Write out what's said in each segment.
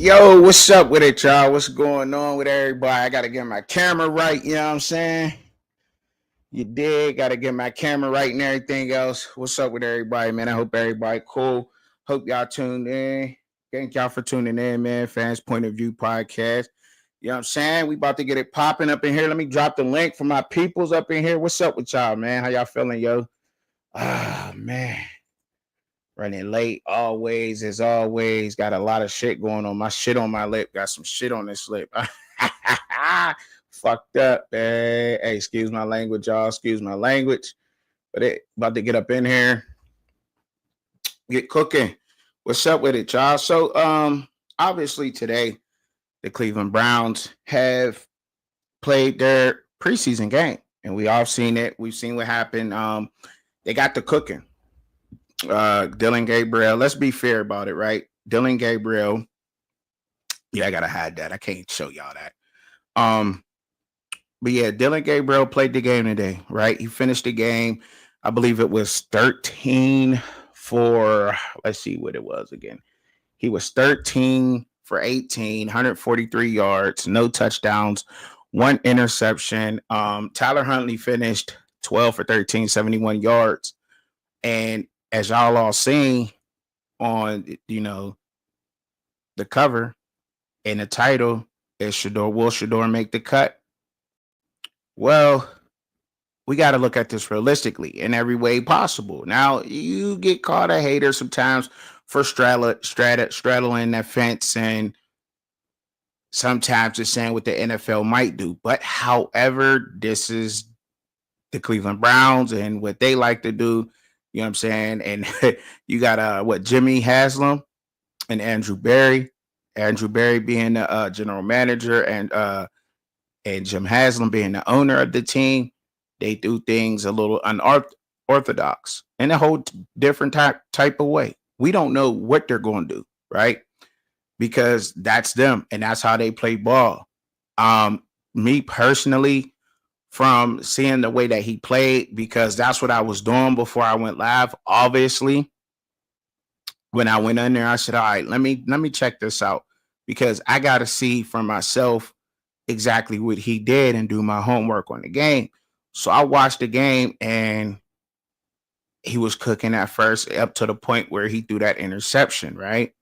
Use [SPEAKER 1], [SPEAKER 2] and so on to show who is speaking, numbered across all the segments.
[SPEAKER 1] Yo, what's up with it, y'all? What's going on with everybody? I gotta get my camera right, you know what I'm saying? You did, gotta get my camera right and everything else. What's up with everybody, man? I hope everybody cool. Hope y'all tuned in. Thank y'all for tuning in, man. Fans Point of View podcast. You know what I'm saying? We about to get it popping up in here. Let me drop the link for my peoples up in here. What's up with y'all, man? How y'all feeling, yo? Ah, man. Running late always, as always. Got a lot of shit going on. My shit on my lip. Got some shit on this lip. Fucked up, man. Hey, excuse my language, y'all. Excuse my language. But it about to get up in here. Get cooking. What's up with it, y'all? So obviously today the Cleveland Browns have played their preseason game. And we all seen it. We've seen what happened. They got the cooking. Dylan Gabriel. Let's be fair about it, right? Dylan Gabriel. Yeah, I gotta hide that. I can't show y'all that. But yeah, Dylan Gabriel played the game today, right? He finished the game. I believe it was 13 for. Let's see what it was again. He was 13 for 18, 143 yards, no touchdowns, one interception. Tyler Huntley finished 12 for 13, 71 yards, and as y'all all seen on, the cover and the title is Shedeur. Will Shedeur make the cut? Well, we got to look at this realistically in every way possible. Now, you get called a hater sometimes for straddling that fence, and sometimes just saying what the NFL might do. But however, this is the Cleveland Browns and what they like to do. You know what I'm saying? And you got Jimmy Haslam and Andrew Berry. Andrew Berry being the general manager and Jim Haslam being the owner of the team. They do things a little unorthodox in a whole different type of way. We don't know what they're going to do, right? Because that's them and that's how they play ball. Me personally, from seeing the way that he played, because that's what I was doing before I went live. Obviously, when I went in there, I said, all right, let me check this out, because I got to see for myself exactly what he did and do my homework on the game. So I watched the game, and he was cooking at first up to the point where he threw that interception, right?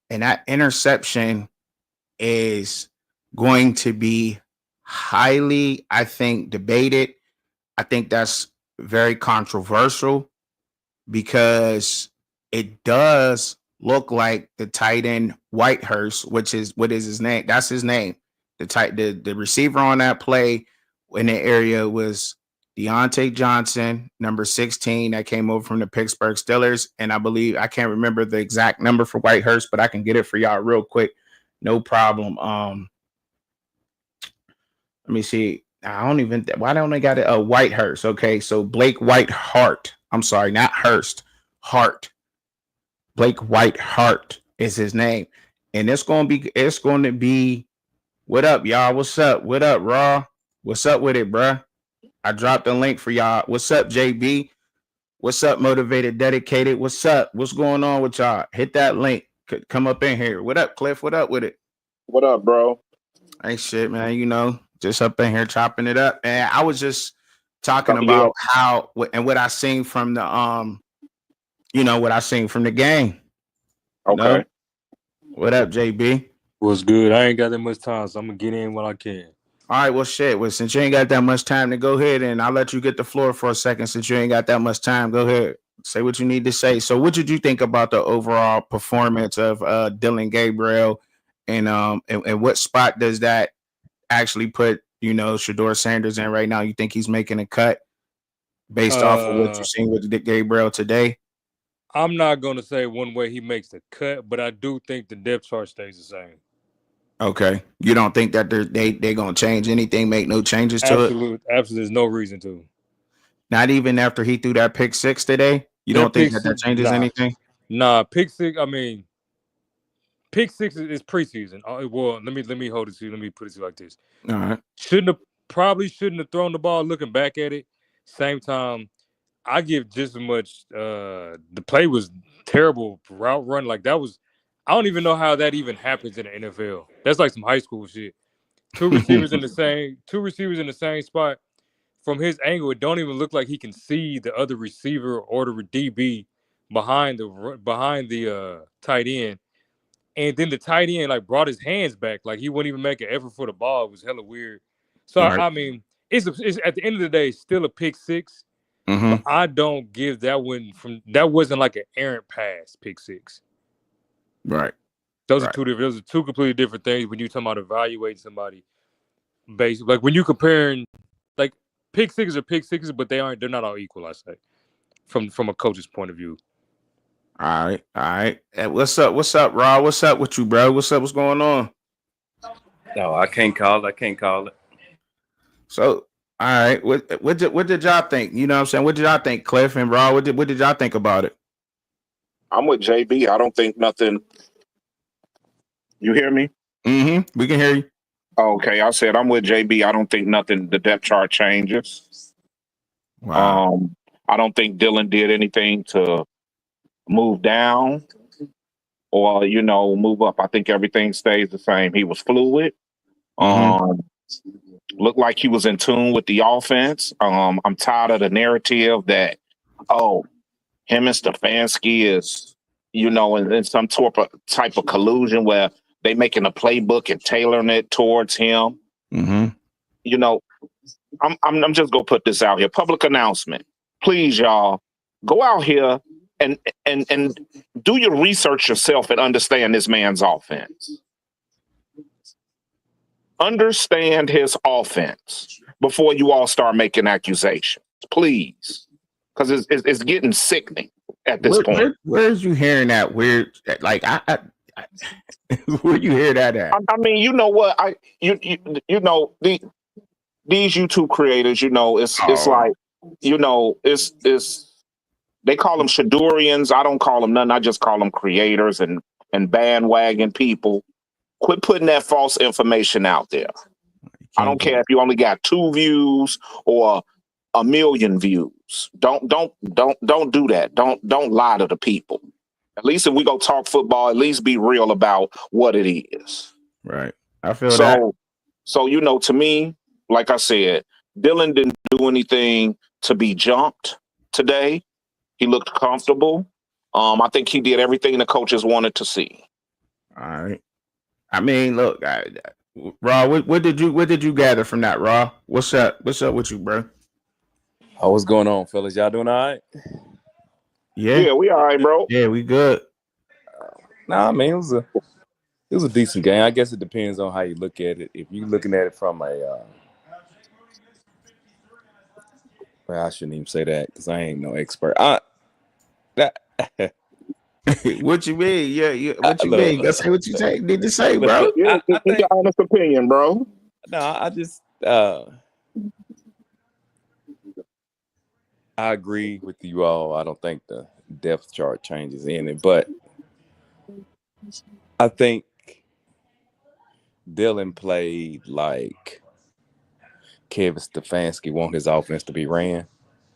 [SPEAKER 1] And that interception is going to be highly, I think, debated. I think that's very controversial because it does look like the tight end Whitehurst, what is his name? That's his name. The receiver on that play in the area was Deontay Johnson, number 16, that came over from the Pittsburgh Steelers. And I believe, I can't remember the exact number for Whitehurst, but I can get it for y'all real quick. No problem. Let me see. Why don't they got it? Whitehurst. Okay. So Blake Whitehart. I'm sorry, not Hurst. Hart. Blake Whitehart is his name. And it's going to be, what up, y'all? What's up? What up, Raw? What's up with it, bruh? I dropped the link for y'all. What's up, JB? What's up, Motivated Dedicated? What's up? What's going on with y'all? Hit that link. Come up in here. What up, Cliff? What up with it?
[SPEAKER 2] What up, bro?
[SPEAKER 1] Hey, shit, man. Just up in here chopping it up. And I was just talking about how and what I seen from the what I seen from the game.
[SPEAKER 2] Okay.
[SPEAKER 1] What up, JB?
[SPEAKER 3] What's good? I ain't got that much time, so I'm gonna get in when I can.
[SPEAKER 1] All right, well, shit. Well, since you ain't got that much time, to go ahead and I'll let you get the floor for a second. Since you ain't got that much time, go ahead. Say what you need to say. So, what did you think about the overall performance of Dylan Gabriel, and what spot does that actually put Shedeur Sanders in right now? You think he's making a cut based off of what you've seen with Gabriel today?
[SPEAKER 3] I'm not gonna say one way he makes the cut, but I do think the depth chart stays the same.
[SPEAKER 1] Okay, you don't think that they're gonna change anything, make no changes to it?
[SPEAKER 3] Absolutely, there's no reason to.
[SPEAKER 1] Not even after he threw that pick six today. You don't think that changes anything?
[SPEAKER 3] Nah, pick six. I mean, pick six is preseason. Well, let me hold it to you. Let me put it to you like this.
[SPEAKER 1] All right.
[SPEAKER 3] Probably shouldn't have thrown the ball. Looking back at it, same time, I give just as much. The play was terrible. Route run, like that was. I don't even know how that even happens in the NFL. That's like some high school shit. Two receivers in the same spot. From his angle, it don't even look like he can see the other receiver or the DB behind the tight end. And then the tight end like brought his hands back, like he wouldn't even make an effort for the ball. It was hella weird. So
[SPEAKER 1] Right.
[SPEAKER 3] I mean, it's at the end of the day, still a pick six. But I don't give that one from that wasn't like an errant pass pick six.
[SPEAKER 1] Right.
[SPEAKER 3] Those are two completely different things when you're talking about evaluating somebody based like when you comparing like pick sixes are pick sixes, but they're not all equal, I say. From a coach's point of view.
[SPEAKER 1] All right. Hey, what's up, Rob? What's up with you, bro? What's going on?
[SPEAKER 4] No, I can't call it.
[SPEAKER 1] So, all right, what did y'all think? You know what I'm saying? What did y'all think, Cliff and Rob? What did y'all think about it?
[SPEAKER 2] I'm with JB. I don't think nothing. You hear me?
[SPEAKER 1] Mm-hmm. We can hear you.
[SPEAKER 2] Okay, I said I'm with JB. I don't think nothing. The depth chart changes.
[SPEAKER 1] Wow.
[SPEAKER 2] I don't think Dylan did anything to move down or move up. I think everything stays the same. He was fluid. Looked like he was in tune with the offense. I'm tired of the narrative that him and Stefanski is in some type of collusion where they making a playbook and tailoring it towards him.
[SPEAKER 1] Mm-hmm.
[SPEAKER 2] I'm just gonna put this out here. Public announcement. Please, y'all, go out here and do your research yourself and understand this man's offense. Understand his offense before you all start making accusations, please, because it's getting sickening at this point.
[SPEAKER 1] Where's you hearing that weird? Like, where you hear that at?
[SPEAKER 2] I mean, you know what? These YouTube creators, it's like, it's they call them Shedeurians. I don't call them none. I just call them creators and bandwagon people. Quit putting that false information out there. I don't care if you only got 2 views or 1 million views. Don't do that. Don't lie to the people. At least if we go talk football, at least be real about what it is.
[SPEAKER 1] Right. I feel that.
[SPEAKER 2] So to me, like I said, Dylan didn't do anything to be jumped today. He looked comfortable. I think he did everything the coaches wanted to see.
[SPEAKER 1] All right. I mean, look, Raw. What did you gather from that, Raw? What's up with you, bro?
[SPEAKER 4] Oh, what's going on, fellas? Y'all doing all right?
[SPEAKER 2] Yeah, we all right, bro.
[SPEAKER 1] Yeah, we good.
[SPEAKER 4] Nah, man, it was a decent game. I guess it depends on how you look at it. If you're looking at it from a, well, I shouldn't even say that because I ain't no expert.
[SPEAKER 1] What you mean? Yeah. What you mean? Go say what you need to say, bro.
[SPEAKER 2] Yeah, I think your honest opinion, bro.
[SPEAKER 4] No, I just I agree with you all. I don't think the depth chart changes in it, but I think Dylan played like Kevin Stefanski want his offense to be ran.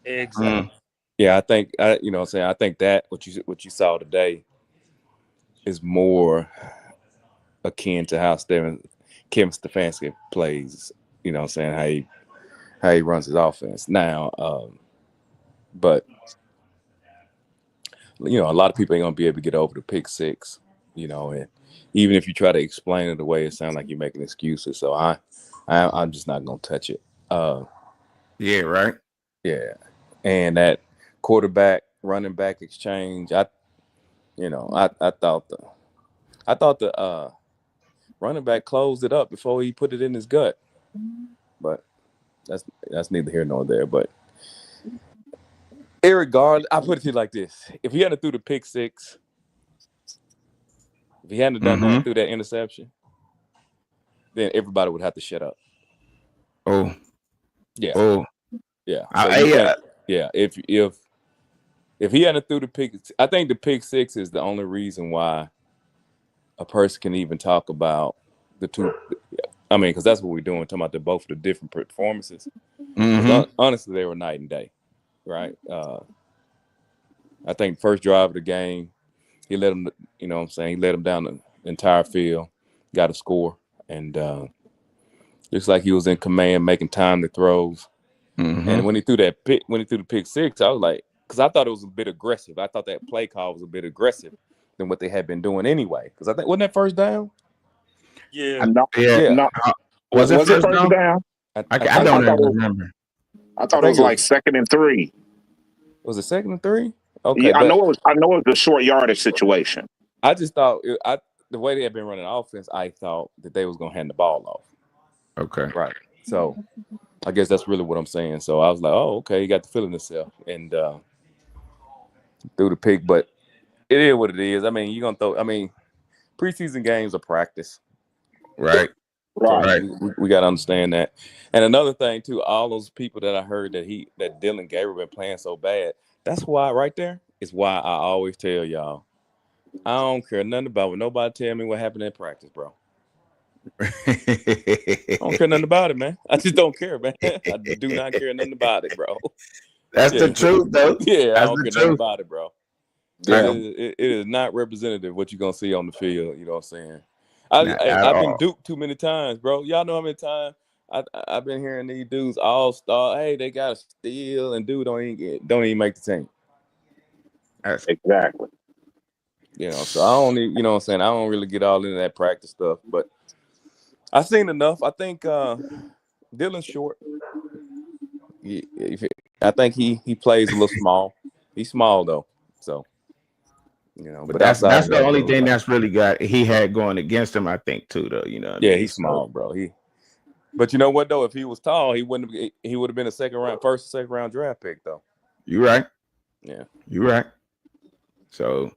[SPEAKER 3] Exactly.
[SPEAKER 4] Yeah, I think I think that what you saw today is more akin to how Kevin Stefanski plays. You know what I'm saying, how he runs his offense now. But a lot of people ain't gonna be able to get over the pick six. And even if you try to explain it away, it sounds like you're making excuses. So I'm just not gonna touch it.
[SPEAKER 1] Yeah, right.
[SPEAKER 4] Yeah, and that quarterback running back exchange, I thought the running back closed it up before he put it in his gut, but that's neither here nor there. But irregardless, I put it to you like this: if he hadn't threw the pick six, if he hadn't done that through that interception, then everybody would have to shut up.
[SPEAKER 1] Oh,
[SPEAKER 4] yeah,
[SPEAKER 1] oh,
[SPEAKER 4] yeah. So if he hadn't threw the pick, I think the pick six is the only reason why a person can even talk about the two. I mean, because that's what we're doing, talking about both of the different performances. Honestly, they were night and day, right? I think first drive of the game, he let him, you know what I'm saying, he let him down the entire field, got a score, and looks like he was in command, making timely throws. And when he threw the pick six, I was like, because I thought it was a bit aggressive. I thought that play call was a bit aggressive than what they had been doing anyway. Because I think, wasn't that first down?
[SPEAKER 3] Yeah.
[SPEAKER 4] Yeah.
[SPEAKER 2] No.
[SPEAKER 1] Was it
[SPEAKER 2] Was it
[SPEAKER 1] first
[SPEAKER 2] first
[SPEAKER 1] down?
[SPEAKER 2] down?
[SPEAKER 1] I
[SPEAKER 4] think
[SPEAKER 1] don't
[SPEAKER 2] I thought
[SPEAKER 1] even
[SPEAKER 2] it,
[SPEAKER 1] remember.
[SPEAKER 2] I thought it was like 2nd and 3.
[SPEAKER 4] Was it 2nd and 3? Okay,
[SPEAKER 2] Yeah,
[SPEAKER 4] but
[SPEAKER 2] I know it was a short yardage situation.
[SPEAKER 4] I just thought the way they had been running offense, I thought that they was gonna hand the ball off.
[SPEAKER 1] Okay.
[SPEAKER 4] Right. So I guess that's really what I'm saying. So I was like, oh, okay, he got the feeling himself and threw the pick, but it is what it is. I mean, you're gonna throw. I mean, preseason games are practice.
[SPEAKER 1] Right.
[SPEAKER 4] So
[SPEAKER 2] Right.
[SPEAKER 4] we got to understand that. And another thing too, all those people that I heard that Dylan Gabriel been playing so bad. That's why right there is why I always tell y'all, I don't care nothing about what nobody tell me what happened in practice, bro. I don't care nothing about it, man. I just don't care, man. I do not care nothing about it, bro.
[SPEAKER 1] That's the
[SPEAKER 4] Yeah,
[SPEAKER 1] truth, though.
[SPEAKER 4] yeah, I
[SPEAKER 1] That's
[SPEAKER 4] don't
[SPEAKER 1] the
[SPEAKER 4] care nothing
[SPEAKER 1] truth.
[SPEAKER 4] about it, bro.
[SPEAKER 2] Yeah.
[SPEAKER 4] It is not representative what you're gonna see on the field. You know what I'm saying?
[SPEAKER 1] Not at
[SPEAKER 4] I've been
[SPEAKER 1] all.
[SPEAKER 4] duped too many times, bro. Y'all know how many times I've been hearing these dudes all star. Hey, they got to steal, and dude don't even make the team.
[SPEAKER 1] That's
[SPEAKER 2] Exactly.
[SPEAKER 4] You know, so I don't need, you know what I'm saying? I don't really get all into that practice stuff, but I've seen enough. I think Dylan's short. I think he plays a little small. He's small though, so you know.
[SPEAKER 1] but
[SPEAKER 4] But outside
[SPEAKER 1] that's
[SPEAKER 4] of
[SPEAKER 1] the
[SPEAKER 4] that,
[SPEAKER 1] only
[SPEAKER 4] bro,
[SPEAKER 1] thing
[SPEAKER 4] like,
[SPEAKER 1] that's really got he had going against him, I think, too, though. You know what I
[SPEAKER 4] yeah,
[SPEAKER 1] mean?
[SPEAKER 4] he's small, bro. But you know what though? If he was tall, he would have been a second round draft pick though.
[SPEAKER 1] You right.
[SPEAKER 4] Yeah.
[SPEAKER 1] You right. So,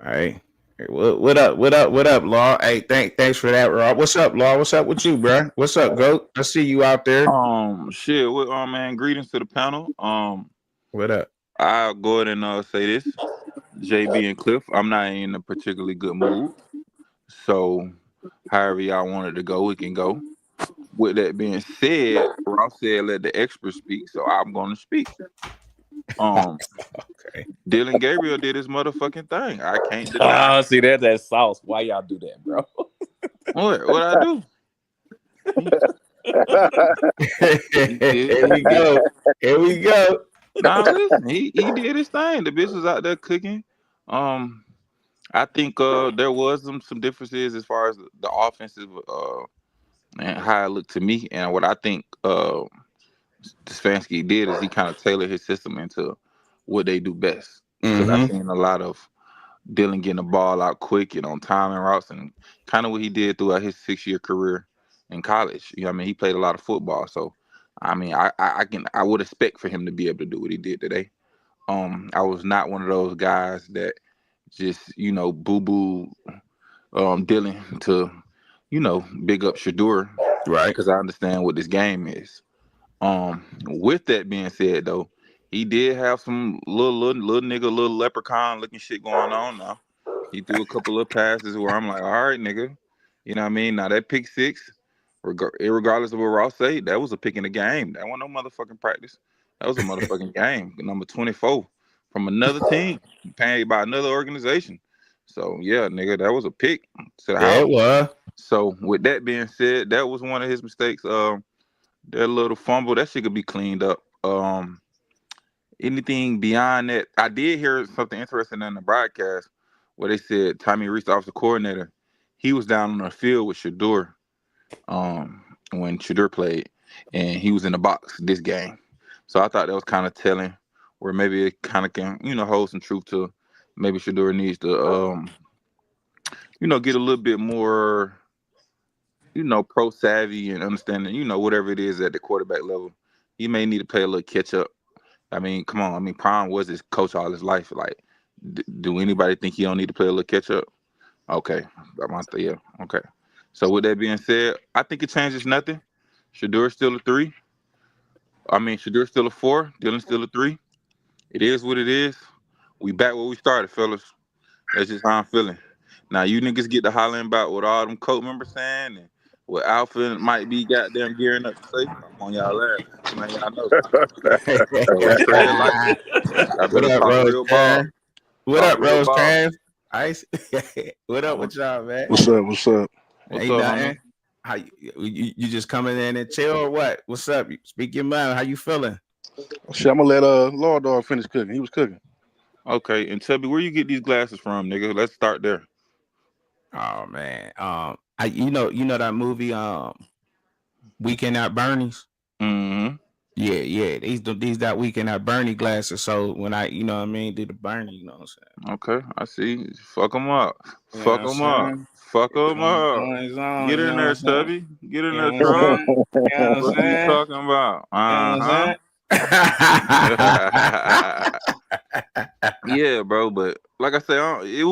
[SPEAKER 1] all right. Hey, what up? What up, Law? Hey, thanks for that, Rob. What's up, Law? What's up with you, bro? What's up, Goat? I see you out there.
[SPEAKER 5] Shit. Man. Greetings to the panel.
[SPEAKER 1] What up?
[SPEAKER 5] I'll go ahead and say this, JB and Cliff. I'm not in a particularly good mood, so however y'all wanted to go, we can go. With that being said, Ross said let the experts speak, so I'm going to speak.
[SPEAKER 1] Okay.
[SPEAKER 5] Dylan Gabriel did his motherfucking thing. I can't deny.
[SPEAKER 4] See that sauce. Why y'all do that, bro?
[SPEAKER 5] What I do? He did.
[SPEAKER 1] Here we go. Here we go.
[SPEAKER 5] Nah, listen, he did his thing. The bitch was out there cooking. I think there was some differences as far as the offensive and how it looked to me, and what I think Stefanski did is he kind of tailored his system into what they do best. Because I've seen a lot of Dylan getting the ball out quick and on time and routes, and kind of what he did throughout his 6-year career in college. You know, what I mean, he played a lot of football, so I mean, I would expect for him to be able to do what he did today. I was not one of those guys that just boo boo Dylan to big up Shedeur,
[SPEAKER 1] Right.
[SPEAKER 5] because I understand what this game is. With that being said, though, he did have some little nigga, little leprechaun looking shit going on. Now he threw a couple of passes where I'm like, all right, nigga, you know what I mean? Now that pick six, regardless of what Ross say, that was a pick in the game. That wasn't no motherfucking practice. That was a motherfucking game. Number 24 from another team, paid by another organization. So yeah, nigga, that was a pick to the
[SPEAKER 1] Yeah,
[SPEAKER 5] house.
[SPEAKER 1] it was.
[SPEAKER 5] So with that being said, that was one of his mistakes. That little fumble, that shit could be cleaned up. Anything beyond that, I did hear something interesting in the broadcast where they said Tommy Reese, the offensive coordinator, he was down on the field with Shedeur when Shedeur played, and he was in the box this game. So I thought that was kind of telling, where maybe it kind of can hold some truth to maybe Shedeur needs to get a little bit more pro savvy and understanding, whatever it is at the quarterback level. He may need to play a little catch up. I mean, come on. I mean, Prime was his coach all his life. Like, do anybody think he don't need to play a little catch up? Okay. Yeah. Okay. So with that being said, I think it changes nothing. Shedeur's still a 3. I mean, Shedeur's still a 4. Dylan's still a 3. It is what it is. We back where we started, fellas. That's just how I'm feeling. Now, you niggas get to hollering about what all them coach members saying and what Alpha might be goddamn gearing up to say. I'm on y'all ass. Just letting y'all know. I don't tread it lightly. I
[SPEAKER 1] What
[SPEAKER 5] better
[SPEAKER 1] up,
[SPEAKER 5] talk
[SPEAKER 1] Rose
[SPEAKER 5] real ball.
[SPEAKER 1] Karen? What
[SPEAKER 5] Talk
[SPEAKER 1] up,
[SPEAKER 5] real
[SPEAKER 1] Rose
[SPEAKER 5] ball.
[SPEAKER 1] Karen? Ice. What up with y'all, man?
[SPEAKER 6] What's up? What's up?
[SPEAKER 5] What's
[SPEAKER 1] Ain't
[SPEAKER 5] up,
[SPEAKER 1] nothing.
[SPEAKER 5] homie?
[SPEAKER 1] How you just coming in and chill or what? What's up? Speak your mind. How you feeling?
[SPEAKER 6] Shit, I'm gonna let Law Dog finish cooking. He was cooking.
[SPEAKER 5] Okay, and Tubby, where you get these glasses from, nigga? Let's start there.
[SPEAKER 1] Oh man. You know that movie Weekend at Bernie's?
[SPEAKER 5] Mm-hmm.
[SPEAKER 1] Yeah. These that Weekend at Bernie glasses. So when I, you know what I mean, do the Bernie, you know what I'm
[SPEAKER 5] Okay, I see. Fuck them up.
[SPEAKER 1] saying? You know
[SPEAKER 5] Fuck
[SPEAKER 1] what
[SPEAKER 5] them
[SPEAKER 1] I'm
[SPEAKER 5] up.
[SPEAKER 1] saying?
[SPEAKER 5] Fuck
[SPEAKER 1] It's
[SPEAKER 5] them
[SPEAKER 1] on, it's
[SPEAKER 5] up.
[SPEAKER 1] on, it's on,
[SPEAKER 5] Get
[SPEAKER 1] you
[SPEAKER 5] in
[SPEAKER 1] know what
[SPEAKER 5] there,
[SPEAKER 1] I'm saying?
[SPEAKER 5] Tubby. Get in
[SPEAKER 1] You
[SPEAKER 5] there,
[SPEAKER 1] know what I'm
[SPEAKER 5] truck.
[SPEAKER 1] saying? You know what I'm
[SPEAKER 5] Fuck you
[SPEAKER 1] saying?
[SPEAKER 5] talking about?
[SPEAKER 1] You know what I'm
[SPEAKER 5] Yeah, bro. But like I said, it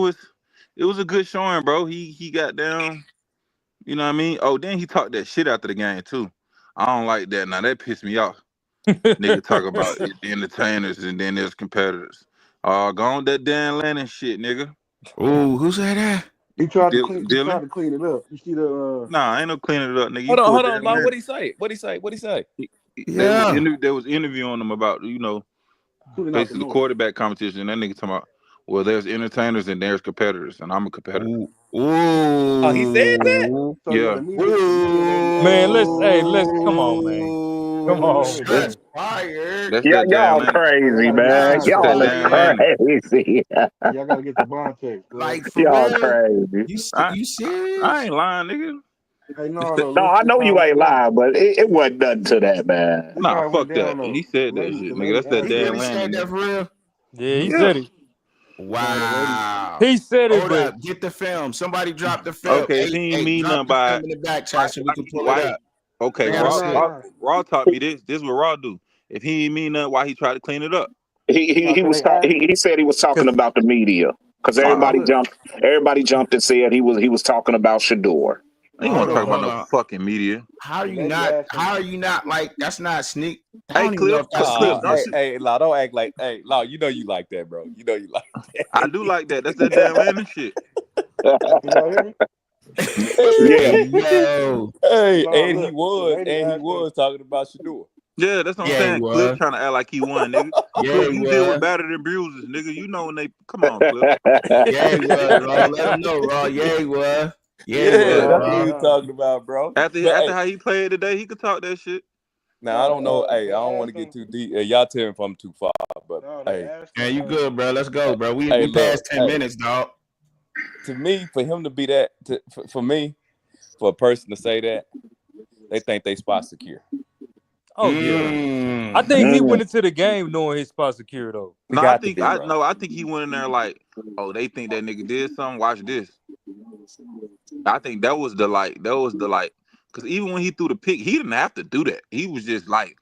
[SPEAKER 5] was a good showing, bro. He got down. You know what I mean? Oh, then he talked that shit after the game too. I don't like that. Now that pissed me off. Nigga talk about the entertainers and then there's competitors. Go on that Dan Lannon shit, nigga.
[SPEAKER 1] Ooh, who said that?
[SPEAKER 6] He tried to
[SPEAKER 5] Dylan?
[SPEAKER 6] clean it up. You see the
[SPEAKER 5] Nah, ain't no cleaning it up, nigga. You
[SPEAKER 4] Hold
[SPEAKER 5] pulled
[SPEAKER 4] on,
[SPEAKER 5] Dan
[SPEAKER 4] Law. What
[SPEAKER 5] Lannon.
[SPEAKER 4] he say? What he say? What he say?
[SPEAKER 1] Yeah.
[SPEAKER 5] They was interviewing him about,
[SPEAKER 6] cleaning out the
[SPEAKER 5] basically the
[SPEAKER 6] noise.
[SPEAKER 5] quarterback competition. And that nigga talking about, well, there's entertainers and there's competitors, and I'm a competitor.
[SPEAKER 1] Ooh.
[SPEAKER 4] Oh, he said that.
[SPEAKER 1] Ooh.
[SPEAKER 6] So yeah,
[SPEAKER 5] Yeah.
[SPEAKER 6] the media won't even
[SPEAKER 3] Man,
[SPEAKER 6] say
[SPEAKER 3] let's come on, man. Come
[SPEAKER 6] go
[SPEAKER 3] on,
[SPEAKER 6] ahead,
[SPEAKER 3] man.
[SPEAKER 1] Shots
[SPEAKER 6] Dylan.
[SPEAKER 1] fired.
[SPEAKER 5] That's
[SPEAKER 2] Yeah,
[SPEAKER 5] that Dan
[SPEAKER 2] y'all
[SPEAKER 5] Lannon.
[SPEAKER 6] Y'all
[SPEAKER 2] crazy,
[SPEAKER 6] gotta get the
[SPEAKER 2] man.
[SPEAKER 1] Shots
[SPEAKER 5] That's
[SPEAKER 2] Y'all
[SPEAKER 5] that
[SPEAKER 2] is
[SPEAKER 5] Dan
[SPEAKER 1] fired.
[SPEAKER 5] Lannon.
[SPEAKER 2] crazy.
[SPEAKER 6] y'all gotta get the bond text, bro.
[SPEAKER 1] Like for
[SPEAKER 2] Y'all
[SPEAKER 1] real?
[SPEAKER 2] crazy.
[SPEAKER 5] I
[SPEAKER 1] You
[SPEAKER 5] I
[SPEAKER 1] serious?
[SPEAKER 5] ain't lying, nigga.
[SPEAKER 6] Hey, no, though,
[SPEAKER 2] No,
[SPEAKER 6] let's
[SPEAKER 2] I
[SPEAKER 6] just
[SPEAKER 2] know you
[SPEAKER 6] calm
[SPEAKER 2] ain't
[SPEAKER 6] that down.
[SPEAKER 2] lying, but it wasn't nothing to that, man.
[SPEAKER 6] This
[SPEAKER 5] Nah,
[SPEAKER 6] how it went
[SPEAKER 5] fuck that.
[SPEAKER 6] down
[SPEAKER 5] He
[SPEAKER 6] though.
[SPEAKER 5] said that shit,
[SPEAKER 6] The
[SPEAKER 5] nigga.
[SPEAKER 6] lady
[SPEAKER 5] That's that
[SPEAKER 6] asked
[SPEAKER 1] He
[SPEAKER 5] Dan
[SPEAKER 1] really
[SPEAKER 6] him.
[SPEAKER 1] said
[SPEAKER 5] Lannon,
[SPEAKER 1] that
[SPEAKER 5] nigga.
[SPEAKER 1] for real?
[SPEAKER 3] Yeah, he
[SPEAKER 5] Yeah.
[SPEAKER 3] said it.
[SPEAKER 6] No, the lady.
[SPEAKER 1] Wow.
[SPEAKER 3] He said it,
[SPEAKER 1] Hold
[SPEAKER 3] but
[SPEAKER 1] up. Get the film. Somebody drop the film.
[SPEAKER 5] Okay, if
[SPEAKER 1] Hey,
[SPEAKER 5] he ain't
[SPEAKER 1] hey,
[SPEAKER 5] mean
[SPEAKER 1] drop
[SPEAKER 5] nothing
[SPEAKER 1] the
[SPEAKER 5] by
[SPEAKER 1] film in the back
[SPEAKER 5] why
[SPEAKER 1] chat so we
[SPEAKER 5] why
[SPEAKER 1] can pull it
[SPEAKER 5] why
[SPEAKER 1] up.
[SPEAKER 5] okay,
[SPEAKER 6] No,
[SPEAKER 1] Real
[SPEAKER 5] Raw
[SPEAKER 1] shit.
[SPEAKER 5] Raw taught me this. This is what Raw do. If he ain't mean nothing, why he tried to clean it up?
[SPEAKER 2] He
[SPEAKER 6] Cause
[SPEAKER 2] was
[SPEAKER 6] they asked him.
[SPEAKER 2] he said he was talking
[SPEAKER 3] because
[SPEAKER 2] about the media because
[SPEAKER 5] Uh,
[SPEAKER 6] No, look.
[SPEAKER 2] everybody jumped and said he was talking about Shedeur.
[SPEAKER 5] he
[SPEAKER 6] No,
[SPEAKER 1] Hold
[SPEAKER 5] wasn't
[SPEAKER 1] on,
[SPEAKER 5] talking
[SPEAKER 6] look.
[SPEAKER 5] about
[SPEAKER 1] hold
[SPEAKER 5] no
[SPEAKER 1] on.
[SPEAKER 5] fucking media.
[SPEAKER 1] How are
[SPEAKER 6] The
[SPEAKER 1] you
[SPEAKER 6] lady
[SPEAKER 1] not?
[SPEAKER 6] asked him.
[SPEAKER 1] How are you not like? That's not sneak. I
[SPEAKER 5] Hey
[SPEAKER 1] don't even know
[SPEAKER 5] Cliff,
[SPEAKER 1] if that's
[SPEAKER 5] Cliff,
[SPEAKER 1] sneak.
[SPEAKER 5] don't you?
[SPEAKER 4] Hey, Law, don't act like, hey, Law, you know you like that, bro. You know you like
[SPEAKER 5] I do like that. That's that Dan Lannon shit.
[SPEAKER 6] Hey, can y'all hear me?
[SPEAKER 2] Yeah,
[SPEAKER 1] Hey,
[SPEAKER 4] that.
[SPEAKER 1] yo.
[SPEAKER 4] Hey,
[SPEAKER 6] No, look. The lady
[SPEAKER 4] and he
[SPEAKER 6] asked him.
[SPEAKER 4] was talking about Shedeur.
[SPEAKER 5] Yeah, that's what I'm
[SPEAKER 1] Yeah, he
[SPEAKER 5] saying. Cliff
[SPEAKER 1] was.
[SPEAKER 5] trying to act like he won, nigga.
[SPEAKER 1] Yeah,
[SPEAKER 5] Cliff,
[SPEAKER 1] he
[SPEAKER 5] you deal with
[SPEAKER 1] was.
[SPEAKER 5] battered and bruises, nigga. You know when they come on, Cliff.
[SPEAKER 1] Yeah, he was, Raw. Let him know, Raw. Yeah, he was. Yeah, he
[SPEAKER 4] Yeah,
[SPEAKER 1] was,
[SPEAKER 4] that's what he
[SPEAKER 1] Raw.
[SPEAKER 4] was talking about, bro. But
[SPEAKER 5] After
[SPEAKER 4] hey,
[SPEAKER 5] how he played today, he could talk that shit.
[SPEAKER 4] now I don't know. Hey, I
[SPEAKER 6] They
[SPEAKER 4] don't want to
[SPEAKER 6] asked
[SPEAKER 4] get
[SPEAKER 6] him.
[SPEAKER 4] too deep. Y'all tell me if I'm too far, but
[SPEAKER 6] No, they
[SPEAKER 4] hey,
[SPEAKER 6] asked
[SPEAKER 1] Yeah,
[SPEAKER 6] him.
[SPEAKER 1] you good, bro. Let's go, bro.
[SPEAKER 4] hey,
[SPEAKER 1] We
[SPEAKER 4] look,
[SPEAKER 1] passed 10
[SPEAKER 4] hey,
[SPEAKER 1] minutes, dog.
[SPEAKER 4] to me, for him to be that, for me, for a person to say that, they think they spot secure.
[SPEAKER 3] oh yeah, I
[SPEAKER 1] Mm.
[SPEAKER 3] think he
[SPEAKER 2] Mm.
[SPEAKER 3] went into the game knowing his spot secure though.
[SPEAKER 4] It
[SPEAKER 5] No, I
[SPEAKER 4] got to
[SPEAKER 5] think
[SPEAKER 4] be, bro.
[SPEAKER 5] I think he went in there like, oh, they think that nigga did something. Watch this. I think that was the like, because even when he threw the pick, he didn't have to do that. He was just like,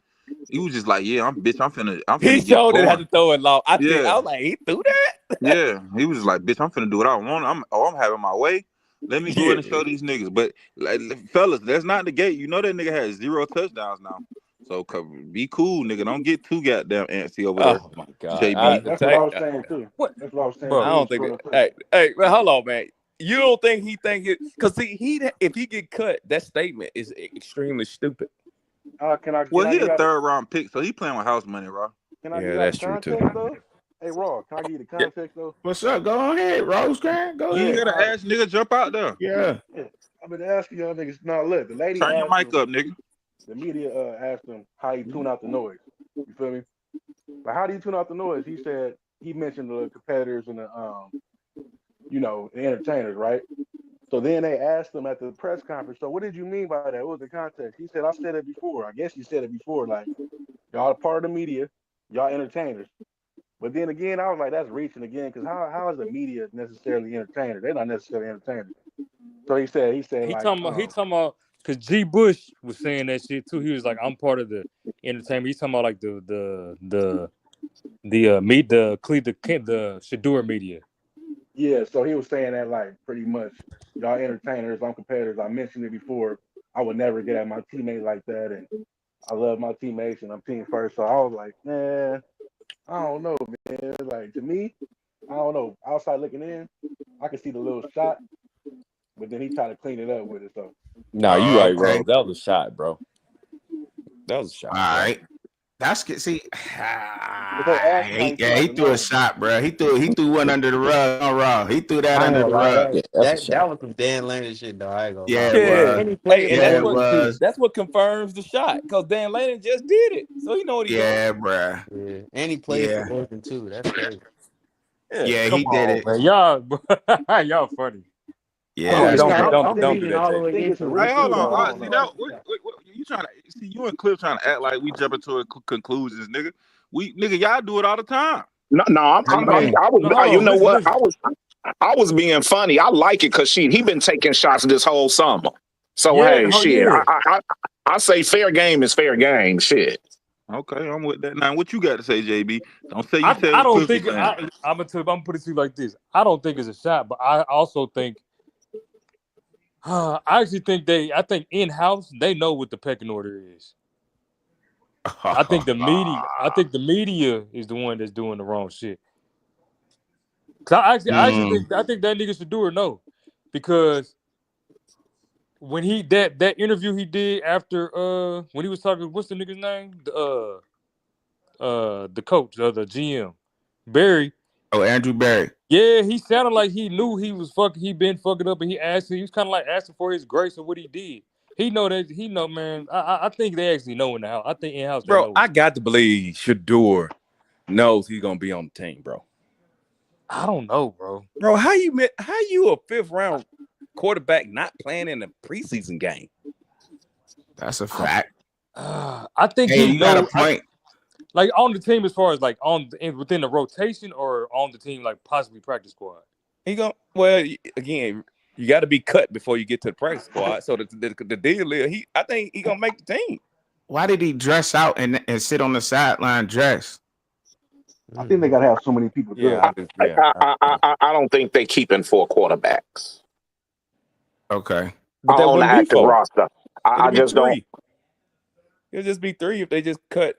[SPEAKER 5] yeah, I'm
[SPEAKER 4] He
[SPEAKER 5] finna get
[SPEAKER 4] showed it had
[SPEAKER 5] going.
[SPEAKER 4] to throw it long. I
[SPEAKER 5] Yeah,
[SPEAKER 4] was like, he threw that.
[SPEAKER 5] yeah. He was just like, bitch, I'm finna do what I want. I'm having my way. Let me go
[SPEAKER 4] Yeah.
[SPEAKER 5] in and show these niggas. But like, fellas, that's not the gate. You know that nigga has 0 touchdowns now. So be cool, nigga. Don't get too goddamn antsy over there,
[SPEAKER 4] Oh my god.
[SPEAKER 5] JB.
[SPEAKER 6] That's what I was saying too.
[SPEAKER 3] What,
[SPEAKER 6] That's what I was saying
[SPEAKER 4] I
[SPEAKER 6] too.
[SPEAKER 3] bro?
[SPEAKER 6] He
[SPEAKER 4] don't
[SPEAKER 6] was
[SPEAKER 4] think.
[SPEAKER 6] short of touch.
[SPEAKER 4] Hey, man, hold on, man. You don't think he think it? Because see, if he get cut, that statement is extremely stupid.
[SPEAKER 6] Can
[SPEAKER 5] Well,
[SPEAKER 6] I
[SPEAKER 5] he
[SPEAKER 6] give
[SPEAKER 5] a
[SPEAKER 6] y'all
[SPEAKER 5] third round pick, so he playing with house money, bro.
[SPEAKER 4] Yeah,
[SPEAKER 6] the
[SPEAKER 4] that's true too.
[SPEAKER 6] context though? Hey, Raw, can I give you the
[SPEAKER 4] Yeah.
[SPEAKER 6] context though?
[SPEAKER 1] What's up? Go ahead, Rose. Go
[SPEAKER 5] You ain't
[SPEAKER 1] ahead.
[SPEAKER 5] gotta
[SPEAKER 6] All right.
[SPEAKER 5] ask nigga jump out there.
[SPEAKER 1] Yeah.
[SPEAKER 6] Yeah. I've been asking y'all niggas. No, look, the lady
[SPEAKER 5] Turn your
[SPEAKER 6] asked
[SPEAKER 5] mic
[SPEAKER 6] him.
[SPEAKER 5] up, nigga.
[SPEAKER 6] The media asked him how he tune out the noise. You feel me? But how do you tune out the noise? He said he mentioned the competitors and the entertainers, right? So then they asked him at the press conference, so what did you mean by that? What was the context? He said, I said it before. I guess you said it before. Like, y'all are part of the media, y'all entertainers. But then again, I was like, that's reaching again, because how is the media necessarily entertainers? They're not necessarily entertainers. So he said
[SPEAKER 3] He
[SPEAKER 6] like,
[SPEAKER 3] talking about because G. Bush was saying that shit too. He was like, I'm part of the entertainment. He's talking about like the Shedeur media.
[SPEAKER 6] yeah. So he was saying that like pretty much, y'all entertainers, I'm competitors. I mentioned it before. I would never get at my teammate like that, and I love my teammates, and I'm team first. So I was like, man, I don't know, man. Like to me, I don't know. Outside looking in, I could see the little shot, but then he tried to clean it up with it. So
[SPEAKER 4] Nah, you
[SPEAKER 1] Oh,
[SPEAKER 4] right,
[SPEAKER 1] okay.
[SPEAKER 4] Rose. That was a shot, bro. That was a
[SPEAKER 1] All
[SPEAKER 4] shot, bro.
[SPEAKER 1] right. That's good. See,
[SPEAKER 6] ask him how he threw out
[SPEAKER 1] he
[SPEAKER 6] the
[SPEAKER 1] threw a
[SPEAKER 6] nose.
[SPEAKER 1] shot, bro. He threw one under the rug. On Raw. He threw that
[SPEAKER 7] I ain't
[SPEAKER 1] under
[SPEAKER 7] gonna
[SPEAKER 1] the
[SPEAKER 7] lie,
[SPEAKER 1] rug.
[SPEAKER 4] Yeah, that's a
[SPEAKER 7] that
[SPEAKER 4] shot.
[SPEAKER 7] was some Dan Lanning shit though. I ain't gonna lie.
[SPEAKER 1] Yeah, it
[SPEAKER 4] Yeah,
[SPEAKER 1] was.
[SPEAKER 7] And he
[SPEAKER 4] hey,
[SPEAKER 7] played
[SPEAKER 4] and
[SPEAKER 1] Yeah,
[SPEAKER 7] for
[SPEAKER 1] it
[SPEAKER 7] us too.
[SPEAKER 1] was.
[SPEAKER 4] that's what confirms the shot because Dan Lanning just did it, so he know what he doing.
[SPEAKER 1] Yeah, bro.
[SPEAKER 7] Yeah, and he played
[SPEAKER 1] Yeah,
[SPEAKER 7] for Oregon too. That's crazy.
[SPEAKER 4] Yeah,
[SPEAKER 1] yeah,
[SPEAKER 3] Come
[SPEAKER 1] he did
[SPEAKER 3] on,
[SPEAKER 1] it.
[SPEAKER 3] man. Y'all funny.
[SPEAKER 1] Yeah,
[SPEAKER 4] don't
[SPEAKER 1] that's
[SPEAKER 4] don't
[SPEAKER 1] crazy.
[SPEAKER 4] don't
[SPEAKER 7] I'm
[SPEAKER 4] don't do
[SPEAKER 7] leaning
[SPEAKER 4] that,
[SPEAKER 7] all the
[SPEAKER 4] JB.
[SPEAKER 6] I
[SPEAKER 7] way
[SPEAKER 6] think it's a
[SPEAKER 7] into it
[SPEAKER 5] Hey, hold
[SPEAKER 7] too,
[SPEAKER 6] receiver.
[SPEAKER 5] on.
[SPEAKER 7] though.
[SPEAKER 6] I
[SPEAKER 7] I
[SPEAKER 6] don't
[SPEAKER 5] See
[SPEAKER 7] ain't
[SPEAKER 6] know.
[SPEAKER 7] gonna
[SPEAKER 5] that? You trying to see you and Cliff trying to act like we jumping to conclusions, nigga? Nigga, y'all do it all the time.
[SPEAKER 2] No,
[SPEAKER 1] How you mean?
[SPEAKER 2] I
[SPEAKER 3] No,
[SPEAKER 2] was.
[SPEAKER 3] hold
[SPEAKER 2] You
[SPEAKER 3] on.
[SPEAKER 2] know what?
[SPEAKER 3] Listen.
[SPEAKER 2] I was being funny. I like it because he been taking shots this whole summer. So
[SPEAKER 3] Yeah,
[SPEAKER 2] hey, shit.
[SPEAKER 3] yeah.
[SPEAKER 2] I say fair game is fair game. Shit.
[SPEAKER 5] Okay, I'm with that. Now, what you got to say, JB? Don't say you said
[SPEAKER 3] I
[SPEAKER 5] what
[SPEAKER 3] don't
[SPEAKER 5] Cliff was
[SPEAKER 3] think
[SPEAKER 5] saying.
[SPEAKER 3] I'm gonna put it to you like this. I don't think it's a shot, but I also think I actually think I think in house they know what the pecking order is. I think the media is the one that's doing the wrong shit. Cause I actually
[SPEAKER 1] Mm.
[SPEAKER 3] think that nigga Shedeur know, because when he that interview he did after when he was talking, what's the nigga's name, the coach, the GM, Barry.
[SPEAKER 1] Oh, Andrew Barry.
[SPEAKER 3] Yeah, he sounded like he knew he been fucking up, and he was kind of like asking for his grace of what he did. He know, man. I think they actually know in the house. I think in house they
[SPEAKER 4] Bro,
[SPEAKER 3] know.
[SPEAKER 4] I got to believe Shedeur knows he's gonna be on the team, bro.
[SPEAKER 3] I don't know, bro.
[SPEAKER 4] Bro, how you a fifth round quarterback not playing in a preseason game?
[SPEAKER 1] That's a fact.
[SPEAKER 3] I think
[SPEAKER 1] Hey,
[SPEAKER 3] he
[SPEAKER 1] you got a
[SPEAKER 3] knows.
[SPEAKER 1] point.
[SPEAKER 3] Like on the team, as far as like within the rotation, or on the team, like possibly practice squad.
[SPEAKER 4] Again, you got to be cut before you get to the practice squad. So the deal is I think he gonna make the team.
[SPEAKER 1] Why did he dress out and sit on the sideline dress?
[SPEAKER 6] I think they gotta have so many people
[SPEAKER 4] Yeah,
[SPEAKER 6] judge.
[SPEAKER 4] I do. Yeah,
[SPEAKER 2] I don't think they keeping 4 quarterbacks
[SPEAKER 1] Okay.
[SPEAKER 4] but that
[SPEAKER 2] on the
[SPEAKER 4] wouldn't be
[SPEAKER 2] active
[SPEAKER 4] four.
[SPEAKER 2] roster. I
[SPEAKER 4] It'll be
[SPEAKER 2] just don't.
[SPEAKER 4] three. It'll just be three if they just cut.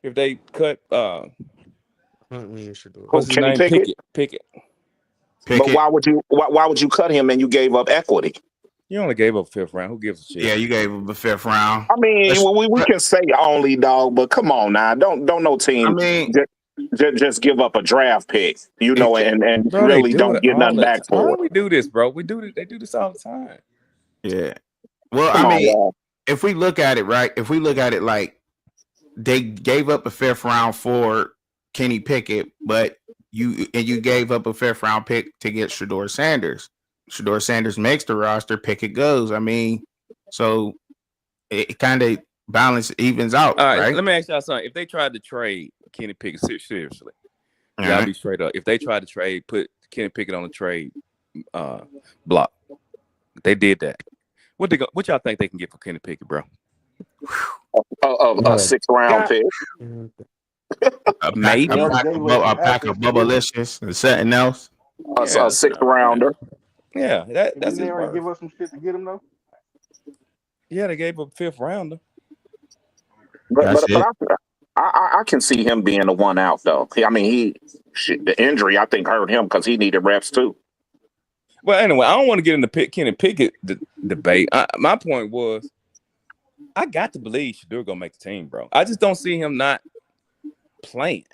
[SPEAKER 4] If they cut.
[SPEAKER 7] Huntley and Shedeur.
[SPEAKER 2] Who,
[SPEAKER 4] What's his
[SPEAKER 2] Kenny
[SPEAKER 4] name?
[SPEAKER 2] Pickett?
[SPEAKER 4] Pickett.
[SPEAKER 2] But
[SPEAKER 1] Pickett.
[SPEAKER 2] why would you cut him and you gave up equity?
[SPEAKER 4] You only gave up fifth round. Who gives a shit?
[SPEAKER 1] Yeah, you gave him the fifth round.
[SPEAKER 2] I mean,
[SPEAKER 1] Let's-
[SPEAKER 2] we can say only dog, but come on now, don't no
[SPEAKER 1] I
[SPEAKER 2] team
[SPEAKER 1] mean,
[SPEAKER 2] just give up a draft pick,
[SPEAKER 1] it,
[SPEAKER 2] and
[SPEAKER 4] Bro, they
[SPEAKER 2] really
[SPEAKER 4] do
[SPEAKER 2] don't
[SPEAKER 4] it
[SPEAKER 2] get
[SPEAKER 4] all
[SPEAKER 2] nothing
[SPEAKER 4] the
[SPEAKER 2] back for
[SPEAKER 4] time.
[SPEAKER 2] it.
[SPEAKER 4] We do this, bro. We do this. They do this all the time.
[SPEAKER 1] yeah. Well,
[SPEAKER 2] Come
[SPEAKER 1] I
[SPEAKER 2] on,
[SPEAKER 1] mean,
[SPEAKER 2] y'all.
[SPEAKER 1] if we look at it, right? If we look at it like they gave up a fifth round for Kenny Pickett, but you gave up a fifth round pick to get Shedeur Sanders. Shedeur Sanders makes the roster, Pickett goes. I mean, so it kind of evens out,
[SPEAKER 4] All right,
[SPEAKER 1] right?
[SPEAKER 4] let me ask y'all something. If they tried to trade Kenny Pickett, seriously,
[SPEAKER 1] All
[SPEAKER 4] y'all
[SPEAKER 1] right.
[SPEAKER 4] be straight up. If they tried to trade, put Kenny Pickett on the trade block, they did that. What y'all think they can get for Kenny Pickett, bro?
[SPEAKER 2] A 6th round
[SPEAKER 7] Got
[SPEAKER 2] pick,
[SPEAKER 4] Maybe.
[SPEAKER 6] They already gave away
[SPEAKER 1] A
[SPEAKER 6] some
[SPEAKER 1] pack of
[SPEAKER 6] assets to get him.
[SPEAKER 1] Bubblicious and something else.
[SPEAKER 2] a
[SPEAKER 4] Yeah,
[SPEAKER 2] 6th rounder.
[SPEAKER 4] yeah.
[SPEAKER 6] And
[SPEAKER 4] That's
[SPEAKER 6] didn't they
[SPEAKER 4] his
[SPEAKER 6] already
[SPEAKER 4] worth.
[SPEAKER 6] give us some shit to get him though?
[SPEAKER 4] Yeah, they gave up fifth rounder.
[SPEAKER 2] But
[SPEAKER 1] That's it.
[SPEAKER 2] I can see him being the one out though. I mean, the injury I think hurt him because he needed reps too.
[SPEAKER 4] Well, anyway, I don't want to get into Kenny Pickett debate. My point was, I got to believe Shedeur gonna make the team, bro. I just don't see him not playing.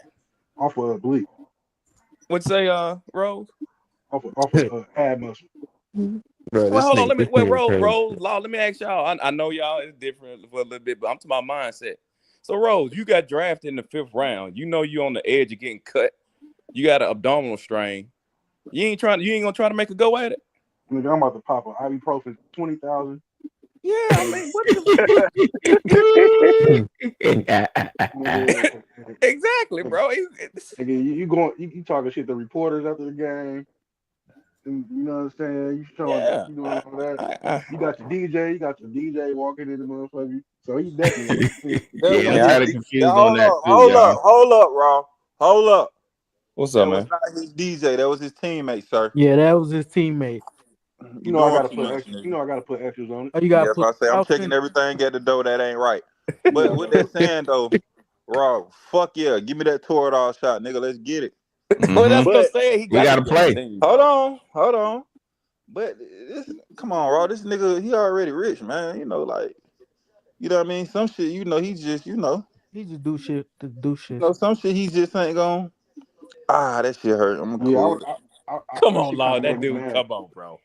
[SPEAKER 6] Off of bleak.
[SPEAKER 4] What'd you say, Rose?
[SPEAKER 6] Off of ad muscle.
[SPEAKER 7] Bro,
[SPEAKER 4] Well,
[SPEAKER 7] this
[SPEAKER 4] hold on.
[SPEAKER 7] nigga crazy.
[SPEAKER 4] Rose, Law. Let me ask y'all. I know y'all is different for a little bit, but I'm to my mindset. So, Rose, you got drafted in the fifth round. You know you on the edge of getting cut. You got an abdominal strain. You ain't gonna try to make a go at it.
[SPEAKER 6] Nigga, I'm about to pop an ibuprofen 20,000.
[SPEAKER 4] Yeah, I mean, what the
[SPEAKER 6] Nigga,
[SPEAKER 4] exactly, bro.
[SPEAKER 6] nigga, you talking shit to reporters after the game. And you know what I'm saying? You showing,
[SPEAKER 4] Yeah.
[SPEAKER 6] you doing all that. You got your DJ walking in the motherfucker. So he definitely gonna make the team.
[SPEAKER 1] Yeah, I'm
[SPEAKER 4] Yeah.
[SPEAKER 1] kind of confused on that too, y'all.
[SPEAKER 5] Hold up, Raw. Hold up.
[SPEAKER 4] What's
[SPEAKER 5] That
[SPEAKER 4] up,
[SPEAKER 5] was
[SPEAKER 4] man?
[SPEAKER 5] not his DJ. That was his teammate, sir.
[SPEAKER 8] Yeah, that was his teammate.
[SPEAKER 6] You
[SPEAKER 5] You
[SPEAKER 6] know I
[SPEAKER 5] doing
[SPEAKER 6] gotta
[SPEAKER 5] too
[SPEAKER 6] put
[SPEAKER 5] much,
[SPEAKER 6] extra. You
[SPEAKER 5] nigga.
[SPEAKER 6] know I gotta put extras on it.
[SPEAKER 8] Oh, you got to
[SPEAKER 5] Yeah, if
[SPEAKER 8] put
[SPEAKER 5] I say I'm checking
[SPEAKER 8] authentic.
[SPEAKER 5] everything at the door, that ain't right.
[SPEAKER 6] Yeah,
[SPEAKER 5] But with that saying though, Raw, fuck yeah, give me that Toradol shot, nigga. Let's get it.
[SPEAKER 4] Well, that's
[SPEAKER 1] Mm-hmm.
[SPEAKER 4] what I'm
[SPEAKER 5] But
[SPEAKER 4] saying. He
[SPEAKER 1] We
[SPEAKER 4] got
[SPEAKER 1] got
[SPEAKER 4] to
[SPEAKER 1] to
[SPEAKER 4] be on the
[SPEAKER 1] play.
[SPEAKER 4] team,
[SPEAKER 5] hold
[SPEAKER 4] bro.
[SPEAKER 5] on. But come on, Raw. This nigga, he already rich, man. You know, like, you know what I mean? Some shit, he just,
[SPEAKER 7] He just do shit to do shit.
[SPEAKER 5] No, some shit he just ain't going. That shit hurt. I'm
[SPEAKER 6] Yeah,
[SPEAKER 5] cool.
[SPEAKER 4] Come
[SPEAKER 6] that
[SPEAKER 4] on,
[SPEAKER 6] shit kind
[SPEAKER 4] Lord.
[SPEAKER 6] of
[SPEAKER 4] That
[SPEAKER 6] made me
[SPEAKER 4] dude,
[SPEAKER 6] mad.
[SPEAKER 4] come on, bro.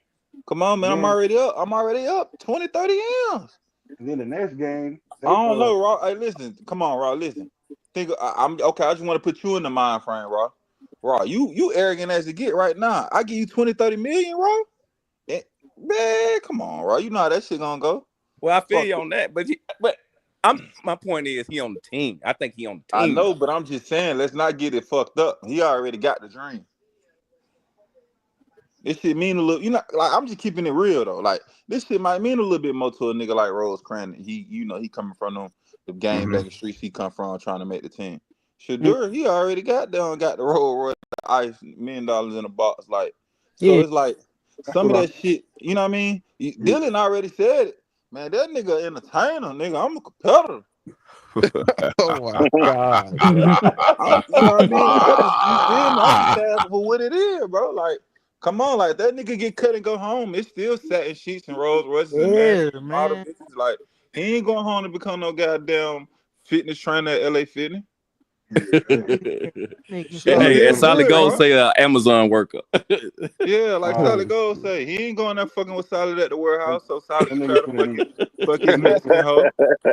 [SPEAKER 5] Come on, man. I'm
[SPEAKER 6] Then
[SPEAKER 5] already up. 20, 30 M's.
[SPEAKER 6] and then the next game,
[SPEAKER 5] I
[SPEAKER 6] they
[SPEAKER 5] don't know, Raw. Hey, listen. Come on, Raw. Listen. I'm okay. I just want to put you in the mind frame, Raw. Raw, you arrogant as it get right now. I give you 20, 30 million, Raw. Man, come on, Raw. You know how that shit gonna go.
[SPEAKER 4] Well, I feel
[SPEAKER 5] Fuck.
[SPEAKER 4] you on that, but my point is he on the team. I think he on the
[SPEAKER 5] I
[SPEAKER 4] team.
[SPEAKER 5] know, but I'm just saying, let's not get it fucked up. He already got the dream. This shit mean a little, like I'm just keeping it real though. Like this shit might mean a little bit more to a nigga like Rose Crandon. He coming from the game banging streets he come from trying to make the team. Shedeur, he already got the roll the ice $1 million in a box. Like, so
[SPEAKER 7] Yeah.
[SPEAKER 5] it's like
[SPEAKER 6] that's
[SPEAKER 5] some of
[SPEAKER 6] what
[SPEAKER 5] that shit, you know what I mean? Dylan already said it. Man, that nigga entertainer, nigga. I'm a competitor.
[SPEAKER 7] Oh my god.
[SPEAKER 5] You know what I mean? You feel me? I'm just saying for what it is, bro. Like, come on, like that nigga get cut and go home. It's still satin sheets and Rolls Royces and
[SPEAKER 7] Yeah,
[SPEAKER 5] mansions and model
[SPEAKER 7] man.
[SPEAKER 5] bitches. Like, he ain't going home to become no goddamn fitness trainer at LA Fitness.
[SPEAKER 7] Nigga
[SPEAKER 5] That
[SPEAKER 7] said,
[SPEAKER 5] shit
[SPEAKER 4] Hey,
[SPEAKER 5] is
[SPEAKER 4] and
[SPEAKER 5] for
[SPEAKER 4] Solid
[SPEAKER 5] real,
[SPEAKER 4] Gold
[SPEAKER 5] bro.
[SPEAKER 4] say Amazon worker.
[SPEAKER 5] Yeah, like
[SPEAKER 6] uh,
[SPEAKER 5] Solid Gold say, he ain't going there fucking with Solid at the
[SPEAKER 6] that,
[SPEAKER 5] warehouse, so Solid
[SPEAKER 6] that
[SPEAKER 5] can
[SPEAKER 6] nigga
[SPEAKER 5] try to
[SPEAKER 6] finna be
[SPEAKER 5] fuck his
[SPEAKER 6] that nigga
[SPEAKER 5] Mexican hoe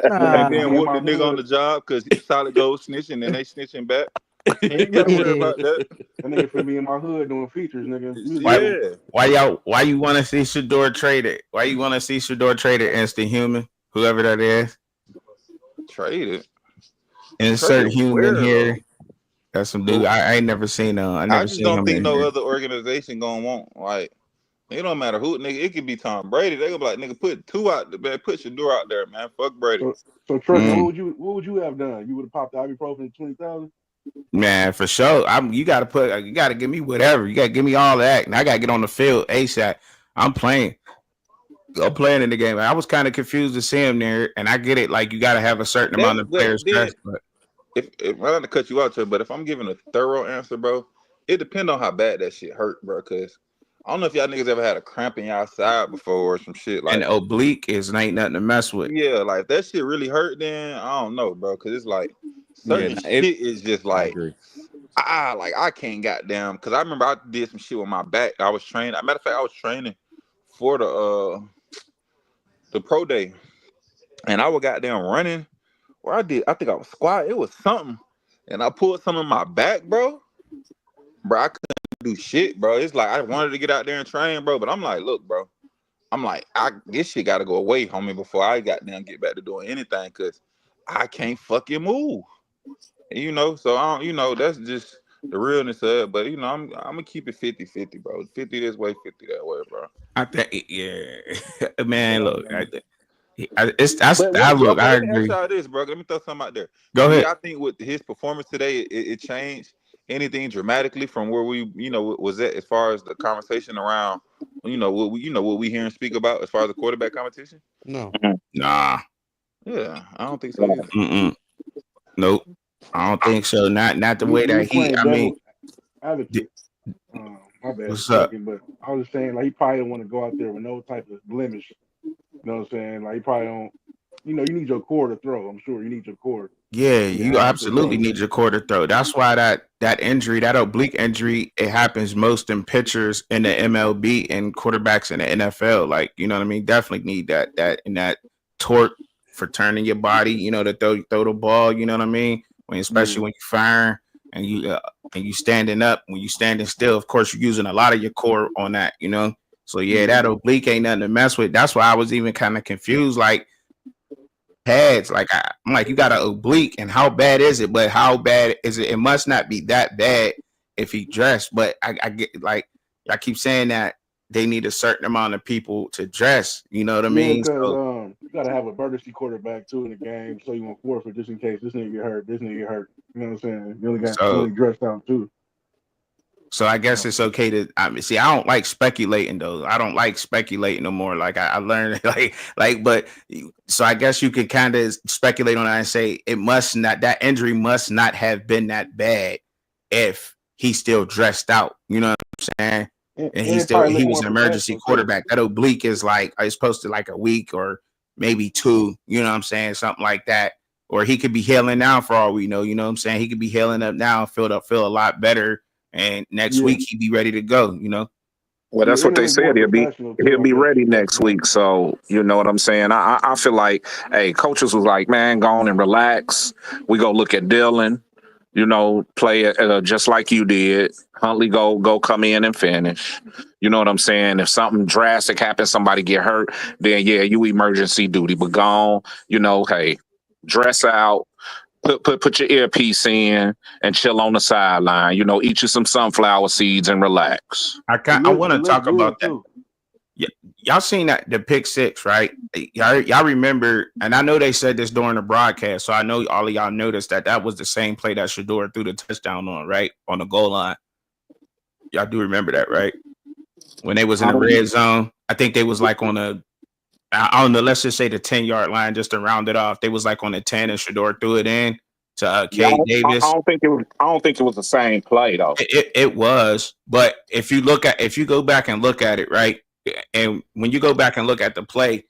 [SPEAKER 6] that nigga
[SPEAKER 5] and
[SPEAKER 6] finna
[SPEAKER 7] nah.
[SPEAKER 5] then
[SPEAKER 6] be in
[SPEAKER 5] whoop
[SPEAKER 6] my
[SPEAKER 5] the nigga on
[SPEAKER 6] hood.
[SPEAKER 5] the job because Solid Gold snitching and they snitching back. He ain't got to worry
[SPEAKER 7] Yeah.
[SPEAKER 5] about that.
[SPEAKER 6] That nigga finna be in my hood doing features, nigga, music
[SPEAKER 1] Why
[SPEAKER 6] videos.
[SPEAKER 5] Yeah,
[SPEAKER 1] why you want to see Shedeur traded? Why you want to see Shedeur traded Instant Human, whoever that is?
[SPEAKER 5] traded.
[SPEAKER 1] Insert
[SPEAKER 5] Traded
[SPEAKER 1] human
[SPEAKER 5] where though?
[SPEAKER 1] here. That's some dude.
[SPEAKER 5] Well,
[SPEAKER 1] I ain't never seen I
[SPEAKER 5] I
[SPEAKER 1] never
[SPEAKER 5] just
[SPEAKER 1] seen
[SPEAKER 5] don't
[SPEAKER 1] him
[SPEAKER 5] think
[SPEAKER 1] in
[SPEAKER 5] no
[SPEAKER 1] here.
[SPEAKER 5] other organization gonna want like it don't matter who nigga. It could be Tom Brady. They gonna be like nigga put two out there, man. Put Shedeur out there, man. Fuck Brady.
[SPEAKER 6] So Trucking,
[SPEAKER 1] Mm,
[SPEAKER 6] what would you have done? You would have popped the ibuprofen 20,000?
[SPEAKER 1] man, for sure. You gotta give me whatever. You gotta give me all that. And I gotta get on the field ASAP. I'm playing. I'm playing in the game. I was kind of confused to see him there, and I get it. Like you gotta have a certain amount of
[SPEAKER 5] But
[SPEAKER 1] players
[SPEAKER 5] then
[SPEAKER 1] dressed, but
[SPEAKER 5] if I not to cut you out, but if I'm giving a thorough answer, bro, it depends on how bad that shit hurt, bro. Cause I don't know if y'all niggas ever had a cramp in y'all side before or some shit
[SPEAKER 1] an
[SPEAKER 5] like.
[SPEAKER 1] oblique is ain't nothing to mess with.
[SPEAKER 5] Yeah, like if that shit really hurt, then I don't know, bro. Cause it's like
[SPEAKER 4] Yeah,
[SPEAKER 5] certain shit is just
[SPEAKER 4] I
[SPEAKER 5] like
[SPEAKER 4] agree.
[SPEAKER 5] like I can't goddamn. Cause I remember I did some shit with my back. I was training. Matter of fact, I was training for the pro day, and I was goddamn running. Or I think I was squat. It was something, and I pulled some in my back, bro. Bro, I couldn't do shit, bro. It's like I wanted to get out there and train, bro. But I'm like, look, bro. I'm like, this shit got to go away, homie, before I goddamn get back to doing anything, cause I can't fucking move. So I don't, that's just the realness of it. But I'm gonna keep it 50-50, bro. 50 this way, 50 that way, bro.
[SPEAKER 1] I think, yeah, man.
[SPEAKER 6] Yeah,
[SPEAKER 1] Look,
[SPEAKER 6] man.
[SPEAKER 1] that's
[SPEAKER 5] But
[SPEAKER 1] I look.
[SPEAKER 5] okay,
[SPEAKER 1] I
[SPEAKER 5] let me ask
[SPEAKER 1] agree.
[SPEAKER 5] y'all this, bro. Let me throw something out there.
[SPEAKER 1] Go
[SPEAKER 5] Do
[SPEAKER 1] ahead.
[SPEAKER 5] y'all think with his performance today, it changed anything dramatically from where we, was at as far as the conversation around, what we hear and speak about as far as the quarterback competition?
[SPEAKER 7] No.
[SPEAKER 1] Nah.
[SPEAKER 5] Yeah, I don't think so either.
[SPEAKER 1] Mm-mm. Nope. I don't think so. Not the way
[SPEAKER 6] Me
[SPEAKER 1] that he.
[SPEAKER 6] playing
[SPEAKER 1] I mean,
[SPEAKER 6] devil advocate. My bad,
[SPEAKER 1] what's up?
[SPEAKER 6] Trucking, but I was just saying, like, he probably don't want to go out there with no type of blemish. You know what I'm saying? Like, he probably don't. You need your core to throw. I'm sure you need your core
[SPEAKER 1] Yeah,
[SPEAKER 6] in your
[SPEAKER 1] you
[SPEAKER 6] hands to
[SPEAKER 1] absolutely
[SPEAKER 6] throw.
[SPEAKER 1] need your quarter throw. That's why that injury, that oblique injury, it happens most in pitchers in the MLB and quarterbacks in the NFL. Like, you know what I mean? Definitely need that torque for turning your body, to throw the ball, you know what I mean? Especially
[SPEAKER 6] Yeah.
[SPEAKER 1] when you firing and you standing up, when you standing still, of course you're using a lot of your core on that. So yeah,
[SPEAKER 6] Yeah.
[SPEAKER 1] that oblique ain't nothing to mess with. That's why I was even kind of confused, like pads. Like I'm like, you got an oblique, and how bad is it? But how bad is it? It must not be that bad if he dressed. But I get like I keep saying that they need a certain amount of people to dress. You know what I
[SPEAKER 6] Yeah,
[SPEAKER 1] mean?
[SPEAKER 6] because
[SPEAKER 1] So
[SPEAKER 6] you got to have a emergency quarterback too in the game, so you want forfeit just in case this nigga get hurt, this nigga get hurt. You know what I'm saying? You only got
[SPEAKER 1] so
[SPEAKER 6] somebody dressed out too.
[SPEAKER 1] so I guess it's okay to. See, I don't like speculating though. I don't like speculating no more. Like I learned but so I guess you could kind of speculate on that and say that injury must not have been that bad if he's still dressed out. You know what I'm saying? And
[SPEAKER 6] And it probably
[SPEAKER 1] he
[SPEAKER 6] look
[SPEAKER 1] was
[SPEAKER 6] more
[SPEAKER 1] an emergency
[SPEAKER 6] professional too.
[SPEAKER 1] quarterback. That oblique is like it's supposed to like a week or maybe two. You know what I'm saying? Something like that. or he could be healing now for all we know. You know what I'm saying? He could be healing up now, feel a lot better, and next week he'd be ready to go. You know.
[SPEAKER 2] Well, that's
[SPEAKER 6] Yeah,
[SPEAKER 2] what
[SPEAKER 6] and it
[SPEAKER 2] they
[SPEAKER 6] look more
[SPEAKER 2] said.
[SPEAKER 6] professional too.
[SPEAKER 2] He'll
[SPEAKER 6] I
[SPEAKER 2] be
[SPEAKER 6] guess
[SPEAKER 2] ready
[SPEAKER 6] that's
[SPEAKER 2] next
[SPEAKER 6] nice.
[SPEAKER 2] week. So you know what I'm saying. I feel like, hey, coaches was like, man, go on and relax. We go look at Dylan. You know, play it just like you did. Huntley go come in and finish. You know what I'm saying? If something drastic happens, somebody get hurt, then yeah, you emergency duty. But gone, you know, hey, dress out, put your earpiece in and chill on the sideline. You know, eat you some sunflower seeds and relax.
[SPEAKER 1] I want
[SPEAKER 6] It
[SPEAKER 1] to
[SPEAKER 6] looked
[SPEAKER 1] talk
[SPEAKER 6] good
[SPEAKER 1] about that.
[SPEAKER 6] too.
[SPEAKER 1] Y'all seen that the pick six, right? Y'all remember, and I know they said this during the broadcast, so I know all of y'all noticed that was the same play that Shedeur threw the touchdown on, right, on the goal line. Y'all do remember that, right? When they was in the red zone, I think they was like on I don't know, let's just say the 10-yard line, just to round it off. They was like on the 10, and Shedeur threw it in to
[SPEAKER 2] Yeah,
[SPEAKER 1] Cade
[SPEAKER 2] I
[SPEAKER 1] Davis.
[SPEAKER 2] don't think it was. I don't think it was the same play though.
[SPEAKER 1] It was, but if you go back and look at it, right, and when you go back and look at the play,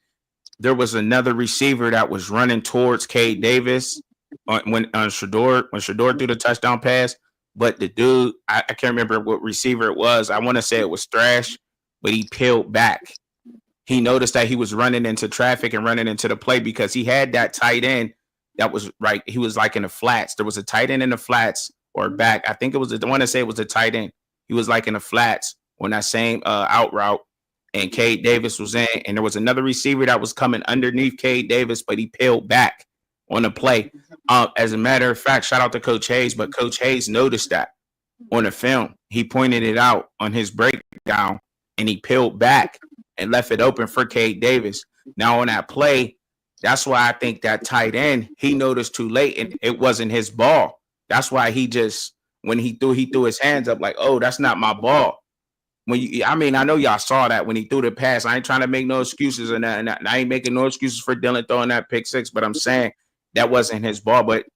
[SPEAKER 1] there was another receiver that was running towards Cade Davis when Shedeur threw the touchdown pass. But the dude, I can't remember what receiver it was. I want to say it was Thrash, but he peeled back. He noticed that he was running into traffic and running into the play because he had that tight end that was right. He was like in the flats. There was a tight end in the flats or back. I think it was I want to say it was the tight end. He was like in the flats on that same out route, and Cade Davis was in, and there was another receiver that was coming underneath Cade Davis, but he peeled back on the play. As a matter of fact, shout out to Coach Hayes, but Coach Hayes noticed that on the film. He pointed it out on his breakdown, and he peeled back and left it open for Cade Davis. Now on that play, that's why I think that tight end, he noticed too late, and it wasn't his ball. That's why when he threw his hands up like, oh, that's not my ball. I know y'all saw that when he threw the pass. I ain't trying to make no excuses and I ain't making no excuses for Dylan throwing that pick six, but I'm saying that wasn't his ball. But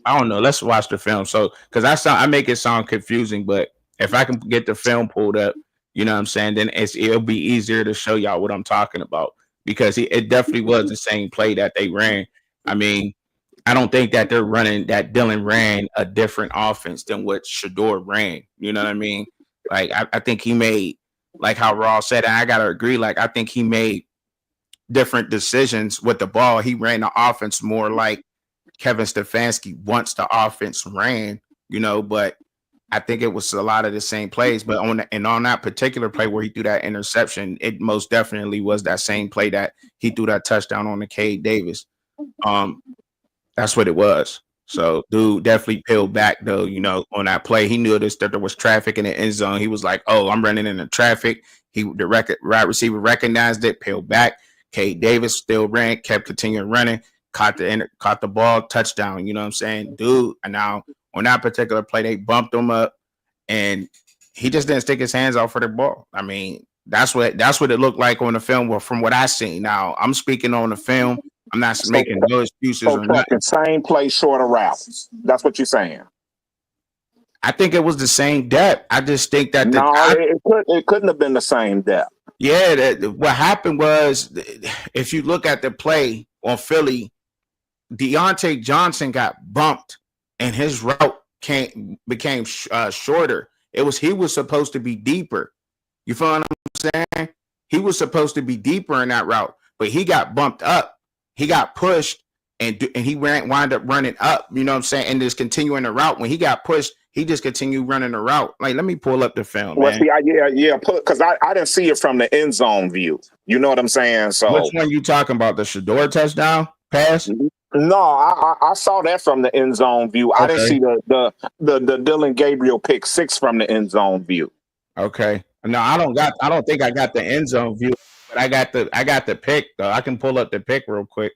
[SPEAKER 1] I don't know. Let's watch the film. So, because I make it sound confusing, but if I can get the film pulled up, you know what I'm saying, then it'll be easier to show y'all what I'm talking about, because it definitely was the same play that they ran. I mean, I don't think that Dylan ran a different offense than what Shedeur ran. You know what I mean? Like, I think he made, like how Raw said, and I got to agree, like, I think he made different decisions with the ball. He ran the offense more like Kevin Stefanski wants the offense ran, but I think it was a lot of the same plays. But on that particular play where he threw that interception, it most definitely was that same play that he threw that touchdown on to Cade Davis. That's what it was. So dude definitely peeled back though, on that play. He knew that there was traffic in the end zone. He was like, oh, I'm running into traffic. The right receiver recognized it, peeled back. Cade Davis still ran, kept continuing running, caught the ball, touchdown. You know what I'm saying? Dude, and now on that particular play, they bumped him up and he just didn't stick his hands out for the ball. I mean, that's what it looked like on the film. Well, from what I seen. Now I'm speaking on the film. I'm not making no excuses or nothing.
[SPEAKER 2] Same play, shorter routes. That's what you're saying.
[SPEAKER 1] I think it was the same depth. I just think that
[SPEAKER 2] it couldn't have been the same depth.
[SPEAKER 1] Yeah, what happened was, if you look at the play on Philly, Deontay Johnson got bumped, and his route became shorter. He was supposed to be deeper. You feel what I'm saying? He was supposed to be deeper in that route, but he got bumped up. He got pushed, and he wound up running up. You know what I'm saying? And just continuing the route. When he got pushed, he just continued running the route. Like, let me pull up the film.
[SPEAKER 2] Well, see, because I didn't see it from the end zone view. You know what I'm saying? So,
[SPEAKER 1] which one you talking about? The Shedeur touchdown pass?
[SPEAKER 2] No, I saw that from the end zone view. Okay. I didn't see the Dylan Gabriel pick six from the end zone view.
[SPEAKER 1] Okay. No, I don't think I got the end zone view, but I got the pick though. I can pull up the pick real quick.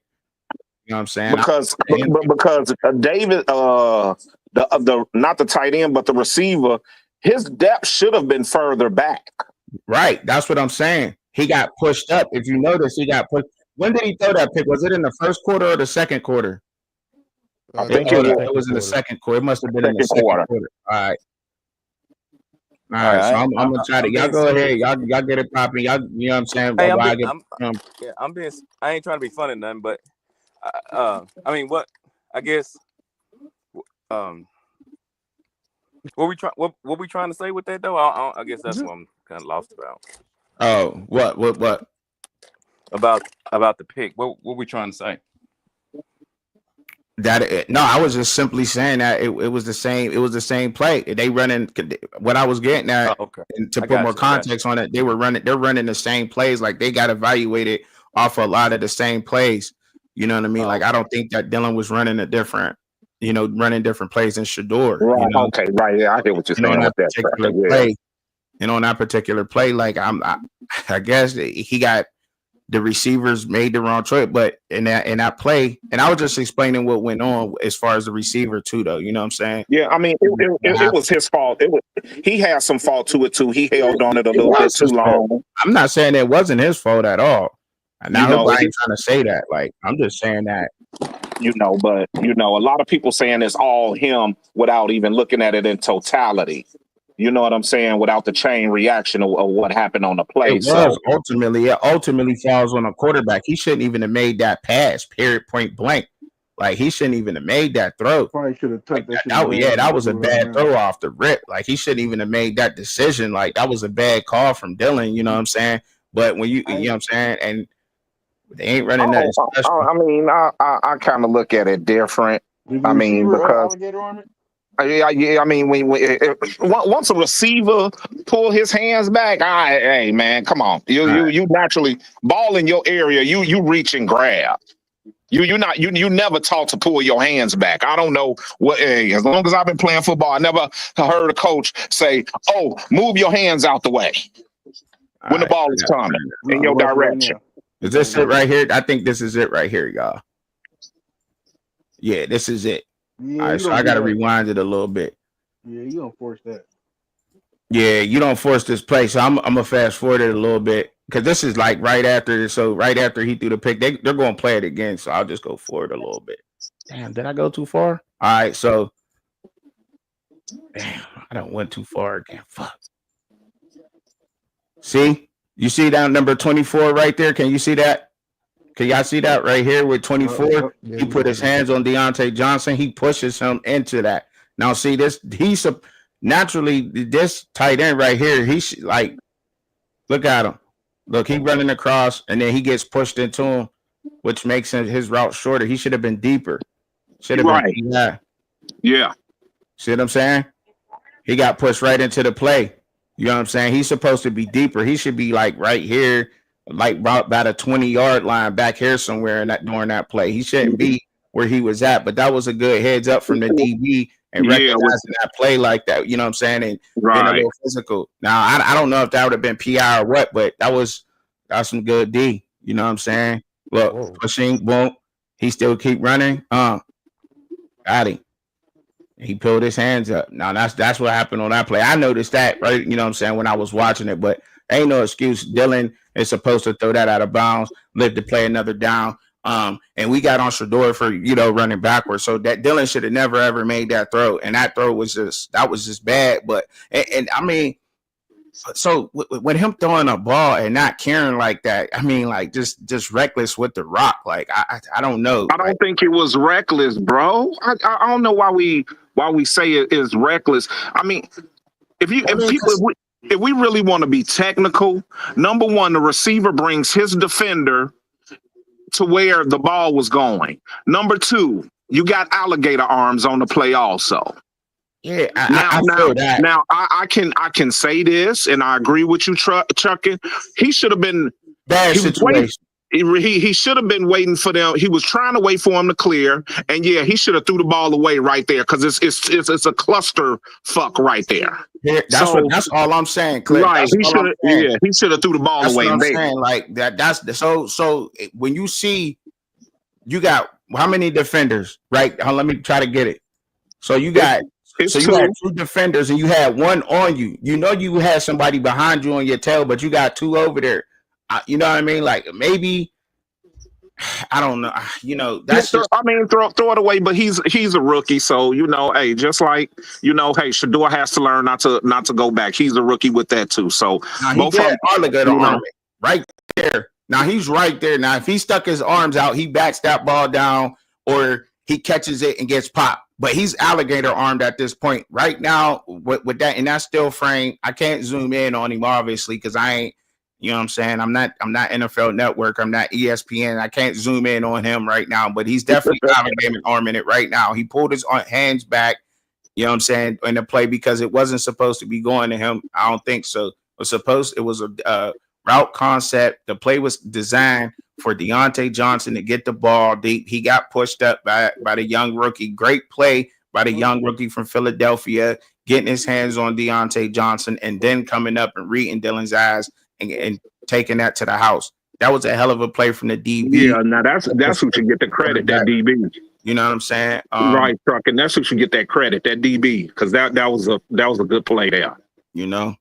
[SPEAKER 1] You know what I'm saying?
[SPEAKER 2] Because David, the not the tight end, but the receiver, his depth should have been further back.
[SPEAKER 1] Right. That's what I'm saying. He got pushed up. If you notice, he got pushed. When did he throw that pick? Was it in the first quarter or the second quarter?
[SPEAKER 2] I think
[SPEAKER 1] it was in the second quarter. It must have been in the second quarter. All right. All right, so I'm gonna try to. Y'all go ahead. Y'all get it popping. Y'all, you know what I'm saying?
[SPEAKER 4] Hey, I ain't trying to be funny or nothing, but I mean, what I guess what we trying to say with that though? I guess that's what I'm kind of lost about.
[SPEAKER 1] Oh, what?
[SPEAKER 4] About the pick. What we trying to say?
[SPEAKER 1] No, I was just simply saying that it was the same. It was the same play. They running. What I was getting at,
[SPEAKER 4] okay.
[SPEAKER 1] And to put more context on it, they're running the same plays. Like they got evaluated off a lot of the same plays. You know what I mean? Like I don't think that Dylan was running running different plays than Shedeur.
[SPEAKER 2] Right. Okay. Right. Yeah, I hear what you're saying with that
[SPEAKER 1] particular play. And on that particular play, like I guess he got the receivers made the wrong choice, but in that play, and I was just explaining what went on as far as the receiver too, though. You know what I'm saying?
[SPEAKER 2] Yeah, I mean, it was his fault. He had some fault to it too. He held on it a little bit too long.
[SPEAKER 1] I'm not saying it wasn't his fault at all. And I hope I ain't trying to say that. Like I'm just saying that.
[SPEAKER 2] But a lot of people saying it's all him without even looking at it in totality. You know what I'm saying? Without the chain reaction of what happened on the play.
[SPEAKER 1] It ultimately falls on a quarterback. He shouldn't even have made that pass, period, point blank. Like he shouldn't even have made that throw.
[SPEAKER 6] Probably should have took that.
[SPEAKER 1] That was a bad throw off the rip. Like he shouldn't even have made that decision. Like that was a bad call from Dylan. You know what I'm saying? But when you know what I'm saying, and they ain't running that.
[SPEAKER 2] I mean, I kind of look at it different. I mean, because. Yeah. I mean, once a receiver pull his hands back, hey man, come on, you naturally ball in your area, you reach and grab. You never taught to pull your hands back. I don't know what. As long as I've been playing football, I never heard a coach say, "Oh, move your hands out the way when the ball is coming in your direction."
[SPEAKER 1] Is this it right here? I think this is it right here, y'all. Yeah, this is it.
[SPEAKER 6] Yeah,
[SPEAKER 1] all right, so I got to rewind it a little bit.
[SPEAKER 6] Yeah, you don't force that.
[SPEAKER 1] Yeah, you don't force this play. So I'm gonna fast forward it a little bit because this is like right after. So right after he threw the pick, they're going to play it again. So I'll just go forward a little bit. Damn, did I go too far? All right, so damn, I don't went too far again. Fuck. See, you see down number 24 right there? Can you see that? Can y'all see that right here with 24? He put his hands on Deontay Johnson. He pushes him into that. Now, see this. He's naturally this tight end right here. He's like, look at him. Look, he running across, and then he gets pushed into him, which makes his route shorter. He should have been deeper. Should have been.
[SPEAKER 2] Yeah.
[SPEAKER 1] See what I'm saying? He got pushed right into the play. You know what I'm saying? He's supposed to be deeper. He should be like right here. Like about a 20-yard line back here somewhere during that play. He shouldn't be where he was at, but that was a good heads up from the DB and recognizing that play like that. You know what I'm saying? And being a little physical. Now I don't know if that would have been PI or what, but that was some good D. You know what I'm saying? Look, pushing, boom. He still keep running. Got him. He pulled his hands up. Now that's what happened on that play. I noticed that, right? You know what I'm saying, when I was watching it, but ain't no excuse. Dylan is supposed to throw that out of bounds, live to play another down. And we got on Shedeur for running backwards. So that Dylan should have never ever made that throw. And that throw was just bad. But and I mean, so with him throwing a ball and not caring like that, I mean, like just reckless with the rock. Like I don't know.
[SPEAKER 2] I don't think it was reckless, bro. I don't know why we say it is reckless. I mean, if we really want to be technical, number one, the receiver brings his defender to where the ball was going. Number two, you got alligator arms on the play also.
[SPEAKER 1] Yeah, I feel that.
[SPEAKER 2] Now I can say this, and I agree with you, Chuckin. He should have been
[SPEAKER 1] bad situation.
[SPEAKER 2] He should have been waiting for them. He was trying to wait for him to clear, and he should have threw the ball away right there because it's a cluster fuck right there.
[SPEAKER 1] Yeah, that's all I'm saying, Cliff.
[SPEAKER 2] Right, he should have threw the ball away.
[SPEAKER 1] What I'm saying, like that. That's so when you see, you got how many defenders, right? Let me try to get it. So you got. You had two defenders and you had one on you. You know you had somebody behind you on your tail, but you got two over there. You know what I mean? Like maybe I don't know. That's just.
[SPEAKER 2] I mean, throw it away. But he's a rookie, so hey, just like hey, Shedeur has to learn not to go back. He's a rookie with that too. So
[SPEAKER 1] both of them are good on right there. Now he's right there. Now if he stuck his arms out, he backs that ball down, or he catches it and gets popped. But he's alligator armed at this point. Right now, with that in that still frame, I can't zoom in on him, obviously, because I ain't, you know what I'm saying? I'm not NFL Network. I'm not ESPN. I can't zoom in on him right now, but he's definitely alligator arming it right now. He pulled his hands back, you know what I'm saying, in the play because it wasn't supposed to be going to him. I don't think so. It was a route concept. The play was designed for Deontay Johnson to get the ball deep. He got pushed up by the young rookie. Great play by the young rookie from Philadelphia, getting his hands on Deontay Johnson and then coming up and reading Dylan's eyes and taking that to the house. That was a hell of a play from the DB.
[SPEAKER 2] Yeah, now that's who should get the credit, that DB.
[SPEAKER 1] You know what I'm saying?
[SPEAKER 2] Right, Truck, and that's who should get that credit, that DB, because that was a good play there.
[SPEAKER 1] You know,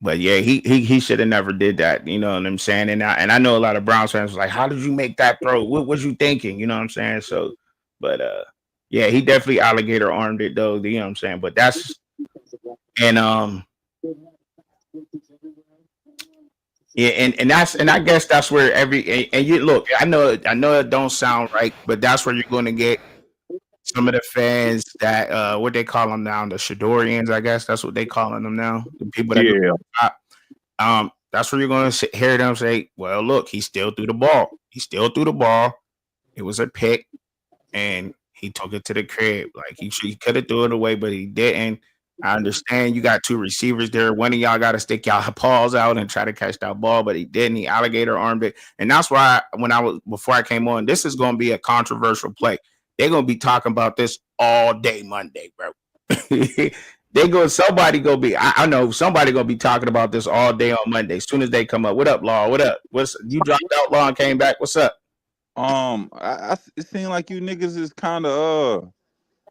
[SPEAKER 1] but yeah, he should have never did that. You know what I'm saying? And I know a lot of Browns fans was like, "How did you make that throw? What was you thinking?" You know what I'm saying? So, but yeah, he definitely alligator armed it though. You know what I'm saying? But that's yeah, and I guess that's where and you look. I know it don't sound right, but that's where you're going to get some of the fans that what they call them now, the Shedurians, I guess that's what they calling them now. The people that that's where you're going to hear them say, "Well, look, he still threw the ball. It was a pick, and he took it to the crib. Like he could have threw it away, but he didn't." I understand you got two receivers there. One of y'all got to stick y'all paws out and try to catch that ball, but he didn't. He alligator armed it, and that's why before I came on, this is going to be a controversial play. They're gonna be talking about this all day Monday, bro. Somebody gonna be. I know somebody gonna be talking about this all day on Monday. As soon as they come up, what up, Law? What up? You dropped out, Law, and came back? What's up?
[SPEAKER 5] It seemed like you niggas is kind of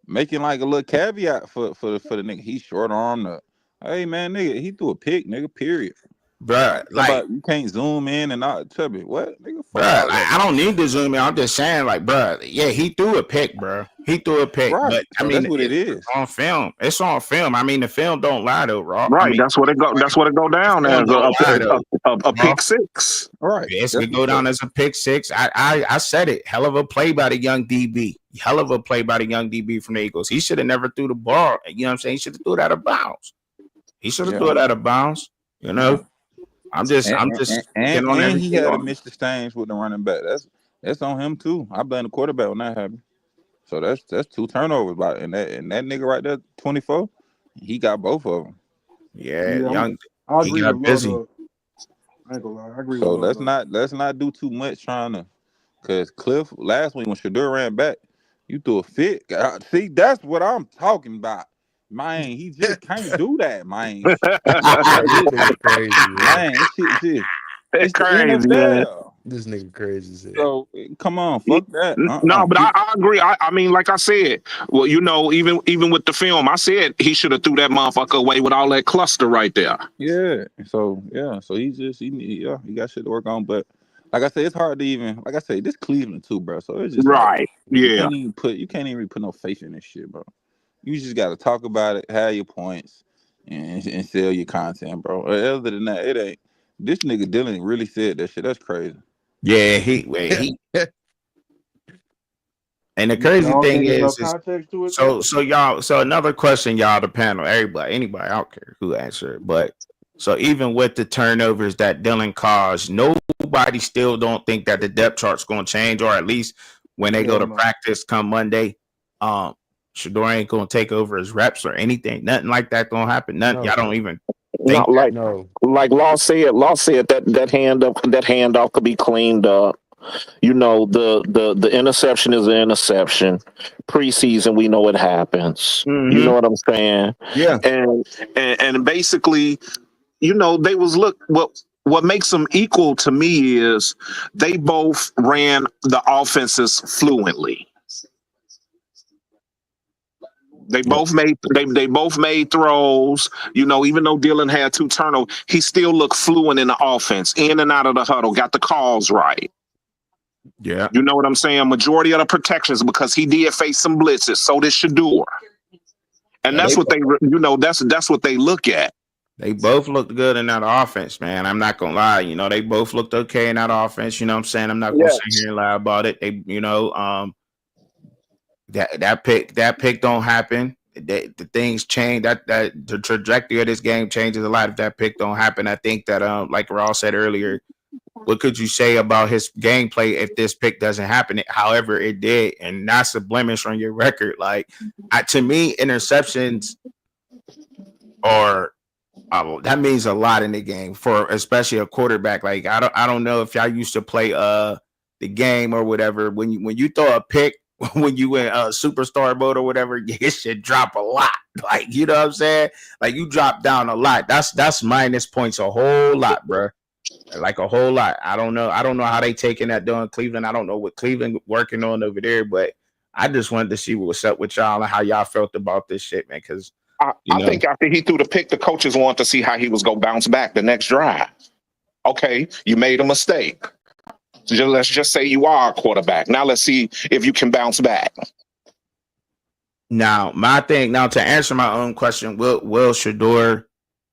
[SPEAKER 5] making like a little caveat for the nigga. He short armed the. Hey man, nigga, he threw a pick, nigga. Period.
[SPEAKER 1] Bruh, like
[SPEAKER 5] you can't zoom in and not Chubby. What, nigga?
[SPEAKER 1] Bruh, like, I don't need to zoom in. I'm just saying, like, bruh, yeah, he threw a pick, bro. He threw a pick,
[SPEAKER 5] right.
[SPEAKER 1] But I mean,
[SPEAKER 5] that's what it is.
[SPEAKER 1] It's on film. It's on film. I mean, the film don't lie though, Rob.
[SPEAKER 2] Right,
[SPEAKER 1] I mean,
[SPEAKER 2] that's what it go. That's what it go down as a pick six.
[SPEAKER 5] Right,
[SPEAKER 1] it's gonna go down as a pick six. I said it. Hell of a play by the young DB. Hell of a play by the young DB from the Eagles. He should have never threw the ball. You know what I'm saying? He should have threw it out of bounds. He should have threw it out of bounds. You know. I'm just
[SPEAKER 5] and he had to miss the stains with the running back. That's on him too. I blame the quarterback when that happened. So that's 2 turnovers, and that nigga right there, 24, he got both of them.
[SPEAKER 1] Yeah, young.
[SPEAKER 6] I agree
[SPEAKER 1] got
[SPEAKER 6] with
[SPEAKER 1] busy.
[SPEAKER 6] I ain't gonna lie. I agree.
[SPEAKER 5] So
[SPEAKER 6] with
[SPEAKER 5] let's not do too much trying to, because Cliff last week when Shedeur ran back, you threw a fit. See, that's what I'm talking about. Man, he just can't do that, man.
[SPEAKER 7] This crazy,
[SPEAKER 5] man. It's
[SPEAKER 2] crazy,
[SPEAKER 5] man.
[SPEAKER 7] This nigga crazy.
[SPEAKER 5] So come on, fuck that.
[SPEAKER 2] No, but I agree. I mean, like I said, well, you know, even with the film, I said he should have threw that motherfucker away with all that cluster right there.
[SPEAKER 5] Yeah. So he got shit to work on. But like I said, it's hard to even, like I said, this Cleveland too, bro. So it's just
[SPEAKER 2] right.
[SPEAKER 5] You can't even put no faith in this shit, bro. You just got to talk about it, have your points, and sell your content, bro. Other than that, it ain't. This nigga Dylan really said that shit. That's crazy.
[SPEAKER 1] Yeah, he. And the crazy thing is so y'all. So another question, y'all, the panel, everybody, anybody, I don't care who answered it, but so even with the turnovers that Dylan caused, nobody still don't think that the depth chart's going to change, or at least when they go to practice come Monday, Shedeur ain't gonna take over his reps or anything. Nothing like that gonna happen. Nothing. Y'all don't even think
[SPEAKER 2] like Law said. Law said that handoff could be cleaned up. You know, the interception is an interception. Preseason, we know it happens. Mm-hmm. You know what I'm saying?
[SPEAKER 1] Yeah.
[SPEAKER 2] And basically, you know, they was what makes them equal to me is they both ran the offenses fluently. They both made throws. You know, even though Dylan had 2 turnovers, he still looked fluent in the offense, in and out of the huddle, got the calls right.
[SPEAKER 1] Yeah.
[SPEAKER 2] You know what I'm saying? Majority of the protections, because he did face some blitzes. So did Shedeur. And that's what that's what they look at.
[SPEAKER 1] They both looked good in that offense, man. I'm not gonna lie. You know, they both looked okay in that offense. You know what I'm saying? I'm not gonna sit here and lie about it. They, you know, That pick don't happen. The things change. That the trajectory of this game changes a lot if that pick don't happen. I think that like Ross said earlier, what could you say about his gameplay if this pick doesn't happen? However, it did, and that's a blemish on your record. Like, to me, interceptions are that means a lot in the game for especially a quarterback. Like, I don't know if y'all used to play the game or whatever. When you throw a pick when you in superstar mode or whatever, it should drop a lot. Like, you know what I'm saying? Like, you drop down a lot. That's minus points a whole lot, bro. Like a whole lot. I don't know how they taking that doing Cleveland. I don't know what Cleveland working on over there, but I just wanted to see what's up with y'all and how y'all felt about this shit, man. Because
[SPEAKER 2] I think after he threw the pick, the coaches wanted to see how he was going to bounce back the next drive. Okay, you made a mistake. Let's just say you are a quarterback. Now let's see if you can bounce back.
[SPEAKER 1] Now, to answer my own question, will Shedeur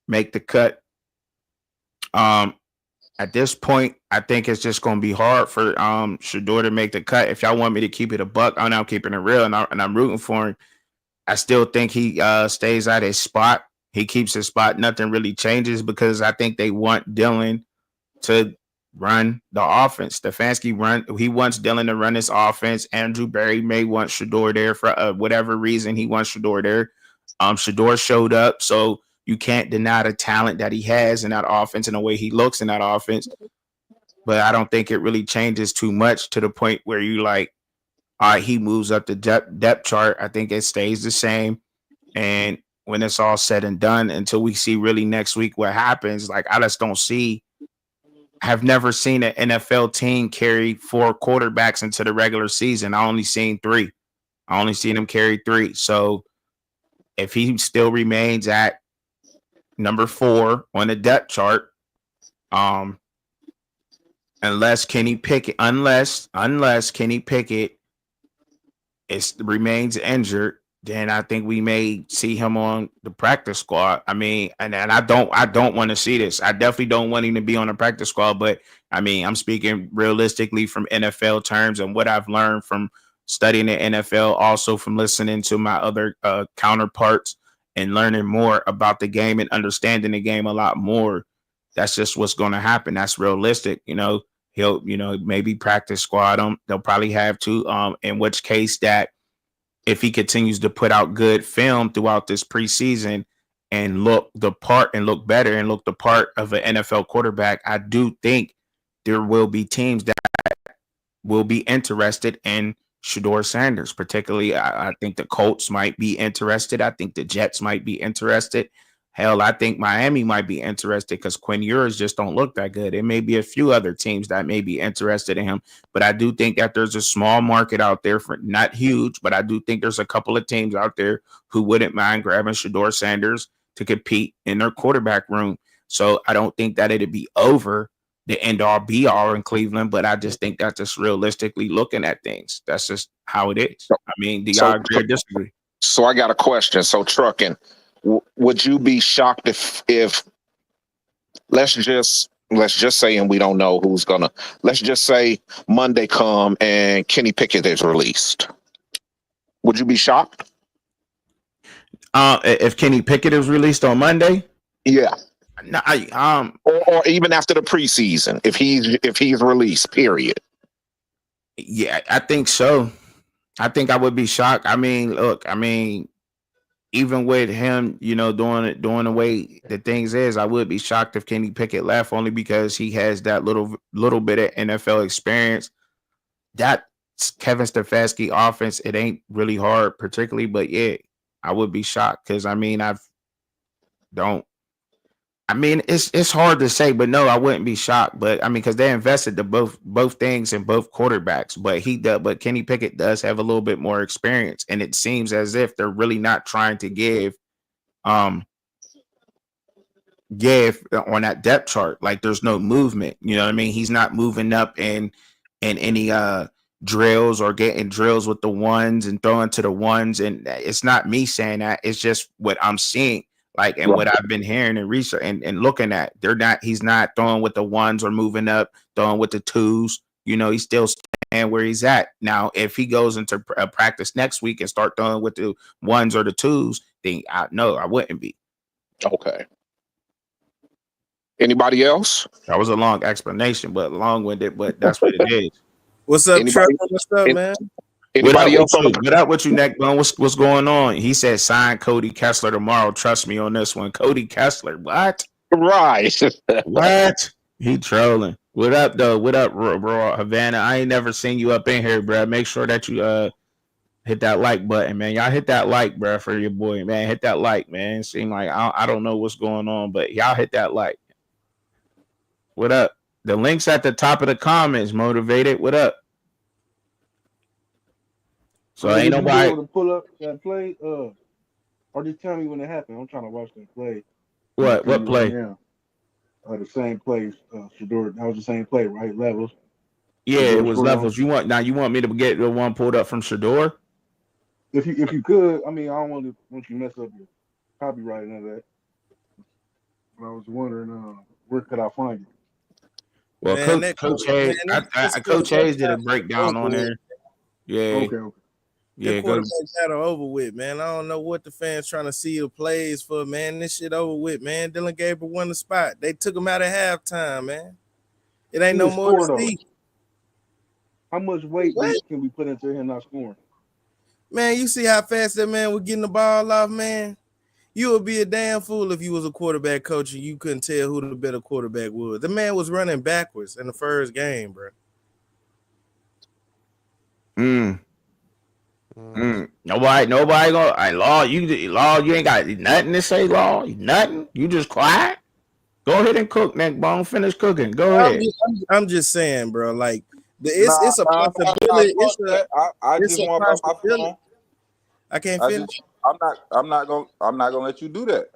[SPEAKER 1] make the cut? At this point, I think it's just going to be hard for Shedeur to make the cut. If y'all want me to keep it a buck, I'm keeping it real, and I'm rooting for him. I still think he stays at his spot. He keeps his spot. Nothing really changes because I think they want Dylan to run the offense. He wants Dylan to run his offense. Andrew Berry may want Shedeur there for whatever reason. He wants Shedeur there. Shedeur showed up, so you can't deny the talent that he has in that offense and the way he looks in that offense. But I don't think it really changes too much to the point where you like, all right, he moves up the depth chart. I think it stays the same. And when it's all said and done, until we see really next week what happens, like I just don't see. I've never seen an NFL team carry 4 quarterbacks into the regular season. I only seen 3. I only seen him carry 3. So if he still remains at number 4 on the depth chart, unless Kenny Pickett remains injured, then I think we may see him on the practice squad. I mean, and I don't want to see this. I definitely don't want him to be on the practice squad, but I mean, I'm speaking realistically from NFL terms and what I've learned from studying the NFL, also from listening to my other counterparts and learning more about the game and understanding the game a lot more. That's just what's going to happen. That's realistic. He'll, maybe practice squad him. They'll probably have to, in which case that if he continues to put out good film throughout this preseason and look the part and look better and look the part of an NFL quarterback, I do think there will be teams that will be interested in Shedeur Sanders. Particularly, I think the Colts might be interested. I think the Jets might be interested. Hell, I think Miami might be interested because Quinn Ewers just don't look that good. It may be a few other teams that may be interested in him, but I do think that there's a small market out there for not huge, but I do think there's a couple of teams out there who wouldn't mind grabbing Shedeur Sanders to compete in their quarterback room. So I don't think that it'd be over the end all be all in Cleveland, but I just think that's just realistically looking at things. That's just how it is. I mean, do y'all agree or disagree?
[SPEAKER 2] So I got a question. So trucking, would you be shocked if let's just say, and we don't know who's gonna, let's just say Monday come and Kenny Pickett is released? Would you be shocked?
[SPEAKER 1] If Kenny Pickett is released on Monday?
[SPEAKER 2] Yeah.
[SPEAKER 1] No,
[SPEAKER 2] or even after the preseason, if he's released, period.
[SPEAKER 1] Yeah, I think so. I think I would be shocked. I mean, look, even with him, doing the way the things is, I would be shocked if Kenny Pickett left, only because he has that little bit of NFL experience. That Kevin Stefanski offense, it ain't really hard, particularly, but yeah, I would be shocked because it's hard to say, but no, I wouldn't be shocked. But I mean, because they invested the both things in both quarterbacks. But Kenny Pickett does have a little bit more experience, and it seems as if they're really not trying to give on that depth chart. Like there's no movement. You know what I mean? He's not moving up in any drills or getting drills with the ones and throwing to the ones. And it's not me saying that. It's just what I'm seeing. Like, and what I've been hearing and research and looking at, he's not throwing with the ones or moving up, throwing with the twos. He's still and where he's at. Now, if he goes into practice next week and start throwing with the ones or the twos, then I wouldn't be.
[SPEAKER 2] Okay. Anybody else?
[SPEAKER 1] That was a long explanation, but long-winded, but that's what it is.
[SPEAKER 8] What's up,
[SPEAKER 2] Anybody?
[SPEAKER 8] Trevor? What's up, man?
[SPEAKER 2] Anybody else on
[SPEAKER 1] What up with you, Neckbone? What's going on? He said sign Cody Kessler tomorrow. Trust me on this one. Cody Kessler, what?
[SPEAKER 2] Right.
[SPEAKER 1] What? He trolling. What up, though? What up, bro? Havana? I ain't never seen you up in here, bro. Make sure that you hit that like button, man. Y'all hit that like, bro, for your boy, man. Hit that like, man. Seem like I don't know what's going on, but y'all hit that like. What up? The link's at the top of the comments. Motivated. What up? So ain't nobody
[SPEAKER 6] able to pull up that play. Or just tell me when it happened. I'm trying to watch that play.
[SPEAKER 1] what play?
[SPEAKER 6] Right the same place, Shedeur. That was the same play, right? Levels.
[SPEAKER 1] Yeah, it was levels. You want me to get the one pulled up from Shedeur?
[SPEAKER 6] If you could, I mean, I don't want you to mess up your copyright and all that. But I was wondering, where could I find it?
[SPEAKER 1] Well, man, Coach Hayes did a breakdown on there. Yeah.
[SPEAKER 6] Okay.
[SPEAKER 1] Yeah,
[SPEAKER 8] quarterback battle over with, man. I don't know what the fans trying to see the plays for, man. This shit over with, man. Dillon Gabriel won the spot. They took him out at halftime, man. It ain't no more to see.
[SPEAKER 6] How much weight can we put into him not scoring?
[SPEAKER 8] Man, you see how fast that man was getting the ball off, man? You would be a damn fool if you was a quarterback coach and you couldn't tell who the better quarterback was. The man was running backwards in the first game, bro.
[SPEAKER 1] Nobody gonna Law, you ain't got nothing to say, Law. Nothing. You just quiet. Go ahead and cook, Neckbone. Finish cooking. Go ahead.
[SPEAKER 8] I'm just saying, bro. Like it's a possibility.
[SPEAKER 5] I just want my phone.
[SPEAKER 8] I can't finish.
[SPEAKER 5] I'm not gonna let you do that.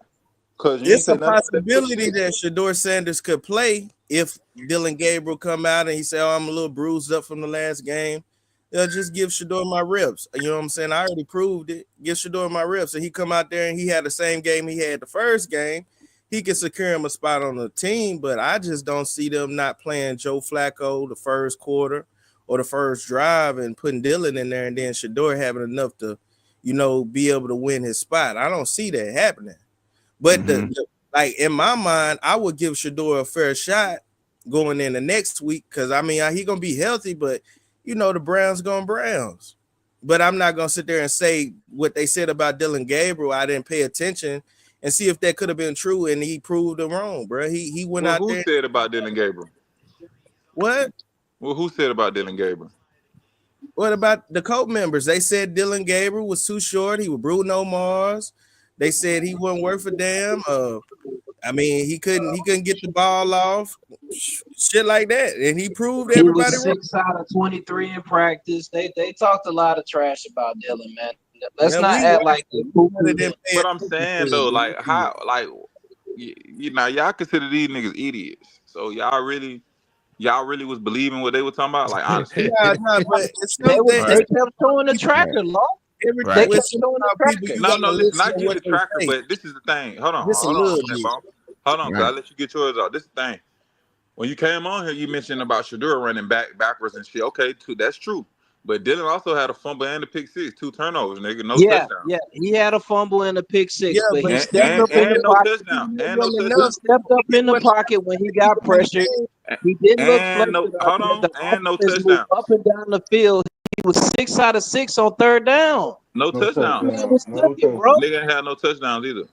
[SPEAKER 5] Cause
[SPEAKER 8] it's a possibility that Shedeur Sanders could play if Dillon Gabriel come out and he say, "Oh, I'm a little bruised up from the last game." They'll just give Shedeur my reps. You know what I'm saying? I already proved it. Give Shedeur my reps. And he come out there and he had the same game he had the first game. He can secure him a spot on the team, but I just don't see them not playing Joe Flacco the first quarter or the first drive and putting Dillon in there and then Shedeur having enough to, be able to win his spot. I don't see that happening. But like in my mind, I would give Shedeur a fair shot going in the next week because he gonna be healthy, but the Browns going Browns. But I'm not gonna sit there and say what they said about Dillon Gabriel. I didn't pay attention and see if that could have been true, and he proved them wrong, bro. He went out there.
[SPEAKER 5] Who said about Dillon Gabriel?
[SPEAKER 8] What?
[SPEAKER 5] Well, who said about Dillon Gabriel?
[SPEAKER 8] What about the Colt members? They said Dillon Gabriel was too short. He was Bruno Mars. They said he wasn't worth a damn. He couldn't get the ball off, shit like that, and he proved everybody
[SPEAKER 9] wrong. 6 out of 23 in practice. They talked a lot of trash about Dillon, man. Let's not act like
[SPEAKER 5] What I'm saying though, like how, like y'all consider these niggas idiots. So y'all really was believing what they were talking about, like honestly.
[SPEAKER 8] But
[SPEAKER 9] they kept showing the tracker, Law.
[SPEAKER 5] Right. No, listen, not get the tracker, but this is the thing. Hold on, cause I'll let you get yours out. This is the thing. When you came on here, you mentioned about Shedeur running backwards and shit. Okay, that's true. But Dillon also had a fumble and a pick six, 2 turnovers, nigga. No touchdown.
[SPEAKER 9] Yeah, he had a fumble and a pick six, but he
[SPEAKER 5] stepped up in the pocket.
[SPEAKER 9] Stepped up in the pocket when he got pressured. He didn't look
[SPEAKER 5] and no touchdown.
[SPEAKER 9] Up and down the field. He was 6 out of 6 on third down.
[SPEAKER 5] No touchdown. Nigga had no touchdowns either.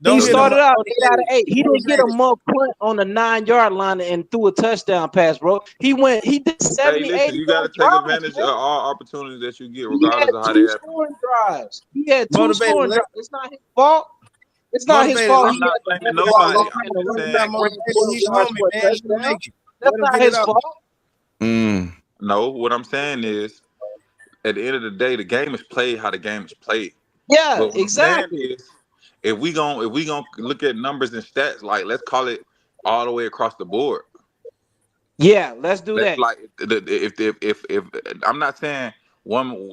[SPEAKER 9] He started out 8 out of 8. He didn't get a muff punt on the 9-yard line and threw a touchdown pass, bro. He did 70, 80.
[SPEAKER 5] You got to take advantage of all opportunities that you get, regardless of how they happen.
[SPEAKER 9] Drives. He had 2 scoring drives. It's not his fault. It's not his fault.
[SPEAKER 5] I'm not blaming nobody.
[SPEAKER 9] That's not his fault.
[SPEAKER 5] No, what I'm saying is, at the end of the day, the game is played how the game is played.
[SPEAKER 9] Yeah, exactly.
[SPEAKER 5] If we gonna look at numbers and stats, like let's call it all the way across the board.
[SPEAKER 9] Yeah, let's do that.
[SPEAKER 5] Like if I'm not saying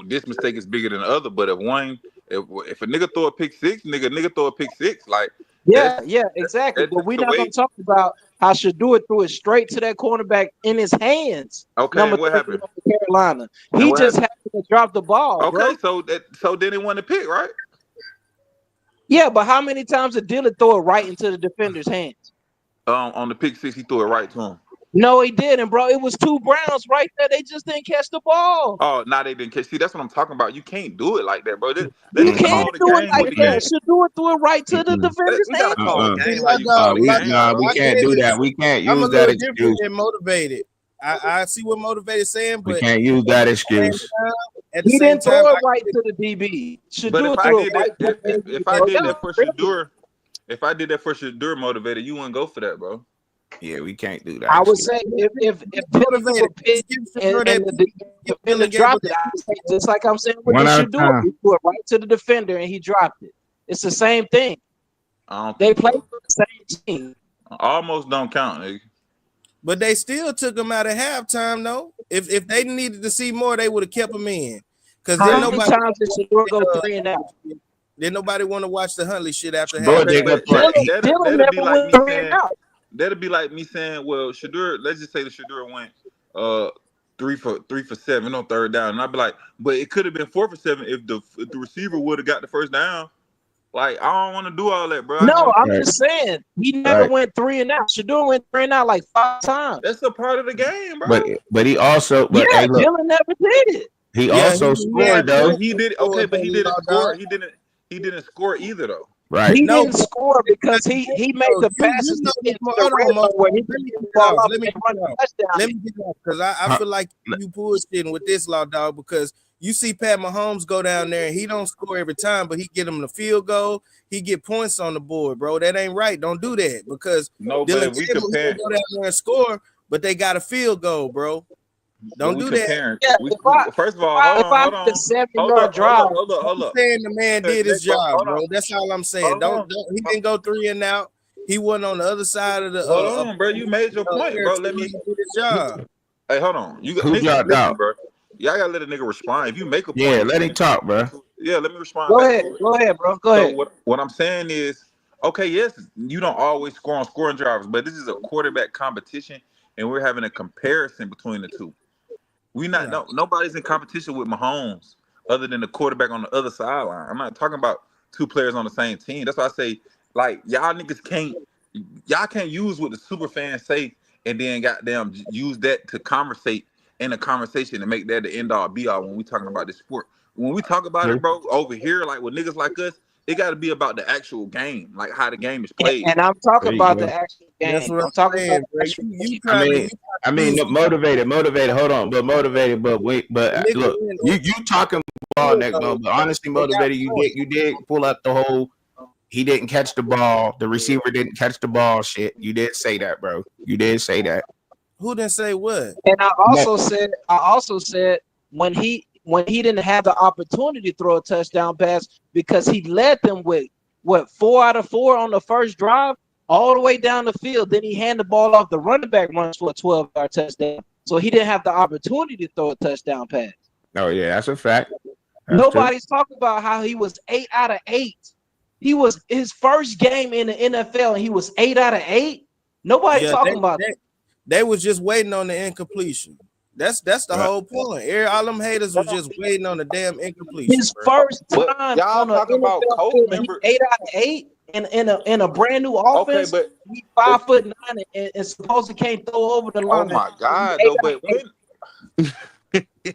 [SPEAKER 5] this mistake is bigger than the other, but if a nigga throw a pick six, nigga throw a pick six. Like
[SPEAKER 9] yeah, exactly. But we're not gonna talk about how Shedeur threw it straight to that cornerback in his hands.
[SPEAKER 5] Okay,
[SPEAKER 9] Number
[SPEAKER 5] and what
[SPEAKER 9] 30
[SPEAKER 5] happened?
[SPEAKER 9] of Carolina.
[SPEAKER 5] And
[SPEAKER 9] He
[SPEAKER 5] what
[SPEAKER 9] just
[SPEAKER 5] happened?
[SPEAKER 9] happened to drop the ball,
[SPEAKER 5] Okay,
[SPEAKER 9] bro.
[SPEAKER 5] so then he won the pick, right?
[SPEAKER 9] Yeah, but how many times did Dillon throw it right into the defender's hands?
[SPEAKER 5] On the pick six, he threw it right to him.
[SPEAKER 9] No, he didn't, bro. It was 2 Browns right there. They just didn't catch the ball.
[SPEAKER 5] Oh, now they didn't catch. See, that's what I'm talking about. You can't do it like that, bro. Let's
[SPEAKER 9] You
[SPEAKER 5] just
[SPEAKER 9] can't
[SPEAKER 5] call the
[SPEAKER 9] do it
[SPEAKER 5] game
[SPEAKER 9] like
[SPEAKER 5] with the
[SPEAKER 9] that.
[SPEAKER 5] game.
[SPEAKER 9] Shedeur threw it right to the defender's
[SPEAKER 5] We gotta call the
[SPEAKER 9] hands.
[SPEAKER 8] See,
[SPEAKER 5] game how you call the game,
[SPEAKER 1] We
[SPEAKER 8] I
[SPEAKER 5] bro.
[SPEAKER 1] can't
[SPEAKER 8] get
[SPEAKER 1] do
[SPEAKER 8] it.
[SPEAKER 1] that. We can't
[SPEAKER 8] I'm a
[SPEAKER 1] use that
[SPEAKER 8] little different
[SPEAKER 1] excuse.
[SPEAKER 8] than motivated. I see what motivated saying,
[SPEAKER 1] We
[SPEAKER 8] but
[SPEAKER 1] can't use that excuse.
[SPEAKER 8] at the
[SPEAKER 9] He
[SPEAKER 8] same
[SPEAKER 9] didn't
[SPEAKER 8] time,
[SPEAKER 9] throw it
[SPEAKER 8] I
[SPEAKER 9] right
[SPEAKER 8] get
[SPEAKER 9] to the DB.
[SPEAKER 5] But if
[SPEAKER 9] Shedeur
[SPEAKER 5] I
[SPEAKER 9] threw it
[SPEAKER 5] did
[SPEAKER 9] right
[SPEAKER 5] that,
[SPEAKER 9] to the
[SPEAKER 5] if
[SPEAKER 9] DB,
[SPEAKER 5] I
[SPEAKER 9] bro.
[SPEAKER 5] did
[SPEAKER 9] Y'all
[SPEAKER 5] that for
[SPEAKER 9] tripping.
[SPEAKER 5] Shedeur, if I did that for Shedeur motivated, you wouldn't go for that, bro.
[SPEAKER 1] Yeah, we can't do that
[SPEAKER 9] I would
[SPEAKER 1] excuse.
[SPEAKER 9] say if Dillon threw a
[SPEAKER 8] motivated.
[SPEAKER 9] pick
[SPEAKER 8] Give
[SPEAKER 9] and
[SPEAKER 8] Shedeur that
[SPEAKER 9] the
[SPEAKER 8] give
[SPEAKER 9] defender
[SPEAKER 8] Dylan Gabriel
[SPEAKER 9] dropped it,
[SPEAKER 8] that
[SPEAKER 9] I would say just like I'm saying with
[SPEAKER 1] One
[SPEAKER 9] the
[SPEAKER 1] at a
[SPEAKER 9] Shedeur,
[SPEAKER 1] time.
[SPEAKER 9] he threw it right to the defender and he dropped it. It's the same thing.
[SPEAKER 5] I don't
[SPEAKER 9] They
[SPEAKER 5] think
[SPEAKER 9] play
[SPEAKER 5] so.
[SPEAKER 9] for the same team.
[SPEAKER 5] Almost don't count, nigga.
[SPEAKER 8] But they still took him out at halftime, though. If they needed to see more, they would have kept him in. Because then
[SPEAKER 9] How many
[SPEAKER 8] nobody
[SPEAKER 9] times did Shedeur go 3 and out?
[SPEAKER 8] then nobody want to watch the Huntley shit after
[SPEAKER 1] Shedeur
[SPEAKER 5] Okay,
[SPEAKER 1] did
[SPEAKER 8] halftime.
[SPEAKER 1] good
[SPEAKER 5] but
[SPEAKER 1] play.
[SPEAKER 9] Dillon
[SPEAKER 5] that'd be
[SPEAKER 9] never
[SPEAKER 5] like
[SPEAKER 9] went
[SPEAKER 5] me
[SPEAKER 9] 3 and
[SPEAKER 5] saying
[SPEAKER 9] out.
[SPEAKER 5] well, Shedeur, let's just say the Shedeur went 3 for 7 on third down. And I'd be like, but it could have been 4 for 7 if the receiver would have got the first down. Like, I don't want to do all that, bro. I just
[SPEAKER 9] No,
[SPEAKER 5] want
[SPEAKER 9] I'm
[SPEAKER 1] Right.
[SPEAKER 9] just saying he never
[SPEAKER 1] Right.
[SPEAKER 9] went 3 and out. Shedeur went 3 and out like 5 times.
[SPEAKER 5] that's a part of the game, bro.
[SPEAKER 1] But he also
[SPEAKER 9] Yeah,
[SPEAKER 1] hey look,
[SPEAKER 9] Dillon never did it.
[SPEAKER 1] he
[SPEAKER 8] Yeah,
[SPEAKER 1] also
[SPEAKER 8] he
[SPEAKER 1] scored
[SPEAKER 8] had
[SPEAKER 1] though.
[SPEAKER 5] But he did
[SPEAKER 8] score,
[SPEAKER 5] okay, but he didn't
[SPEAKER 8] Law
[SPEAKER 5] score.
[SPEAKER 8] Dog.
[SPEAKER 5] He didn't score either though.
[SPEAKER 1] Right.
[SPEAKER 9] He
[SPEAKER 8] No,
[SPEAKER 9] didn't score because he made the passes
[SPEAKER 8] you know
[SPEAKER 9] to
[SPEAKER 8] this
[SPEAKER 9] get
[SPEAKER 8] more.
[SPEAKER 9] to the
[SPEAKER 8] Hold
[SPEAKER 9] red
[SPEAKER 8] on,
[SPEAKER 9] zone where he
[SPEAKER 8] let
[SPEAKER 9] could
[SPEAKER 8] me
[SPEAKER 9] get
[SPEAKER 8] get
[SPEAKER 9] the
[SPEAKER 8] it
[SPEAKER 9] ball
[SPEAKER 8] off.
[SPEAKER 9] up
[SPEAKER 8] Let
[SPEAKER 9] and
[SPEAKER 8] me
[SPEAKER 9] they
[SPEAKER 8] get
[SPEAKER 9] run
[SPEAKER 8] it
[SPEAKER 9] the
[SPEAKER 8] off.
[SPEAKER 9] touchdown.
[SPEAKER 8] Let me get it off because I feel like you bullshitting with this, Law Dog, because you see Pat Mahomes go down there and he don't score every time, but he get him the field goal. He get points on the board, bro. That ain't right. Don't do that because
[SPEAKER 5] No, but
[SPEAKER 8] Dylan
[SPEAKER 5] if we
[SPEAKER 8] Gabriel, he
[SPEAKER 5] compare,
[SPEAKER 8] can go down there and score, but they got a field goal, bro. Don't
[SPEAKER 5] we
[SPEAKER 8] do that.
[SPEAKER 5] comparing.
[SPEAKER 9] Yeah,
[SPEAKER 5] First of all, hold
[SPEAKER 9] if I
[SPEAKER 5] on,
[SPEAKER 9] make a 70-yard drive,
[SPEAKER 8] I'm saying the man did his job, bro. That's all I'm saying.
[SPEAKER 5] Hold on.
[SPEAKER 8] He didn't go 3 and out. He wasn't on the other side of the
[SPEAKER 5] Hold on, bro. You made your point, bro. Let
[SPEAKER 8] he
[SPEAKER 5] me.
[SPEAKER 8] did his job.
[SPEAKER 5] Hey, hold on. You got
[SPEAKER 1] Who dropped
[SPEAKER 5] listen,
[SPEAKER 1] out?
[SPEAKER 5] bro. Y'all gotta let a nigga respond. If you make a point,
[SPEAKER 1] Yeah, let him talk, bro.
[SPEAKER 5] yeah, let me respond
[SPEAKER 9] go
[SPEAKER 5] back
[SPEAKER 9] ahead,
[SPEAKER 5] to it.
[SPEAKER 9] go ahead, bro. Go
[SPEAKER 5] So
[SPEAKER 9] ahead.
[SPEAKER 5] what I'm saying is, okay, yes, you don't always score on scoring drivers, but this is a quarterback competition, and we're having a comparison between the two. Nobody's in competition with Mahomes other than the quarterback on the other sideline. I'm not talking about two players on the same team. That's why I say, like, y'all can't use what the super fans say and then goddamn use that to conversate in a conversation and make that the end all be all when we talking about this sport. When we talk about it, bro, over here, like with niggas like us, it got to be about the actual game, like how the game is played.
[SPEAKER 9] And I'm talking
[SPEAKER 1] There you
[SPEAKER 9] about
[SPEAKER 1] go.
[SPEAKER 9] the actual
[SPEAKER 8] That's
[SPEAKER 9] game.
[SPEAKER 8] what
[SPEAKER 9] I'm talking
[SPEAKER 8] saying,
[SPEAKER 9] about
[SPEAKER 8] bro.
[SPEAKER 9] the actual
[SPEAKER 8] You
[SPEAKER 1] I
[SPEAKER 8] trying to
[SPEAKER 1] mean,
[SPEAKER 8] use
[SPEAKER 1] motivated. Hold on, but motivated. But wait, but
[SPEAKER 8] nigga
[SPEAKER 1] look,
[SPEAKER 8] win
[SPEAKER 1] you talking ball next month, but honestly,
[SPEAKER 8] They got
[SPEAKER 1] motivated. You did pull up the whole. He didn't catch the ball. The receiver didn't catch the ball. Shit, you did say that, bro. You did say that.
[SPEAKER 8] Who didn't say what?
[SPEAKER 9] And I also said when he didn't have the opportunity to throw a touchdown pass because he led them with 4 out of 4 on the first drive all the way down the field. Then he handed the ball off. The running back runs for a 12-yard touchdown. So he didn't have the opportunity to throw a touchdown pass.
[SPEAKER 1] Oh yeah, that's a fact. That's
[SPEAKER 9] Nobody's talking about how he was 8 out of 8. He was his first game in the NFL and he was 8 out of 8. Nobody's talking about that.
[SPEAKER 8] They was just waiting on the incompletion. That's the whole point. All them haters was just waiting on the damn incompletion.
[SPEAKER 9] His first
[SPEAKER 5] But
[SPEAKER 9] time
[SPEAKER 5] y'all
[SPEAKER 9] on the
[SPEAKER 5] talking about
[SPEAKER 9] NFL
[SPEAKER 5] coach
[SPEAKER 9] field,
[SPEAKER 5] member.
[SPEAKER 9] he's 8 out of 8 in a brand new offense.
[SPEAKER 5] Okay, but
[SPEAKER 9] he's 5'9" and supposedly can't throw over the line.
[SPEAKER 5] oh my god, though. But when,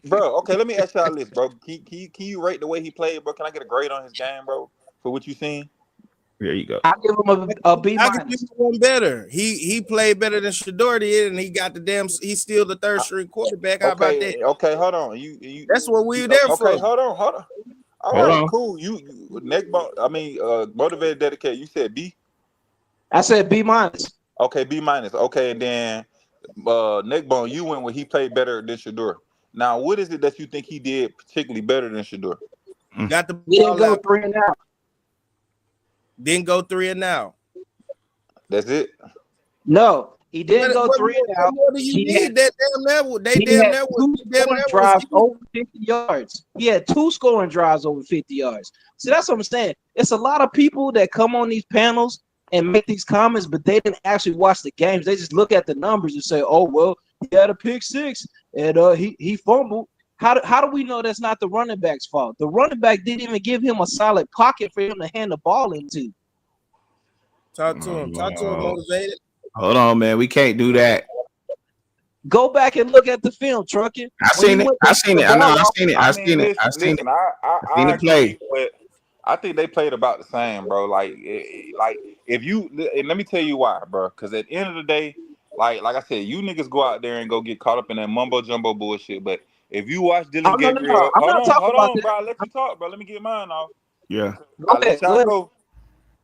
[SPEAKER 5] bro, okay, let me ask y'all this, bro. Can you rate the way he played, bro? Can I get a grade on his game, bro, for what you seen?
[SPEAKER 1] There you go.
[SPEAKER 9] I give him a B
[SPEAKER 8] I can
[SPEAKER 9] minus.
[SPEAKER 8] give one better. He played better than Shedeur did, and he got he's still the third string quarterback. How about that?
[SPEAKER 5] Okay, hold on. You
[SPEAKER 8] That's what we there for.
[SPEAKER 5] Okay, hold on. All
[SPEAKER 1] Hold
[SPEAKER 5] right,
[SPEAKER 1] on.
[SPEAKER 5] cool. You neck bone. Motivated, dedicated. You said B.
[SPEAKER 9] I said B minus.
[SPEAKER 5] Okay, B minus. Okay, and then neck bone. You went where he played better than Shedeur. Now, what is it that you think he did particularly better than Shedeur?
[SPEAKER 8] Got the
[SPEAKER 9] He didn't
[SPEAKER 8] ball
[SPEAKER 9] go
[SPEAKER 8] out.
[SPEAKER 9] 3 and out.
[SPEAKER 8] Didn't go 3 and out.
[SPEAKER 5] That's it.
[SPEAKER 9] No, he didn't go 3 and out.
[SPEAKER 8] What do you
[SPEAKER 9] He
[SPEAKER 8] need?
[SPEAKER 9] had-
[SPEAKER 8] That damn level. They
[SPEAKER 9] He
[SPEAKER 8] damn
[SPEAKER 9] had
[SPEAKER 8] level.
[SPEAKER 9] 2 scoring drives over 50 yards. He had 2 scoring drives over 50 yards. See, that's what I'm saying. It's a lot of people that come on these panels and make these comments, but they didn't actually watch the games. They just look at the numbers and say, "Oh well, he had a pick six and he fumbled." How do we know that's not the running back's fault? The running back didn't even give him a solid pocket for him to hand the ball into.
[SPEAKER 8] Talk to him. Talk to him. Motivated.
[SPEAKER 1] Hold on, man. We can't do that.
[SPEAKER 9] Go back and look at the film, Truckin.
[SPEAKER 1] I seen it. I seen it. I know. I seen it. I seen it. I seen it.
[SPEAKER 5] Listen, I
[SPEAKER 1] the play.
[SPEAKER 5] but I think they played about the same, bro. Like if you, and let me tell you why, bro. Because at the end of the day, like I said, you niggas go out there and go get caught up in that mumbo jumbo bullshit. But if you watch Dylan Gabriel, hold on, bro. I'll let you talk, bro. Let me get mine off.
[SPEAKER 1] Yeah.
[SPEAKER 5] I'll let y'all go.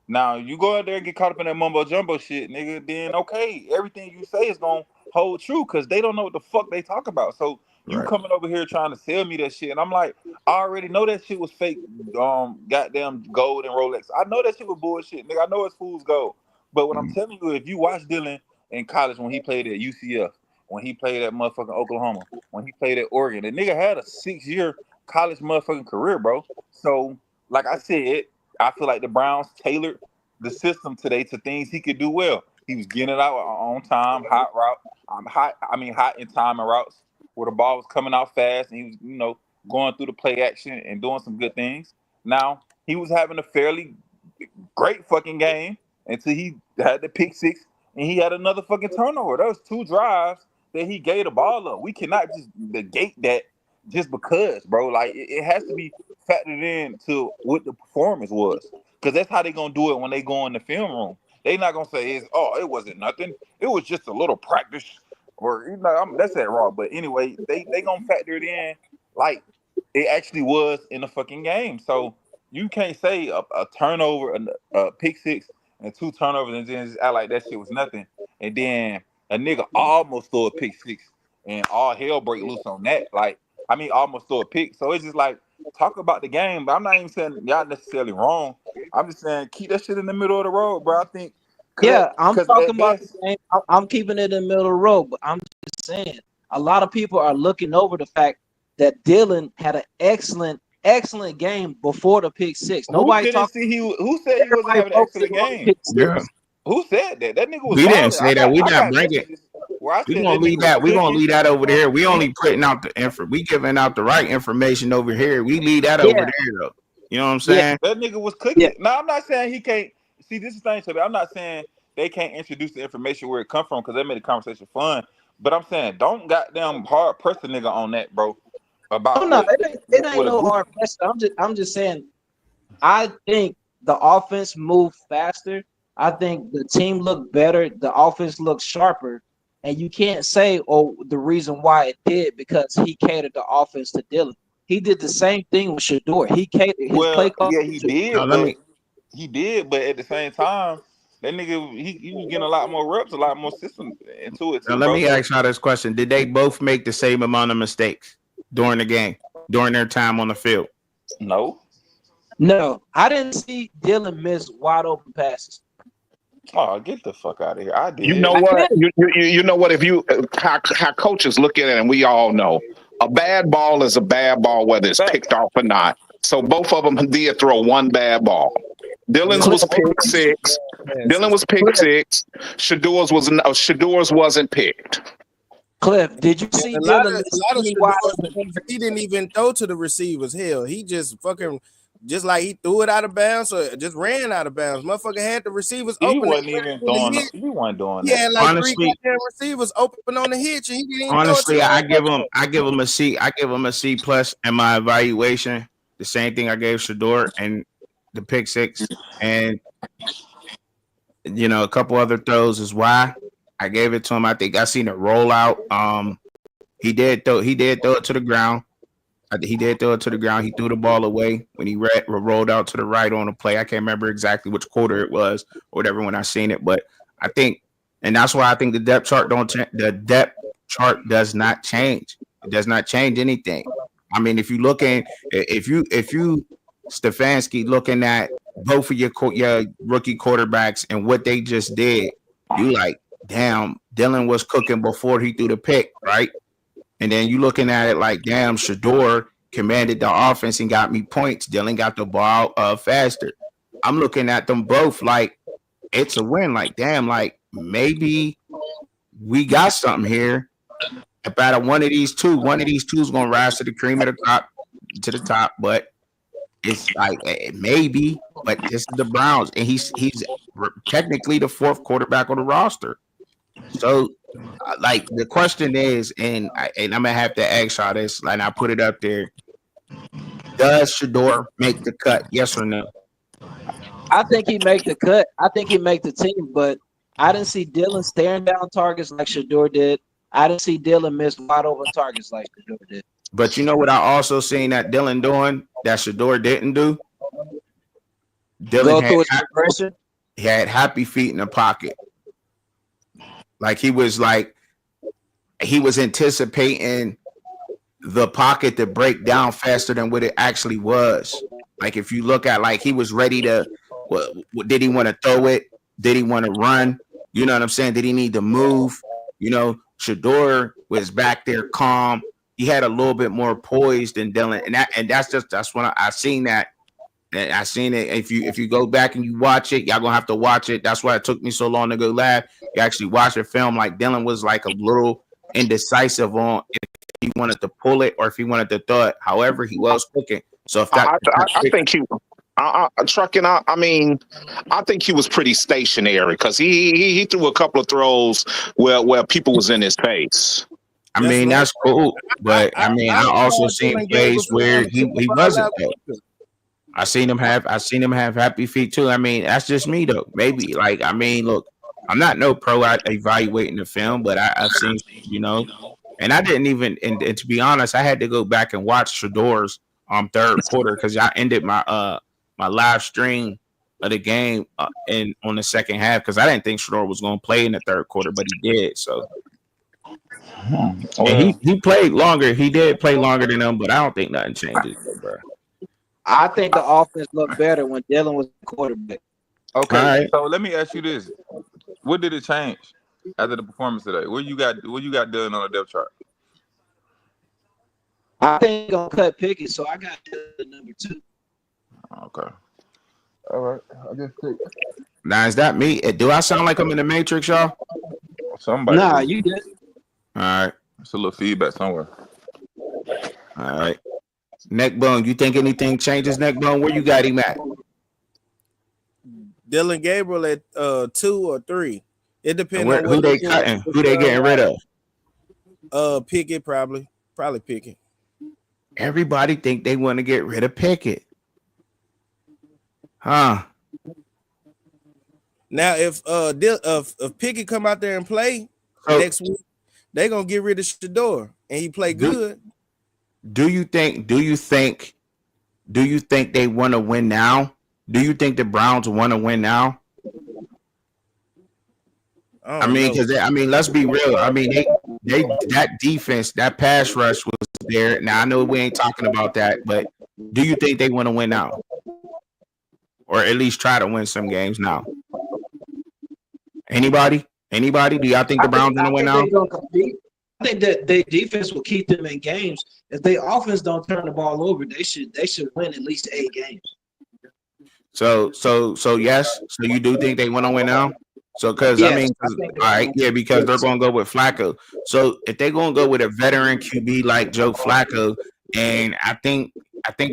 [SPEAKER 5] Now you go out there and get caught up in that mumbo jumbo shit, nigga. Then okay, everything you say is gonna hold true because they don't know what the fuck they talk about. So you coming over here trying to sell me that shit, and I'm like, I already know that shit was fake. Goddamn gold and Rolex. I know that shit was bullshit, nigga. I know it's fool's gold. But what I'm telling you, if you watch Dylan in college when he played at UCF, when he played at motherfucking Oklahoma, when he played at Oregon, the nigga had a 6-year college motherfucking career, bro. So like I said, I feel like the Browns tailored the system today to things he could do well. He was getting it out on time, hot in time and routes where the ball was coming out fast, and he was, going through the play action and doing some good things. Now he was having a fairly great fucking game until he had the pick six and he had another fucking turnover. That was 2 drives that he gave the ball up. We cannot just negate that just because, bro. Like it has to be factored in to what the performance was, because that's how they gonna do it when they go in the film room. They not gonna say it wasn't nothing. It was just a little practice, or that's that raw. But anyway, they gonna factor it in like it actually was in the fucking game. So you can't say a turnover, a pick six, and 2 turnovers, and then just act like that shit was nothing. And then a nigga almost threw a pick six, and all hell break loose on that. Almost threw a pick. So it's just like, talk about the game, but I'm not even saying y'all necessarily wrong. I'm just saying keep that shit in the middle of the road, bro. I think.
[SPEAKER 9] I'm talking about the game. I'm keeping it in the middle of the road, but I'm just saying a lot of people are looking over the fact that Dylan had an excellent game before the pick six. Nobody
[SPEAKER 5] who said he wasn't having an excellent game?
[SPEAKER 1] Yeah.
[SPEAKER 5] Who said that? That nigga was.
[SPEAKER 1] We didn't say that. We not
[SPEAKER 5] bringing.
[SPEAKER 1] We gonna leave that. We gonna leave that over there. We only putting out the info. We giving out the right information over here. We leave that over there though. You know what I'm saying?
[SPEAKER 5] That nigga was cooking. Yeah. No, I'm not saying he can't. See, this is the thing. I'm not saying they can't introduce the information where it come from because they made the conversation fun. But I'm saying don't goddamn hard press the nigga on that, bro. About
[SPEAKER 9] it ain't no hard press. I'm just saying. I think the offense moved faster. I think the team looked better. The offense looked sharper. And you can't say, the reason why it did because he catered the offense to Dylan. He did the same thing with Shedeur. He catered his play call.
[SPEAKER 5] Yeah, he did. But at the same time, that nigga, he was getting a lot more reps, a lot more system into it.
[SPEAKER 1] Now, let me ask y'all this question: did they both make the same amount of mistakes during the game, during their time on the field?
[SPEAKER 9] No, I didn't see Dylan miss wide open passes.
[SPEAKER 5] Oh, get the fuck out of here! I did.
[SPEAKER 2] You know what? You know what? If you how coaches look at it, and we all know, a bad ball is a bad ball, whether it's picked off or not. So both of them did throw one bad ball. Dylan's was pick six. Dylan was pick six. Shedeur's wasn't picked.
[SPEAKER 9] Cliff, did you see Dylan?
[SPEAKER 8] He didn't even throw to the receivers. Hell, he just fucking. Just like he threw it out of bounds or just ran out of bounds. Motherfucker had the receivers open.
[SPEAKER 5] He wasn't doing that.
[SPEAKER 8] Yeah, like honestly, 3 receivers open on the hitch, and he didn't.
[SPEAKER 1] Honestly, I give him a C. I give him a C plus in my evaluation. The same thing I gave Shedeur and the pick six, and a couple other throws is why I gave it to him. I think I seen it roll out. He did throw it to the ground. He did throw it to the ground. He threw the ball away when he rolled out to the right on a play. I can't remember exactly which quarter it was or whatever when I seen it, but I think, and that's why I think the depth chart does not change. It does not change anything. I mean, if you Stefanski looking at both of your rookie quarterbacks and what they just did, you like, damn, Dylan was cooking before he threw the pick, right? And then you looking at it like, damn, Shedeur commanded the offense and got me points. Dylan got the ball faster. I'm looking at them both like it's a win. Like, damn, like maybe we got something here. About one of these two is gonna rise to the cream of the crop to the top, but it's like maybe. But this is the Browns, and he's technically the fourth quarterback on the roster. So, like the question is, and I'm gonna have to ask y'all this, and I put it up there: does Shedeur make the cut? Yes or no?
[SPEAKER 9] I think he make the cut. I think he make the team, but I didn't see Dylan staring down targets like Shedeur did. I didn't see Dylan miss wide open targets like Shedeur did.
[SPEAKER 1] But you know what I also seen that Dylan doing that Shedeur didn't do? Dylan
[SPEAKER 9] Go through his progression.
[SPEAKER 1] He had happy feet in the pocket. Like he was anticipating the pocket to break down faster than what it actually was. Like if you look at like he was ready to, did he want to throw it? Did he want to run? You know what I'm saying? Did he need to move? You know, Shedeur was back there calm. He had a little bit more poise than Dylan, and that's when I seen that. And I seen it. If you go back and you watch it, y'all gonna have to watch it. That's why it took me so long to go live. You actually watch the film. Like Dylan was like a little indecisive on if he wanted to pull it or if he wanted to throw it. However, he was cooking. So if that,
[SPEAKER 2] I think he, trucking out. I mean, I think he was pretty stationary because he threw a couple of throws where people was in his face.
[SPEAKER 1] I mean, that's cool, but I mean, I also seen plays where he wasn't though. I seen him have happy feet too. I mean, that's just me though. Maybe like I mean, look, I'm not no pro at evaluating the film, but I've seen, you know, and I didn't even and to be honest, I had to go back and watch Shedeur's third quarter because I ended my my live stream of the game on the second half because I didn't think Shedeur was going to play in the third quarter, but he did. So. And he played longer. He did play longer than them, but I don't think nothing changes, bro.
[SPEAKER 9] I think the offense looked better when Dylan was the quarterback.
[SPEAKER 5] Okay, so let me ask you this: what did it change after the performance today? What you got done on the depth chart?
[SPEAKER 9] I think gonna cut Pickett, so I got Dylan number 2.
[SPEAKER 5] Okay. All right. I guess.
[SPEAKER 1] Now is that me? Do I sound like I'm in the Matrix, y'all?
[SPEAKER 5] Somebody.
[SPEAKER 9] Nah, you did.
[SPEAKER 1] All right.
[SPEAKER 5] It's a little feedback somewhere.
[SPEAKER 1] All right. Neckbone, you think anything changes, Neckbone? Where you got him at?
[SPEAKER 8] Dylan Gabriel at 2 or 3. It depends on
[SPEAKER 1] who they cutting, who they getting rid
[SPEAKER 8] of. Pickett probably Pickett.
[SPEAKER 1] Everybody think they want to get rid of Pickett, huh?
[SPEAKER 8] Now if Pickett come out there and play next week, they gonna get rid of Shedeur and he play good.
[SPEAKER 1] Do you think they want to win now? Do you think the Browns want to win now? I mean, because let's be real. I mean, they that defense, that pass rush was there. Now I know we ain't talking about that, but do you think they want to win now, or at least try to win some games now? Anybody? Do y'all think the Browns want to win now?
[SPEAKER 9] I think that their defense will keep them in games. If their offense don't turn the ball over, they should win at least 8 games.
[SPEAKER 1] So yes. So you do think they want to win now? So because yes, I mean, all right, yeah, because they're going to go with Flacco. So if they're going to go with a veteran QB like Joe Flacco, and I think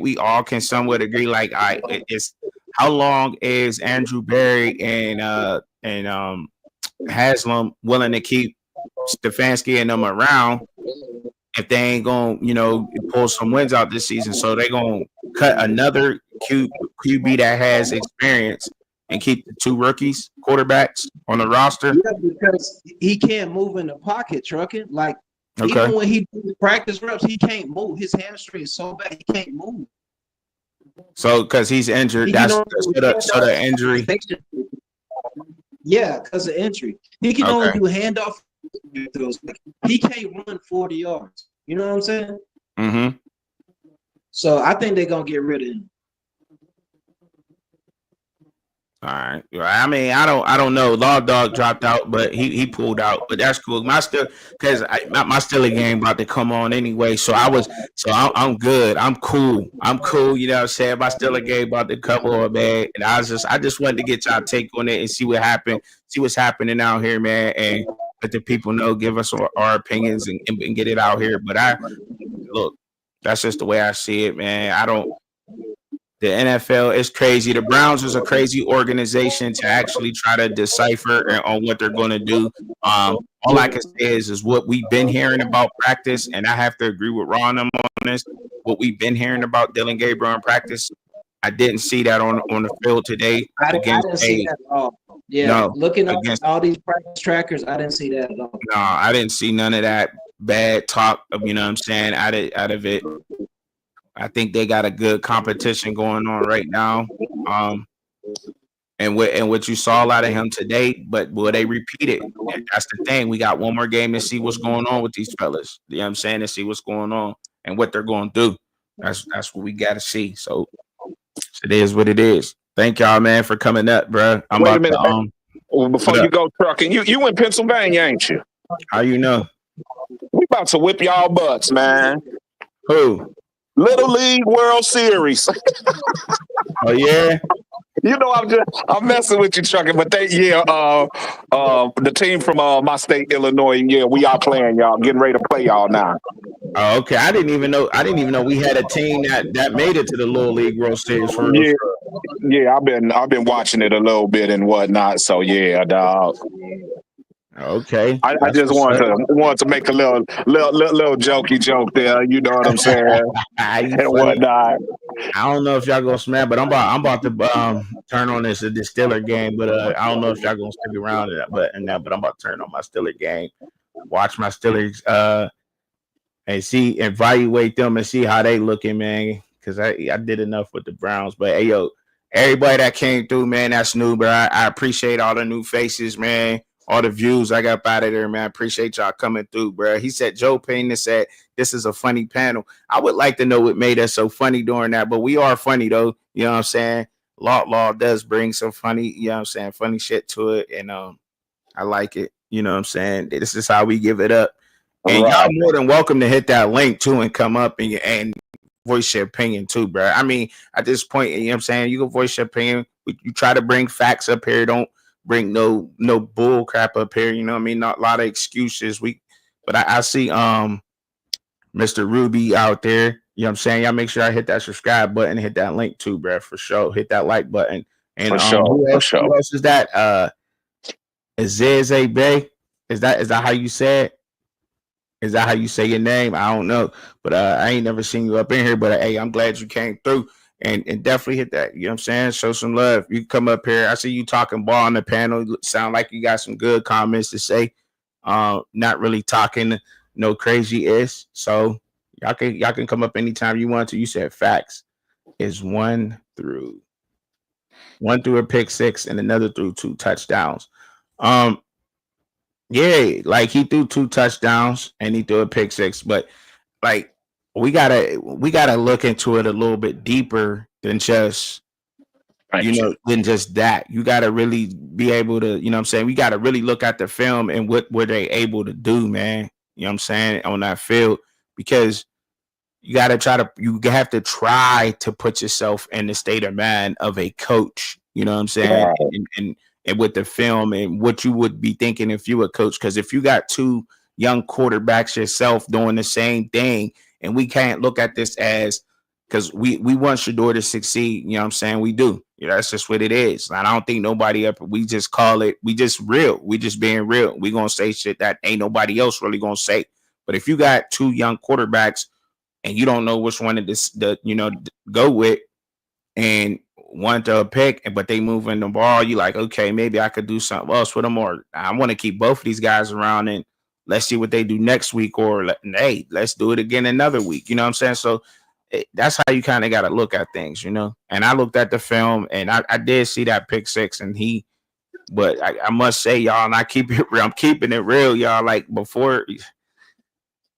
[SPEAKER 1] we all can somewhat agree, like, all right, it's how long is Andrew Berry and Haslam willing to keep Stefanski and them around if they ain't gonna, pull some wins out this season? So they're gonna cut another QB that has experience and keep the 2 rookies quarterbacks on the roster.
[SPEAKER 9] Yeah, because he can't move in the pocket, trucking. Like even when he do the practice reps, he can't move. His hamstring is so bad he can't move.
[SPEAKER 1] So because he's injured, that's the injury.
[SPEAKER 9] Yeah, because of injury. He can only do handoff throws. He can't run 40 yards. You know what I'm saying?
[SPEAKER 1] Mm-hmm.
[SPEAKER 9] So I think they're gonna get rid of him.
[SPEAKER 1] All right. I mean, I don't know. Law Dog dropped out, but he pulled out. But that's cool. My still because my Steeler game about to come on anyway. I'm good. I'm cool. I'm cool. You know what I'm saying? My Steeler game about to come on, man. And I just wanted to get y'all take on it and see what happened. See what's happening out here, man. And let the people know, give us our opinions and get it out here. But look, that's just the way I see it, man. The NFL is crazy. The Browns is a crazy organization to actually try to decipher on what they're going to do. All I can say is what we've been hearing about practice, and I have to agree with Ron on this. What we've been hearing about Dylan Gabriel in practice, I didn't see that on the field today
[SPEAKER 9] I
[SPEAKER 1] against
[SPEAKER 9] didn't see that at all. Yeah,
[SPEAKER 1] no
[SPEAKER 9] looking at
[SPEAKER 1] against
[SPEAKER 9] all these practice trackers, I didn't see that at all.
[SPEAKER 1] no, I didn't see none of that bad talk. You know what I'm saying out of it. I think they got a good competition going on right now. And what you saw out of him today, but will they repeat it? That's the thing. We got one more game to see what's going on with these fellas. You know what I'm saying? To see what's going on and what they're going to do. That's what we got to see. So it is what it is. Thank y'all, man, for coming up, bro. I'm
[SPEAKER 2] Wait a
[SPEAKER 1] about
[SPEAKER 2] minute.
[SPEAKER 1] to
[SPEAKER 2] Before you go trucking, you in Pennsylvania, ain't you?
[SPEAKER 1] How you know?
[SPEAKER 2] We about to whip y'all butts, man.
[SPEAKER 1] Who?
[SPEAKER 2] Little League World Series.
[SPEAKER 1] Oh yeah.
[SPEAKER 2] You know, I'm messing with you, trucking, but the team from my state, Illinois, we are playing y'all, getting ready to play y'all now.
[SPEAKER 1] Oh, okay. I didn't even know we had a team that made it to the Little League World Series for real.
[SPEAKER 2] Yeah, I've been watching it a little bit and whatnot. So yeah, dog.
[SPEAKER 1] Okay.
[SPEAKER 2] I just wanted to make a little jokey joke there. You know what I'm saying? And whatnot.
[SPEAKER 1] I don't know if y'all gonna smash, but I'm about to turn on this Steeler game. But I don't know if y'all gonna stick around in that. But I'm about to turn on my Steeler game, watch my Steelers, and evaluate them and see how they looking, man. Because I did enough with the Browns. But hey, yo, everybody that came through, man, that's new. But I appreciate all the new faces, man. All the views I got out of there, man. I appreciate y'all coming through, bro. He said, Joe Payne said, this is a funny panel. I would like to know what made us so funny during that, but we are funny, though. You know what I'm saying? Law does bring some funny, you know what I'm saying, funny shit to it, and I like it. You know what I'm saying? This is how we give it up. And y'all more than welcome to hit that link, too, and come up and voice your opinion, too, bro. I mean, at this point, you know what I'm saying? You can voice your opinion. You try to bring facts up here. Don't bring no bull crap up here, you know what I mean? Not a lot of excuses. But I see Mr. Ruby out there, you know what I'm saying? Y'all make sure I hit that subscribe button, hit that link too, bro, for sure. Hit that like button. And who else is that? Aziz Bay? Is that how you say it? Is that how you say your name? I don't know. But I ain't never seen you up in here. But hey, I'm glad you came through. And definitely hit that. You know what I'm saying? Show some love. You come up here. I see you talking ball on the panel. You sound like you got some good comments to say. Not really talking no crazy is. So y'all can come up anytime you want to. You said facts is one through a pick six and another through 2 touchdowns. Yeah, like he threw 2 touchdowns and he threw a pick six, but like we gotta look into it a little bit deeper than just than just that. You gotta really be able to, you know what I'm saying? We gotta really look at the film and what were they able to do, man. You know what I'm saying, on that field, because you have to try to put yourself in the state of mind of a coach, you know what I'm saying? And with the film and what you would be thinking if you were a coach, because if you got 2 young quarterbacks yourself doing the same thing, and we can't look at this as because we want Shedeur to succeed, you know what I'm saying? We do. You know, that's just what it is. And I don't think nobody we just call it, we just real. We just being real. We gonna say shit that ain't nobody else really gonna say. But if you got 2 young quarterbacks and you don't know which one to go with, and one to pick, but they moving the ball, you like, okay, maybe I could do something else with them, or I want to keep both of these guys around and let's see what they do next week, or hey, let's do it again another week. You know what I'm saying? So that's how you kind of got to look at things, you know. And I looked at the film and I did see that pick six, and but I must say, y'all, and I keep it real, I'm keeping it real, y'all. Like before.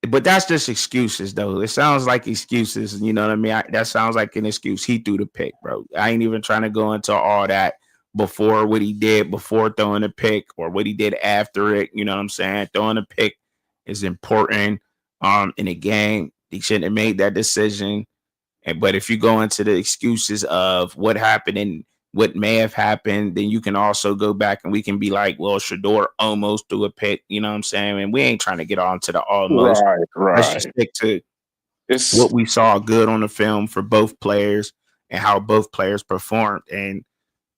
[SPEAKER 1] But that's just excuses, though. It sounds like excuses. You know what I mean? That sounds like an excuse. He threw the pick, bro. I ain't even trying to go into all that. before what he did before throwing a pick or what he did after it. You know what I'm saying? Throwing a pick is important in a game. He shouldn't have made that decision. But if you go into the excuses of what happened and what may have happened, then you can also go back and we can be like, well, Shedeur almost threw a pick. You know what I'm saying? And we ain't trying to get on to the almost. Let's just stick to what we saw good on the film for both players and how both players performed. And,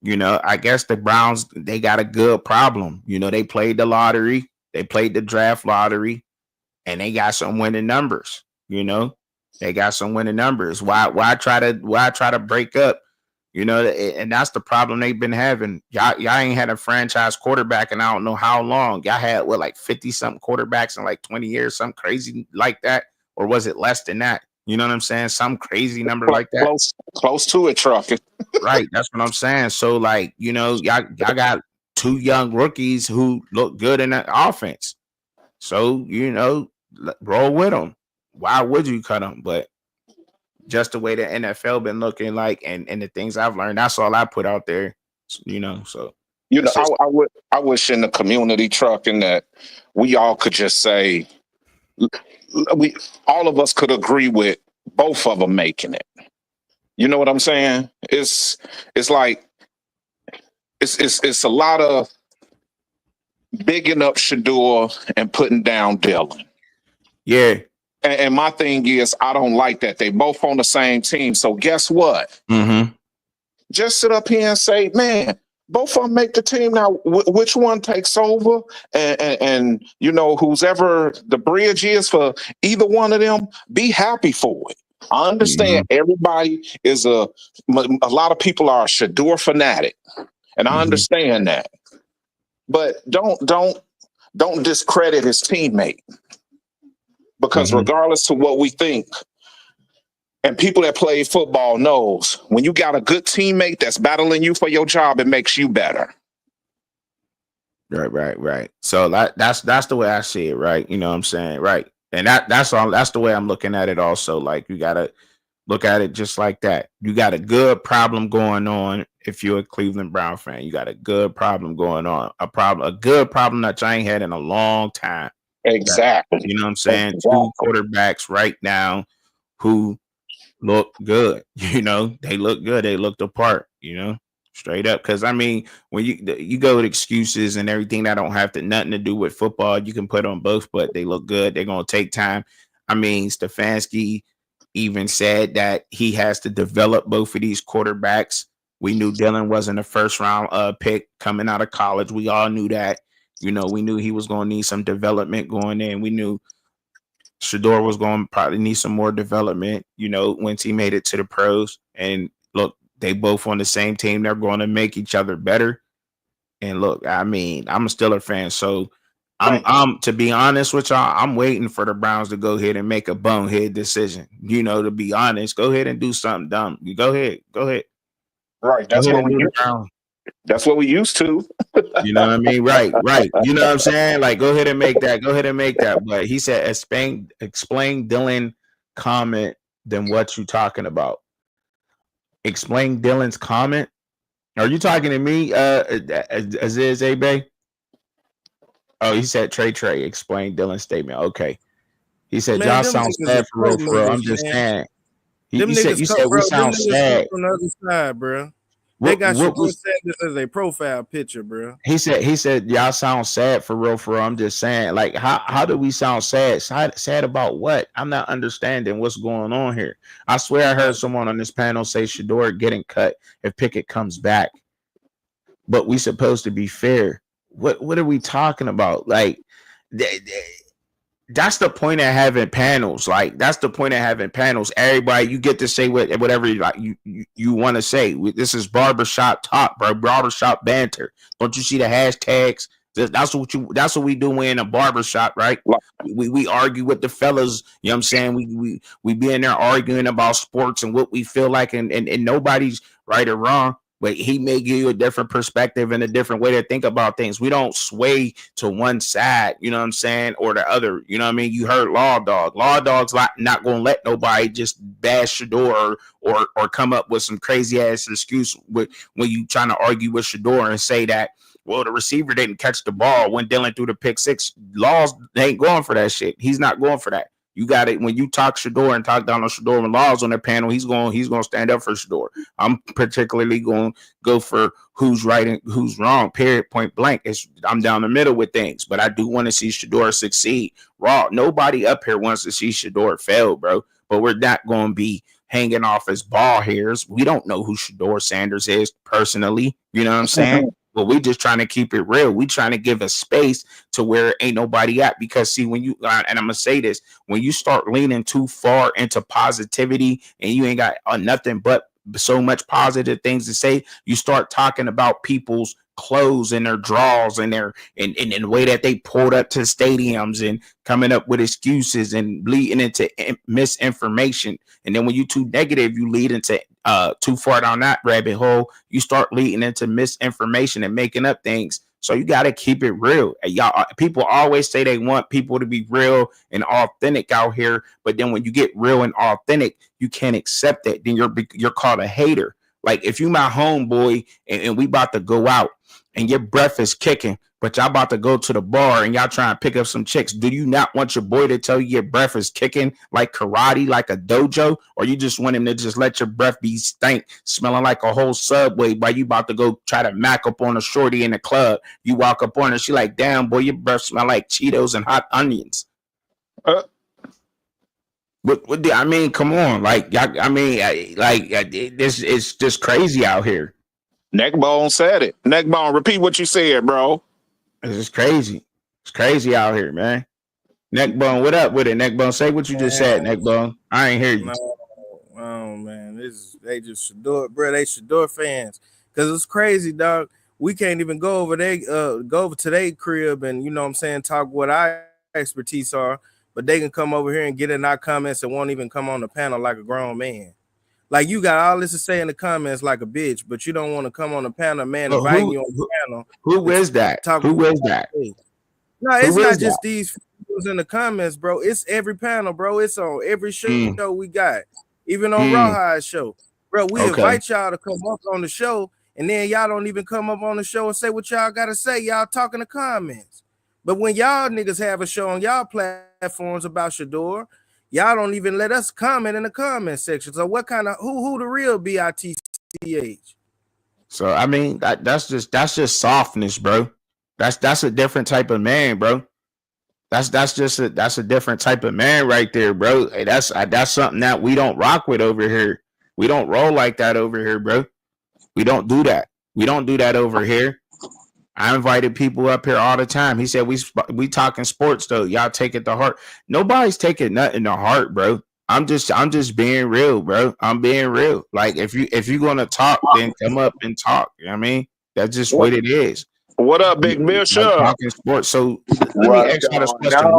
[SPEAKER 1] you know, I guess the Browns, they got a good problem. You know, they played the lottery, they played the draft lottery, and they got some winning numbers. You know, they got some winning numbers. Why try to break up? You know, and that's the problem they've been having. Y'all ain't had a franchise quarterback in I don't know how long. Y'all had what, like 50-something quarterbacks in like 20 years, something crazy like that, or was it less than that? You know what I'm saying? Some crazy number like that.
[SPEAKER 2] Close to it, trucking.
[SPEAKER 1] Right, that's what I'm saying. So, like, you know, y'all got two young rookies who look good in that offense. So, you know, roll with them. Why would you cut them? But just the way the NFL been looking like, and the things I've learned, that's all I put out there. You know, so
[SPEAKER 2] you know, I wish in the community trucking that we all could just say we all of us could agree with both of them making it. You know what I'm saying? It's like it's a lot of bigging up Shedeur and putting down Dylan.
[SPEAKER 1] Yeah.
[SPEAKER 2] And my thing is, I don't like that. They both on the same team. So guess what?
[SPEAKER 1] Mm-hmm.
[SPEAKER 2] Just sit up here and say, man, both of them make the team now. Which one takes over? And you know, who's ever the bridge is for either one of them, be happy for it. I understand everybody is a lot of people are a Shedeur fanatic, and I understand that. But don't discredit his teammate. Because regardless of what we think, and people that play football knows, when you got a good teammate that's battling you for your job, it makes you better.
[SPEAKER 1] Right. So that's the way I see it, right? You know what I'm saying? Right. And that's the way I'm looking at it also. Like, you gotta look at it just like that. You got a good problem going on if you're a Cleveland Brown fan. You got a good problem going on. A good problem that I ain't had in a long time.
[SPEAKER 2] Exactly.
[SPEAKER 1] You know what I'm saying? Exactly. Two quarterbacks right now who look good. You know, they look good. They look the part, you know, straight up. Because, I mean, when you go with excuses and everything that don't have nothing to do with football, you can put on both, but they look good. They're going to take time. I mean, Stefanski even said that he has to develop both of these quarterbacks. We knew Dylan wasn't a first round pick coming out of college. We all knew that. You know, we knew he was going to need some development going in. We knew Shedeur was going to probably need some more development, you know, once he made it to the pros. And look, they both on the same team. They're going to make each other better. And look, I mean, I'm a Steelers fan, so I'm to be honest with y'all, I'm waiting for the Browns to go ahead and make a bonehead decision. You know, to be honest, go ahead and do something dumb. You go ahead.
[SPEAKER 2] Right. That's what we used to.
[SPEAKER 1] You know what I mean? Right. You know what I'm saying? Like, go ahead and make that. But he said, explain Dylan comment than what you talking about. Explain Dylan's comment. Are you talking to me, Aziz Abe? Oh, he said Trey. Explain Dylan's statement. Okay. He said, man, y'all sound sad for real. I'm just saying. You said we sound sad.
[SPEAKER 8] From the other side, bro. They got Shedeur Sanders as a profile picture, bro.
[SPEAKER 1] He said y'all sound sad for real. I'm just saying, like, how do we sound sad? Sad about what? I'm not understanding what's going on here. I swear I heard someone on this panel say Shedeur getting cut if Pickett comes back. But we supposed to be fair. What are we talking about? Like, that's the point of having panels. Like, that's the point of having panels. Everybody, you get to say whatever you want to say. This is barbershop talk, bro. Barbershop banter. Don't you see the hashtags? That's what we do in a barbershop, right? We argue with the fellas. You know what I'm saying? We be in there arguing about sports and what we feel like, and nobody's right or wrong. but he may give you a different perspective and a different way to think about things. We don't sway to one side, you know what I'm saying, or the other. You know what I mean? You heard Law Dog. Law Dog's not going to let nobody just bash Shedeur or come up with some crazy ass excuse when you trying to argue with Shedeur and say that, well, the receiver didn't catch the ball when Dylan threw the pick six. Laws ain't going for that shit. He's not going for that. You got it. When you talk Shedeur and talk down on Shedeur and Laws on the panel, he's going to stand up for Shedeur. I'm particularly going to go for who's right and who's wrong. Period. Point blank. I'm down the middle with things, but I do want to see Shedeur succeed. Raw. Nobody up here wants to see Shedeur fail, bro. But we're not going to be hanging off his ball hairs. We don't know who Shedeur Sanders is personally. You know what I'm saying? But we just trying to keep it real. We trying to give a space to where ain't nobody at. Because see, when you and I'm gonna say this, when you start leaning too far into positivity and you ain't got nothing but so much positive things to say, you start talking about people's clothes and their draws and their and the way that they pulled up to stadiums and coming up with excuses and leading into misinformation. And then when you too negative, you lead into too far down that rabbit hole, you start leading into misinformation and making up things. So you got to keep it real. Y'all, people always say they want people to be real and authentic out here, but then when you get real and authentic, you can't accept that. Then you're called a hater. Like if you my homeboy and we about to go out and your breath is kicking, but y'all about to go to the bar and y'all trying to pick up some chicks, do you not want your boy to tell you your breath is kicking like karate, like a dojo? Or you just want him to just let your breath be stank, smelling like a whole Subway while you about to go try to mac up on a shorty in the club? You walk up on her, she like, damn, boy, your breath smell like Cheetos and hot onions. What I mean, come on. Like, I mean, this it's just crazy out here.
[SPEAKER 2] Neckbone said it. Neckbone, repeat what you said, bro.
[SPEAKER 1] It's just crazy. It's crazy out here, man. Neckbone, what up with it? Neckbone, say what you just said, Neckbone. I ain't hear you.
[SPEAKER 8] Oh man, they just Shedeur, bro. They Shedeur fans, cause it's crazy, dog. We can't even go over to their crib and, you know what I'm saying, talk what our expertise are, but they can come over here and get in our comments and won't even come on the panel like a grown man. Like you got all this to say in the comments like a bitch, but you don't want to come on the panel, man, inviting you on the panel.
[SPEAKER 1] Who is that? Who is that?
[SPEAKER 8] No, it's not just these people's in the comments, bro. It's every panel, bro. It's on every show we got, even on Rawhide show, bro. We invite y'all to come up on the show, and then y'all don't even come up on the show and say what y'all gotta say. Y'all talking the comments, but when y'all niggas have a show on y'all platforms about Shedeur, y'all don't even let us comment in the comment section. So what kind of who the real BITCH?
[SPEAKER 1] So I mean that's just softness, bro. That's a different type of man, bro. That's a different type of man right there, bro. Hey, that's something that we don't rock with over here. We don't roll like that over here, bro. We don't do that. We don't do that over here. I invited people up here all the time. He said we talking sports though. Y'all take it to heart. Nobody's taking nothing to heart, bro. I'm just being real, bro. I'm being real. Like if you're gonna talk, then come up and talk. You know what I mean? That's just what it is.
[SPEAKER 2] What up, Big Bishop?
[SPEAKER 1] Like talking sports. So let me ask you this question: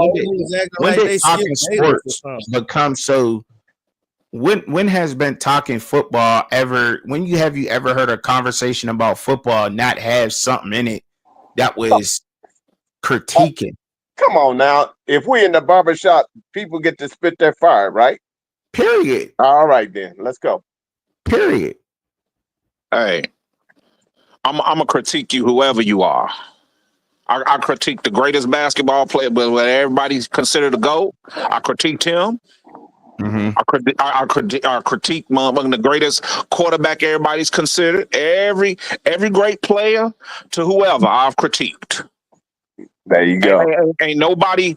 [SPEAKER 1] When did talking sports become so? When has been talking football ever? When have you ever heard a conversation about football not have something in it that was critiquing?
[SPEAKER 10] Come on now. If we're in the barbershop, people get to spit their fire, right?
[SPEAKER 1] Period.
[SPEAKER 10] All right, then. Let's go.
[SPEAKER 1] Period.
[SPEAKER 2] Hey, I'm gonna critique you, whoever you are. I critique the greatest basketball player, but what everybody's considered a GOAT. I critiqued him.
[SPEAKER 1] Mm-hmm.
[SPEAKER 2] I critique among the greatest quarterback everybody's considered. Every great player to whoever I've critiqued.
[SPEAKER 10] There you go.
[SPEAKER 2] Ain't nobody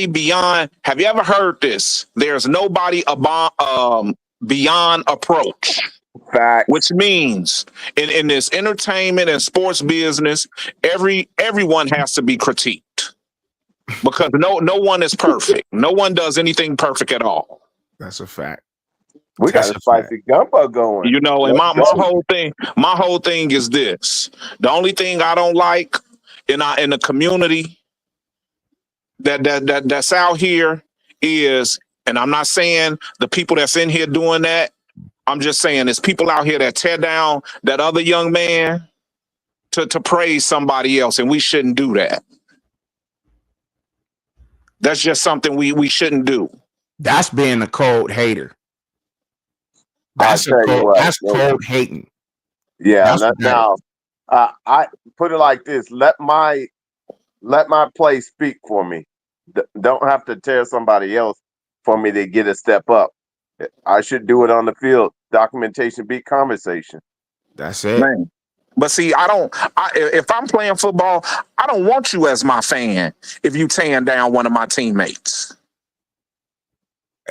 [SPEAKER 2] beyond. Have you ever heard this? There's nobody beyond approach.
[SPEAKER 10] Fact.
[SPEAKER 2] Which means in this entertainment and sports business, everyone has to be critiqued. Because no one is perfect. No one does anything perfect at all.
[SPEAKER 1] That's a fact.
[SPEAKER 10] We got a spicy gumbo going.
[SPEAKER 2] You know, and my whole thing is this. The only thing I don't like in the community that's out here is, and I'm not saying the people that's in here doing that, I'm just saying, there's people out here that tear down that other young man to praise somebody else, and we shouldn't do that. That's just something we shouldn't do.
[SPEAKER 1] That's being a cold hater.
[SPEAKER 10] I'll tell you what.
[SPEAKER 1] That's cold hating.
[SPEAKER 10] Yeah.
[SPEAKER 1] That's what that
[SPEAKER 10] Now,
[SPEAKER 1] is.
[SPEAKER 10] I put it like this: let my play speak for me. Don't have to tell somebody else for me to get a step up. I should do it on the field. Documentation beat conversation.
[SPEAKER 1] That's it.
[SPEAKER 2] Man. But see, if I'm playing football, I don't want you as my fan if you tearing down one of my teammates.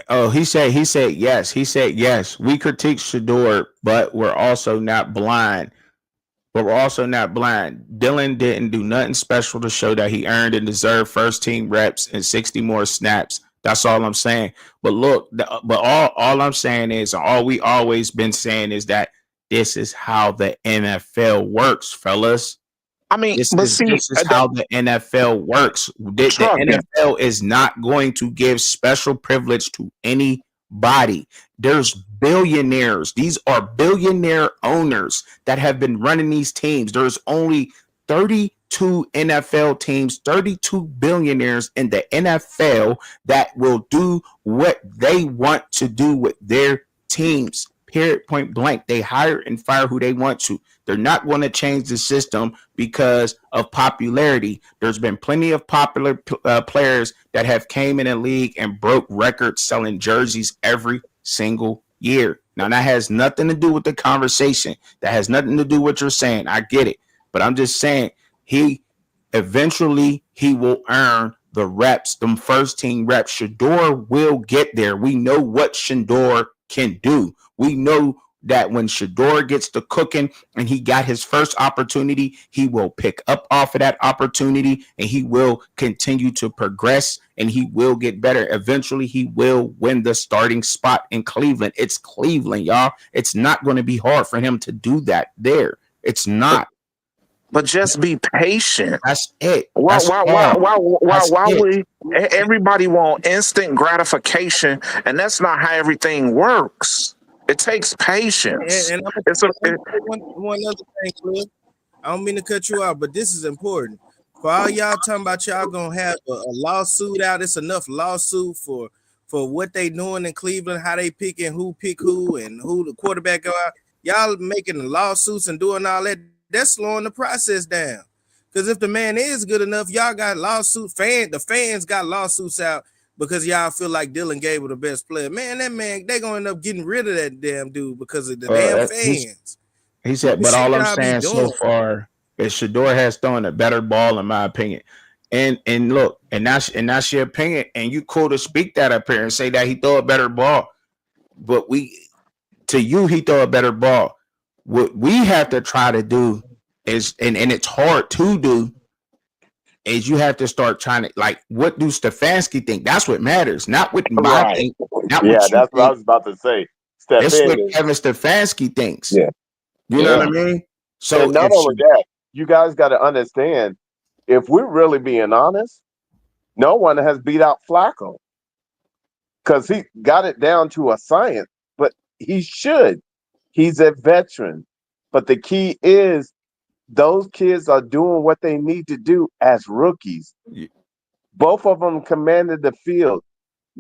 [SPEAKER 1] Oh, he said yes. He said yes. We critique Shedeur, but we're also not blind. Dylan didn't do nothing special to show that he earned and deserved first team reps and 60 more snaps. That's all I'm saying. But look, all I'm saying is, all we always been saying is that this is how the NFL works, fellas.
[SPEAKER 2] I mean,
[SPEAKER 1] This
[SPEAKER 2] but
[SPEAKER 1] is
[SPEAKER 2] see,
[SPEAKER 1] how the NFL works. The
[SPEAKER 2] trucking.
[SPEAKER 1] NFL is not going to give special privilege to anybody. There's billionaires. These are billionaire owners that have been running these teams. There's only 32 NFL teams, 32 billionaires in the NFL that will do what they want to do with their teams. Period, point blank. They hire and fire who they want to. They're not going to change the system because of popularity. There's been plenty of popular players that have came in the league and broke records selling jerseys every single year. Now, that has nothing to do with the conversation. That has nothing to do with what you're saying. I get it. But I'm just saying, eventually he will earn the reps, them first team reps. Shedeur will get there. We know what Shedeur can do. We know that when Shedeur gets to cooking and he got his first opportunity, he will pick up off of that opportunity and he will continue to progress and he will get better. Eventually, he will win the starting spot in Cleveland. It's Cleveland, y'all. It's not going to be hard for him to do that there. It's not.
[SPEAKER 2] But just be patient.
[SPEAKER 1] That's it.
[SPEAKER 2] Why
[SPEAKER 1] That's
[SPEAKER 2] would everybody want instant gratification? And that's not how everything works. It takes patience.
[SPEAKER 8] And one other thing, Cliff. I don't mean to cut you off, but this is important. For all y'all talking about y'all gonna have a lawsuit out, it's enough lawsuit for what they doing in Cleveland, how they picking who pick who and who the quarterback go out. Y'all making the lawsuits and doing all that. That's slowing the process down. Because if the man is good enough, y'all got the fans got lawsuits out because y'all feel like Dylan Gabriel the best player. Man, they gonna end up getting rid of that damn dude because of the damn fans.
[SPEAKER 1] He said, but all I'm saying so far is Shedeur has thrown a better ball, in my opinion. And look, and that's your opinion. And you cool to speak that up here and say that he throw a better ball. But to you, he throw a better ball. What we have to try to do is, and it's hard to do, is you have to start trying to, like, what do Stefanski think? That's what matters, not what my think.
[SPEAKER 10] That's what I was about to say.
[SPEAKER 1] It's what Kevin Stefanski thinks.
[SPEAKER 10] Yeah.
[SPEAKER 1] You know what I mean? So
[SPEAKER 10] and not only that, you guys got to understand, if we're really being honest, no one has beat out Flacco because he got it down to a science, but he should. He's a veteran. But the key is those kids are doing what they need to do as rookies. Yeah. Both of them commanded the field.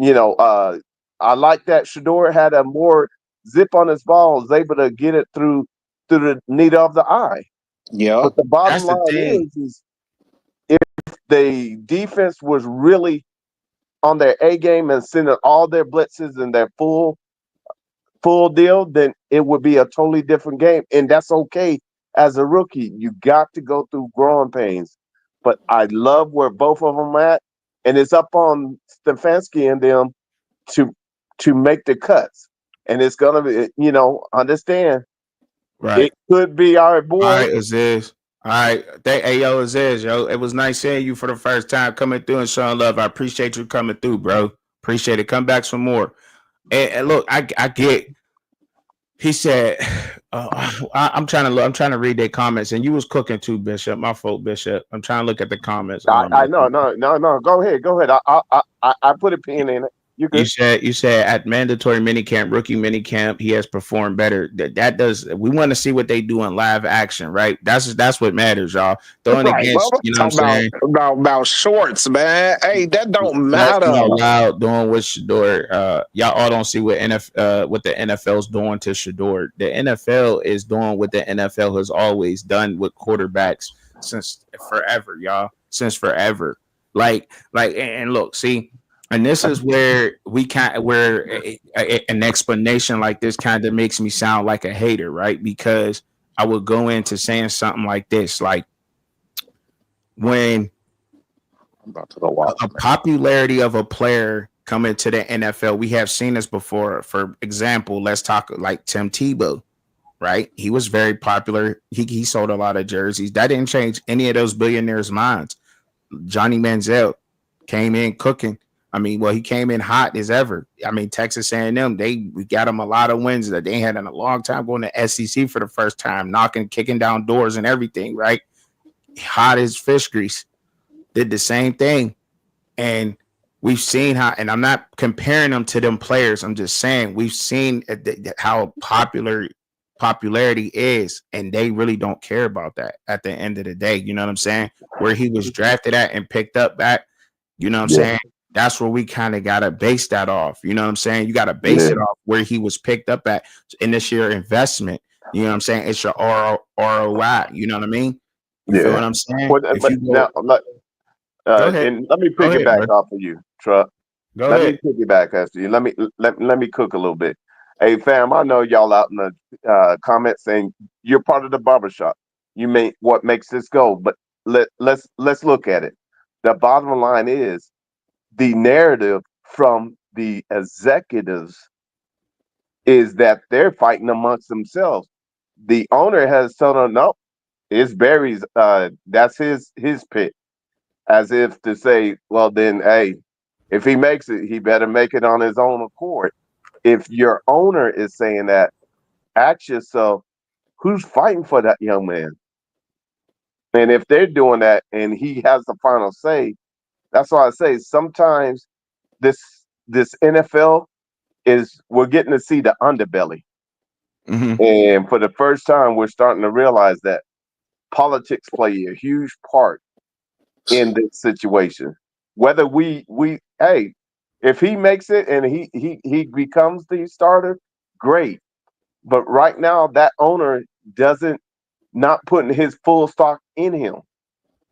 [SPEAKER 10] I like that Shedeur had a more zip on his ball, was able to get it through the needle of the eye.
[SPEAKER 2] Yeah.
[SPEAKER 10] But the bottom line is if the defense was really on their A game and sending all their blitzes and their full deal, then it would be a totally different game. And that's okay as a rookie. You got to go through growing pains. But I love where both of them at. And it's up on Stefanski and them to make the cuts. And it's gonna be, understand.
[SPEAKER 1] Right.
[SPEAKER 10] It could be our boy.
[SPEAKER 1] All right, Aziz. All right. Aziz, yo. It was nice seeing you for the first time coming through and showing love. I appreciate you coming through, bro. Appreciate it. Come back some more. And look, I get. He said, "I'm trying to read their comments, and you was cooking too, Bishop. My fault, Bishop. I'm trying to look at the comments.
[SPEAKER 10] I know, no. Go ahead. I put a pin in it. You're
[SPEAKER 1] You
[SPEAKER 10] good.
[SPEAKER 1] said at mandatory minicamp, rookie minicamp, he has performed better. That does. We want to see what they do in live action, right? That's what matters, y'all. Throwing
[SPEAKER 2] Right. Well,
[SPEAKER 1] against,
[SPEAKER 2] I'm
[SPEAKER 1] you know what I'm
[SPEAKER 2] talking
[SPEAKER 1] saying?
[SPEAKER 2] about shorts, man. Hey, that don't
[SPEAKER 1] Laughing
[SPEAKER 2] matter.
[SPEAKER 1] out loud, doing what Shedeur. Y'all all don't see what what the NFL's doing to Shedeur. The NFL is doing what the NFL has always done with quarterbacks since forever, y'all. Since forever. And look, see, and this is where we can't where an explanation like this kind of makes me sound like a hater, right? Because I would go into saying something like this, like when
[SPEAKER 2] I'm about to go watch.
[SPEAKER 1] a popularity of a player coming to the NFL, we have seen this before. For example, let's talk like Tim Tebow, right? He was very popular. He sold a lot of jerseys. That didn't change any of those billionaires' minds. Johnny Manziel came in cooking. I mean, well, he came in hot as ever. I mean, Texas A&M, we got him a lot of wins that they had in a long time, going to SEC for the first time, kicking down doors and everything, right? Hot as fish grease. Did the same thing. And we've seen how, and I'm not comparing them to them players. I'm just saying we've seen how popularity is, and they really don't care about that at the end of the day. You know what I'm saying? Where he was drafted at and picked up back, you know what I'm saying? That's where we kind of got to base that off. You know what I'm saying? You got to base it off where he was picked up at in this year investment. You know what I'm saying? It's your ROI. You know what I mean? You feel what I'm saying?
[SPEAKER 10] Well,
[SPEAKER 1] If
[SPEAKER 10] but
[SPEAKER 1] you go,
[SPEAKER 10] now,
[SPEAKER 1] go ahead.
[SPEAKER 10] and let me
[SPEAKER 1] Go ahead,
[SPEAKER 10] piggyback
[SPEAKER 1] bro.
[SPEAKER 10] off of you, Truck.
[SPEAKER 1] Go
[SPEAKER 10] Let me
[SPEAKER 1] ahead.
[SPEAKER 10] piggyback after you. Let me cook a little bit. Hey, fam, I know y'all out in the comments saying you're part of the barbershop. You may what makes this go, but let's look at it. The bottom line is the narrative from the executives is that they're fighting amongst themselves. The owner has told them, no, it's Barry's. That's his pick, as if to say, well, then, hey, if he makes it, he better make it on his own accord. If your owner is saying that, ask yourself, who's fighting for that young man? And if they're doing that and he has the final say, that's why I say sometimes this this NFL is we're getting to see the underbelly.
[SPEAKER 1] Mm-hmm.
[SPEAKER 10] And for the first time, we're starting to realize that politics play a huge part in this situation. Whether hey, if he makes it and he becomes the starter, great. But right now, that owner doesn't not putting his full stock in him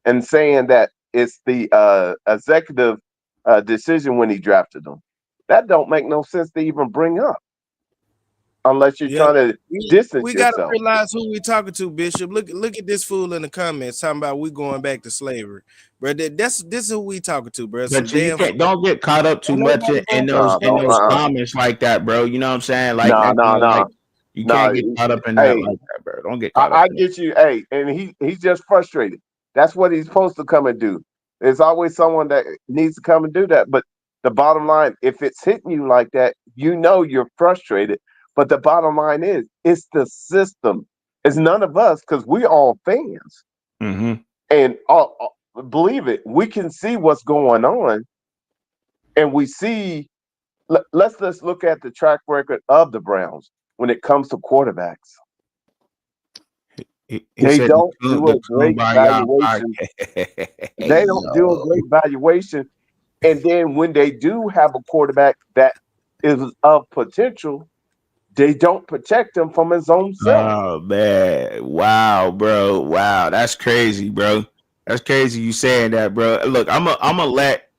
[SPEAKER 10] and saying that it's the executive decision when he drafted him. That don't make no sense to even bring up unless you're
[SPEAKER 8] Yeah,
[SPEAKER 10] trying to distance
[SPEAKER 8] we got to
[SPEAKER 10] yourself.
[SPEAKER 8] realize who we talking to, Bishop. Look at this fool in the comments talking about we going back to slavery, bro. This is who we talking to, bro. Some
[SPEAKER 1] But you
[SPEAKER 8] damn.
[SPEAKER 1] can't don't get caught up too
[SPEAKER 8] Ain't
[SPEAKER 1] much
[SPEAKER 8] nobody
[SPEAKER 1] in
[SPEAKER 8] going back to
[SPEAKER 10] No, no,
[SPEAKER 1] those
[SPEAKER 8] slavery.
[SPEAKER 1] comments like that, bro. You know what I'm saying? Like
[SPEAKER 10] no,
[SPEAKER 1] that,
[SPEAKER 10] no, no,
[SPEAKER 1] like you can't
[SPEAKER 10] no.
[SPEAKER 1] get caught up in that
[SPEAKER 10] Hey,
[SPEAKER 1] like that, bro. Don't get caught up
[SPEAKER 10] I
[SPEAKER 1] in that.
[SPEAKER 10] get you. Hey, and he's just frustrated. That's what he's supposed to come and do. There's always someone that needs to come and do that. But the bottom line, if it's hitting you like that, you know you're frustrated. But the bottom line is, it's the system. It's none of us because we all fans,
[SPEAKER 1] Mm-hmm.
[SPEAKER 10] and believe it, we can see what's going on, and we see. Let's just look at the track record of the Browns when it comes to quarterbacks.
[SPEAKER 1] He
[SPEAKER 10] They
[SPEAKER 1] said
[SPEAKER 10] don't do a
[SPEAKER 1] the
[SPEAKER 10] great
[SPEAKER 1] Kumbaya
[SPEAKER 10] valuation.
[SPEAKER 1] podcast.
[SPEAKER 10] They don't do a
[SPEAKER 1] Yo.
[SPEAKER 10] great valuation. And then when they do have a quarterback that is of potential, they don't protect him from his own self.
[SPEAKER 1] Oh man. Wow, bro. Wow. That's crazy, bro. That's crazy you saying that, bro. Look, I'm gonna let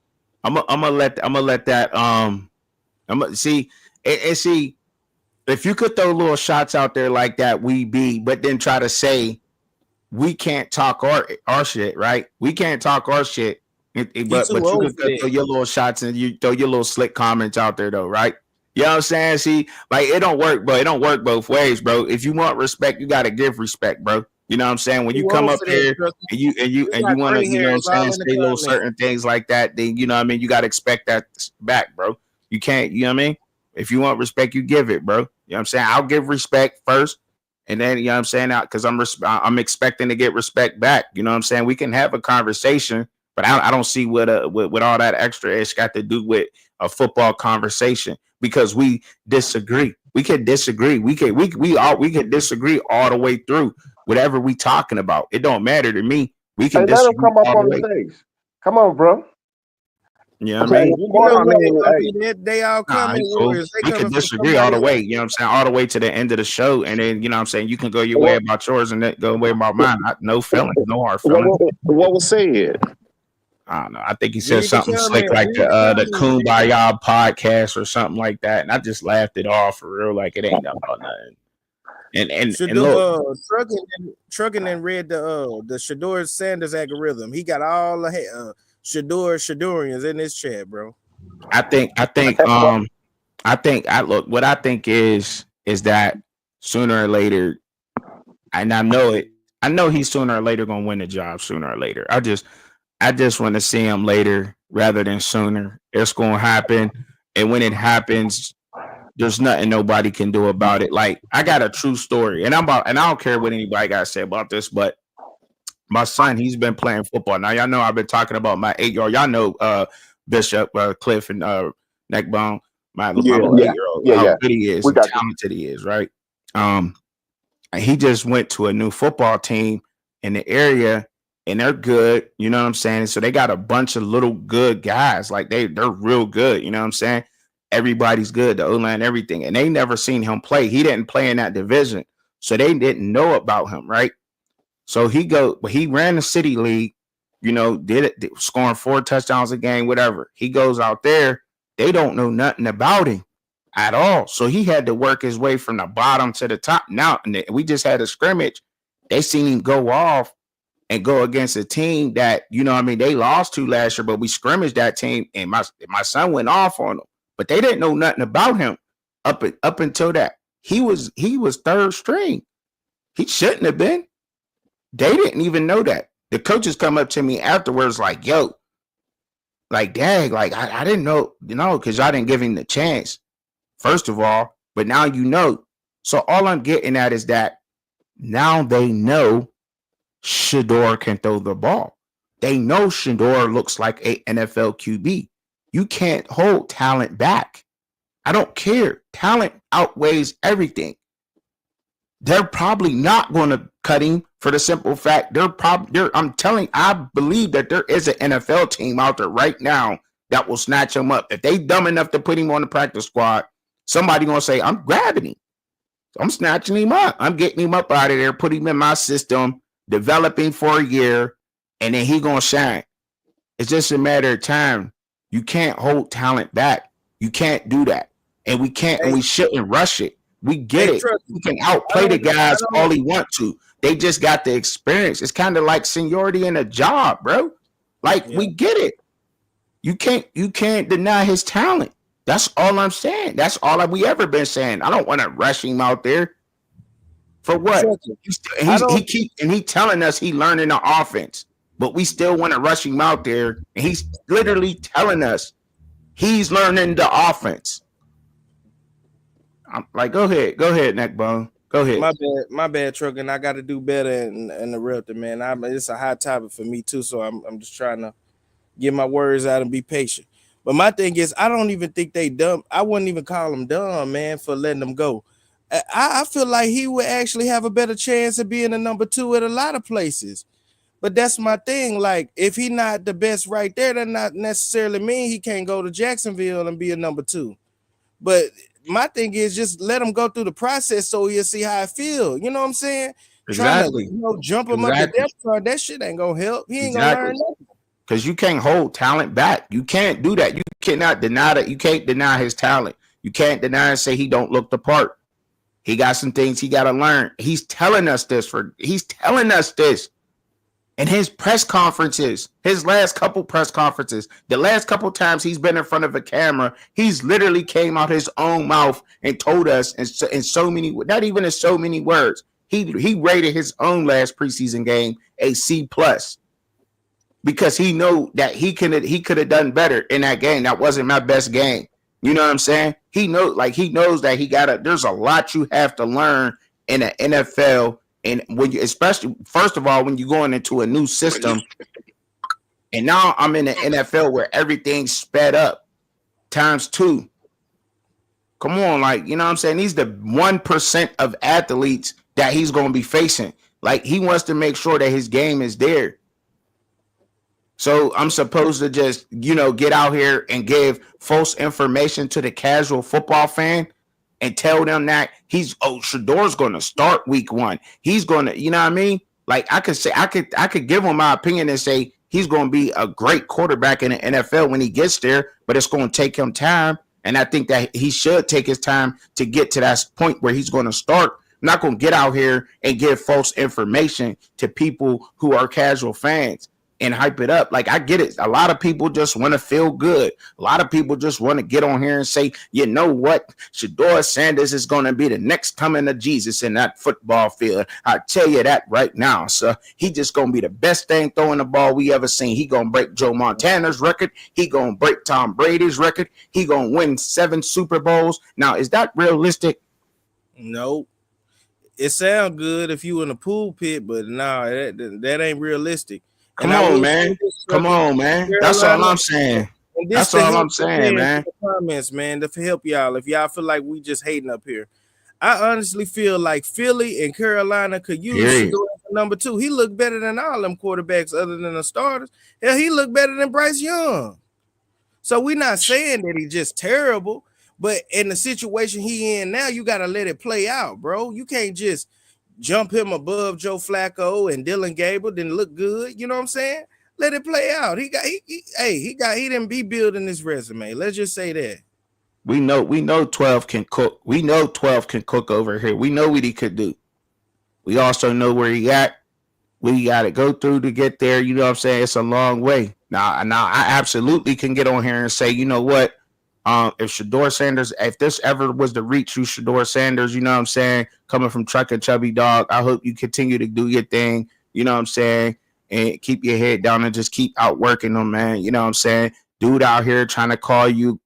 [SPEAKER 1] that I'm gonna see and see if you could throw little shots out there like that, but then try to say we can't talk our shit, right? We can't talk our shit,
[SPEAKER 8] You too
[SPEAKER 1] but you
[SPEAKER 8] old
[SPEAKER 1] could
[SPEAKER 8] for that.
[SPEAKER 1] throw your little shots and you throw your little slick comments out there, though, right? You know what I'm saying? See, like it don't work, bro. It don't work both ways, bro. If you want respect, you gotta give respect, bro. You know what I'm saying? When you
[SPEAKER 8] Too
[SPEAKER 1] come
[SPEAKER 8] old
[SPEAKER 1] up
[SPEAKER 8] for that,
[SPEAKER 1] here
[SPEAKER 8] Justin.
[SPEAKER 1] and
[SPEAKER 8] We
[SPEAKER 1] you
[SPEAKER 8] got
[SPEAKER 1] want to,
[SPEAKER 8] gray
[SPEAKER 1] you know what I'm
[SPEAKER 8] hairs all
[SPEAKER 1] saying,
[SPEAKER 8] in the
[SPEAKER 1] say little
[SPEAKER 8] comments.
[SPEAKER 1] certain things like that, then you know what I mean. You gotta expect that back, bro. You can't, you know what I mean? If you want respect, you give it, bro. You know what I'm saying? I'll give respect first. And then, you know what I'm saying? Because I'm expecting to get respect back. You know what I'm saying? We can have a conversation, but I don't see what all that extra ish got to do with a football conversation because we disagree. We can disagree. We can disagree all the way through whatever we talking about. It don't matter to me. We
[SPEAKER 10] Hey,
[SPEAKER 1] can
[SPEAKER 10] let him
[SPEAKER 1] disagree
[SPEAKER 10] come up
[SPEAKER 1] all the
[SPEAKER 10] on the
[SPEAKER 1] way.
[SPEAKER 10] stage. Come on, bro.
[SPEAKER 1] You know what I
[SPEAKER 2] Okay,
[SPEAKER 1] mean?
[SPEAKER 8] You
[SPEAKER 2] well,
[SPEAKER 8] know
[SPEAKER 2] I
[SPEAKER 8] what ain't
[SPEAKER 2] mean,
[SPEAKER 8] gonna
[SPEAKER 2] hey,
[SPEAKER 8] be that they all
[SPEAKER 1] Nah,
[SPEAKER 8] coming,
[SPEAKER 1] it's cool.
[SPEAKER 8] Warriors. They
[SPEAKER 1] We could
[SPEAKER 8] coming for
[SPEAKER 1] disagree all the
[SPEAKER 8] somebody
[SPEAKER 1] way.
[SPEAKER 8] else.
[SPEAKER 1] You know what I'm saying? All the way to the end of the show, and then you know what I'm saying. You can go your way
[SPEAKER 2] what,
[SPEAKER 1] about yours, and then go away about mine. No feelings, no hard
[SPEAKER 2] what,
[SPEAKER 1] feelings.
[SPEAKER 2] what was said?
[SPEAKER 1] I don't know. I think he said
[SPEAKER 8] Read the
[SPEAKER 1] something slick
[SPEAKER 8] comment.
[SPEAKER 1] like
[SPEAKER 8] Read the
[SPEAKER 1] the
[SPEAKER 8] comment.
[SPEAKER 1] Kumbaya podcast or something like that, and I just laughed it off for real, like it ain't about nothing. And
[SPEAKER 8] Shedeur,
[SPEAKER 1] look,
[SPEAKER 8] Trucking and read the Shedeur Sanders algorithm. He got all the Shedeurians in this chat, bro.
[SPEAKER 1] I think I look. What I think is that sooner or later, and I know it. I know he's sooner or later gonna win the job sooner or later. I just want to see him later rather than sooner. It's gonna happen, and when it happens, there's nothing nobody can do about it. Like I got a true story, and I don't care what anybody got to say about this, but my son, he's been playing football. Now y'all know I've been talking about my 8-year-old. Y'all know Bishop, Cliff, and Neckbone, my
[SPEAKER 2] Yeah,
[SPEAKER 1] little 8-year-old,
[SPEAKER 10] Yeah,
[SPEAKER 1] how
[SPEAKER 10] yeah.
[SPEAKER 1] good he is
[SPEAKER 10] We
[SPEAKER 1] and
[SPEAKER 10] got you.
[SPEAKER 1] talented he is, right? And he just went to a new football team in the area, and they're good. You know what I'm saying? So they got a bunch of little good guys, like they're real good. You know what I'm saying? Everybody's good, the O-line, everything, and they never seen him play. He didn't play in that division, so they didn't know about him, right? So he ran the city league, you know, scoring 4 touchdowns a game, whatever. He goes out there, they don't know nothing about him at all. So he had to work his way from the bottom to the top. Now, we just had a scrimmage. They seen him go off and go against a team that, you know what I mean, they lost to last year, but we scrimmaged that team, and my son went off on them. But they didn't know nothing about him up until that. He was third string. He shouldn't have been. They didn't even know that. The coaches come up to me afterwards like, yo, like, dang, like, I didn't know, you know, because y'all didn't give him the chance, first of all. But now you know. So all I'm getting at is that now they know Shedeur can throw the ball. They know Shedeur looks like a NFL QB. You can't hold talent back. I don't care. Talent outweighs everything. They're probably not going to cut him for the simple fact I believe that there is an NFL team out there right now that will snatch him up. If they dumb enough to put him on the practice squad, somebody going to say, I'm grabbing him. I'm snatching him up. I'm getting him up out of there, put him in my system, developing for a year, and then he going to shine. It's just a matter of time. You can't hold talent back. You can't do that. And we can't, and we shouldn't rush it. We get it. We can outplay the guys all he want to. They just got the experience. It's kind of like seniority in a job, bro. Like we get it. You can't deny his talent. That's all I'm saying. That's all we ever been saying. I don't want to rush him out there. For what? He telling us he learning the offense, but we still want to rush him out there. And he's literally telling us he's learning the offense. I'm like, go ahead, Neckbone. Go ahead.
[SPEAKER 8] My bad, Trucking. I got to do better in the rep, man. It's a hot topic for me too, so I'm just trying to get my words out and be patient. But my thing is, I don't even think they dumb. I wouldn't even call them dumb, man, for letting them go. I feel like he would actually have a better chance of being a number 2 at a lot of places. But that's my thing. Like, if he not the best right there, that not necessarily mean he can't go to Jacksonville and be a number 2. But my thing is just let him go through the process so he'll see how it feel. You know what I'm saying?
[SPEAKER 1] Exactly.
[SPEAKER 8] Trying to jump him up the depth chart, that shit ain't gonna help. He ain't gonna learn nothing.
[SPEAKER 1] Because you can't hold talent back. You can't do that. You cannot deny that. You can't deny his talent. You can't deny and say he don't look the part. He got some things he got to learn. He's telling us this. In his press conferences, his last couple press conferences, the last couple times he's been in front of a camera, he's literally came out his own mouth and told us in so many, not even in so many words, he rated his own last preseason game a C+, because he know that he could have done better in that game. That wasn't my best game. You know what I'm saying? He knows that there's a lot you have to learn in the NFL. And when you, especially, first of all, when you're going into a new system, and now I'm in the NFL where everything's sped up. times 2. Come on, like, you know what I'm saying? He's the 1% of athletes that he's going to be facing. Like, he wants to make sure that his game is there. So I'm supposed to just, get out here and give false information to the casual football fan and tell them that Shedeur's going to start week 1. He's going to, you know what I mean? Like, I could give him my opinion and say he's going to be a great quarterback in the NFL when he gets there, but it's going to take him time. And I think that he should take his time to get to that point where he's going to start. I'm not going to get out here and give false information to people who are casual fans and hype it up. Like, I get it. A lot of people just want to feel good. A lot of people just want to get on here and say, you know what? Shedeur Sanders is going to be the next coming of Jesus in that football field. I tell you that right now, sir. He just going to be the best thing throwing the ball we ever seen. He going to break Joe Montana's record. He going to break Tom Brady's record. He going to win 7 Super Bowls. Now, is that realistic?
[SPEAKER 8] No. It sounds good if you in the pool pit, but nah, that ain't realistic.
[SPEAKER 1] Come on, man. Come on, man. That's all I'm saying. That's all I'm saying, man.
[SPEAKER 8] Comments, man, to help y'all. If y'all feel like we just hating up here, I honestly feel like Philly and Carolina could use Shedeur as number 2. He looked better than all them quarterbacks other than the starters. Hell, he looked better than Bryce Young. So we're not saying that he's just terrible, but in the situation he in now, you got to let it play out, bro. You can't just jump him above Joe Flacco and Dylan Gabriel, then look good. You know what I'm saying? Let it play out. He didn't be building his resume. Let's just say that.
[SPEAKER 1] We know 12 can cook. We know 12 can cook over here. We know what he could do. We also know where he at. We got to go through to get there. You know what I'm saying? It's a long way. Now I absolutely can get on here and say, you know what? If Shedeur Sanders, if this ever was to reach you, Shedeur Sanders, you know what I'm saying, coming from Truck and Chubby Dog, I hope you continue to do your thing, you know what I'm saying, and keep your head down and just keep outworking them, man. You know what I'm saying? Dude out here trying to call you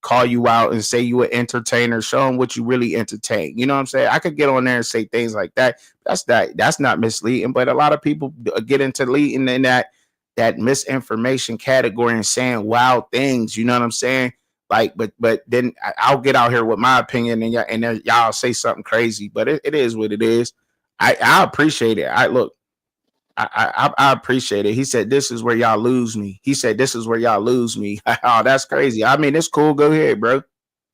[SPEAKER 1] out and say you an entertainer, show them what you really entertain. You know what I'm saying? I could get on there and say things like that. That's not misleading, but a lot of people get into leading in that misinformation category and saying wild things. You know what I'm saying? Like, but then I'll get out here with my opinion and y'all say something crazy, but it is what it is. I appreciate it. I appreciate it. He said, this is where y'all lose me. He said, this is where y'all lose me. Oh, that's crazy. I mean, it's cool. Go ahead, bro.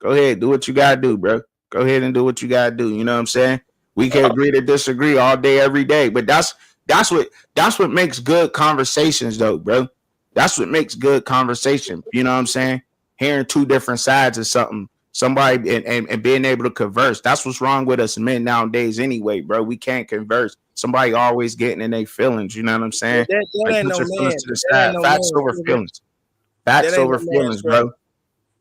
[SPEAKER 1] Go ahead. Do what you got to do, bro. Go ahead and do what you got to do. You know what I'm saying? We can agree to disagree all day, every day, but that's what makes good conversations though, bro. That's what makes good conversation. You know what I'm saying? Hearing 2 different sides of somebody and being able to converse. That's what's wrong with us men nowadays anyway, bro. We can't converse. Somebody always getting in their feelings. You know what I'm saying?
[SPEAKER 8] That ain't no man.
[SPEAKER 1] To the side. Facts over feelings. Facts over feelings, bro.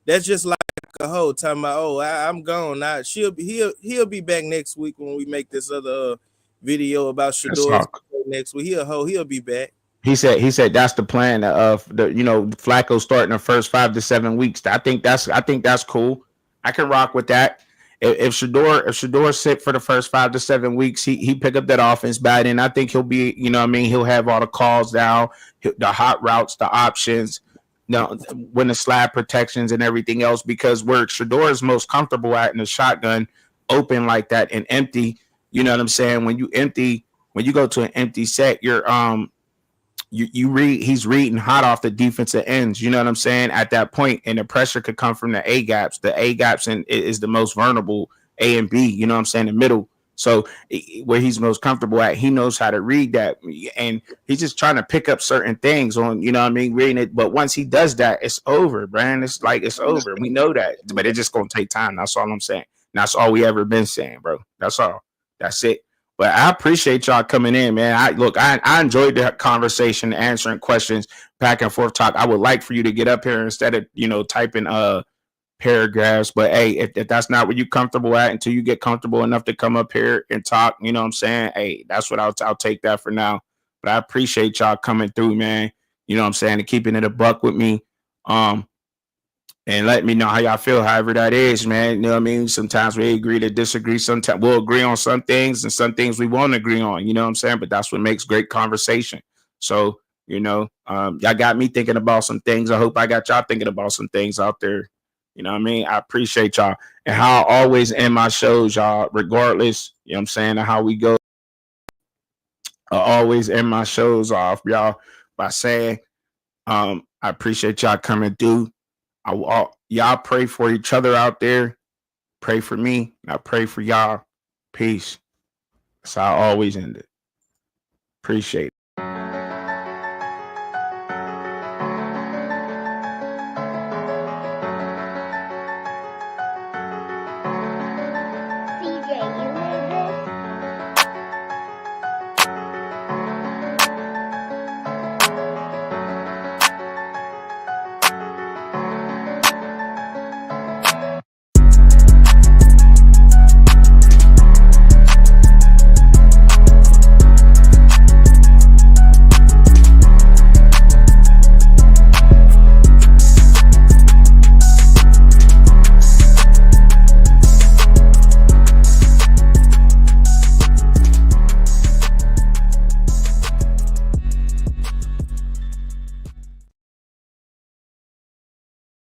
[SPEAKER 8] That's just like a hoe talking about, I'm gone. He'll be back next week when we make this other video about Shedeur next week. He'll be back.
[SPEAKER 1] He said that's the plan of the Flacco starting the first 5 to 7 weeks. I think that's cool. I can rock with that. If Shedeur sit for the first 5 to 7 weeks, he pick up that offense bad, and I think he'll be, he'll have all the calls down, the hot routes, the options, when the slab protections and everything else, because where Shedeur is most comfortable at in the shotgun, open like that and empty. You know what I'm saying? When you go to an empty set, he's reading hot off the defensive ends. You know what I'm saying? At that point, and the pressure could come from the A gaps. The A gaps is the most vulnerable, A and B. You know what I'm saying? The middle. So where he's most comfortable at, he knows how to read that, and he's just trying to pick up certain things on, you know what I mean, reading it. But once he does that, it's over, Brian. It's like it's over. We know that, but it's just gonna take time. That's all I'm saying. And that's all we ever been saying, bro. That's all. That's it. But I appreciate y'all coming in, man. I enjoyed the conversation, answering questions, back and forth talk. I would like for you to get up here instead of, typing paragraphs. But hey, if that's not what you're comfortable at, until you get comfortable enough to come up here and talk, you know what I'm saying? Hey, that's what I'll take that for now. But I appreciate y'all coming through, man. You know what I'm saying? And keeping it a buck with me. And let me know how y'all feel, however that is, man. You know what I mean? Sometimes we agree to disagree. Sometimes we'll agree on some things, and some things we won't agree on. You know what I'm saying? But that's what makes great conversation. So, y'all got me thinking about some things. I hope I got y'all thinking about some things out there. You know what I mean? I appreciate y'all. And how I always end my shows, y'all, regardless, you know what I'm saying, of how we go. I always end my shows off, y'all, by saying, I appreciate y'all coming through. Y'all pray for each other out there. Pray for me. I pray for y'all. Peace. That's how I always end it. Appreciate it.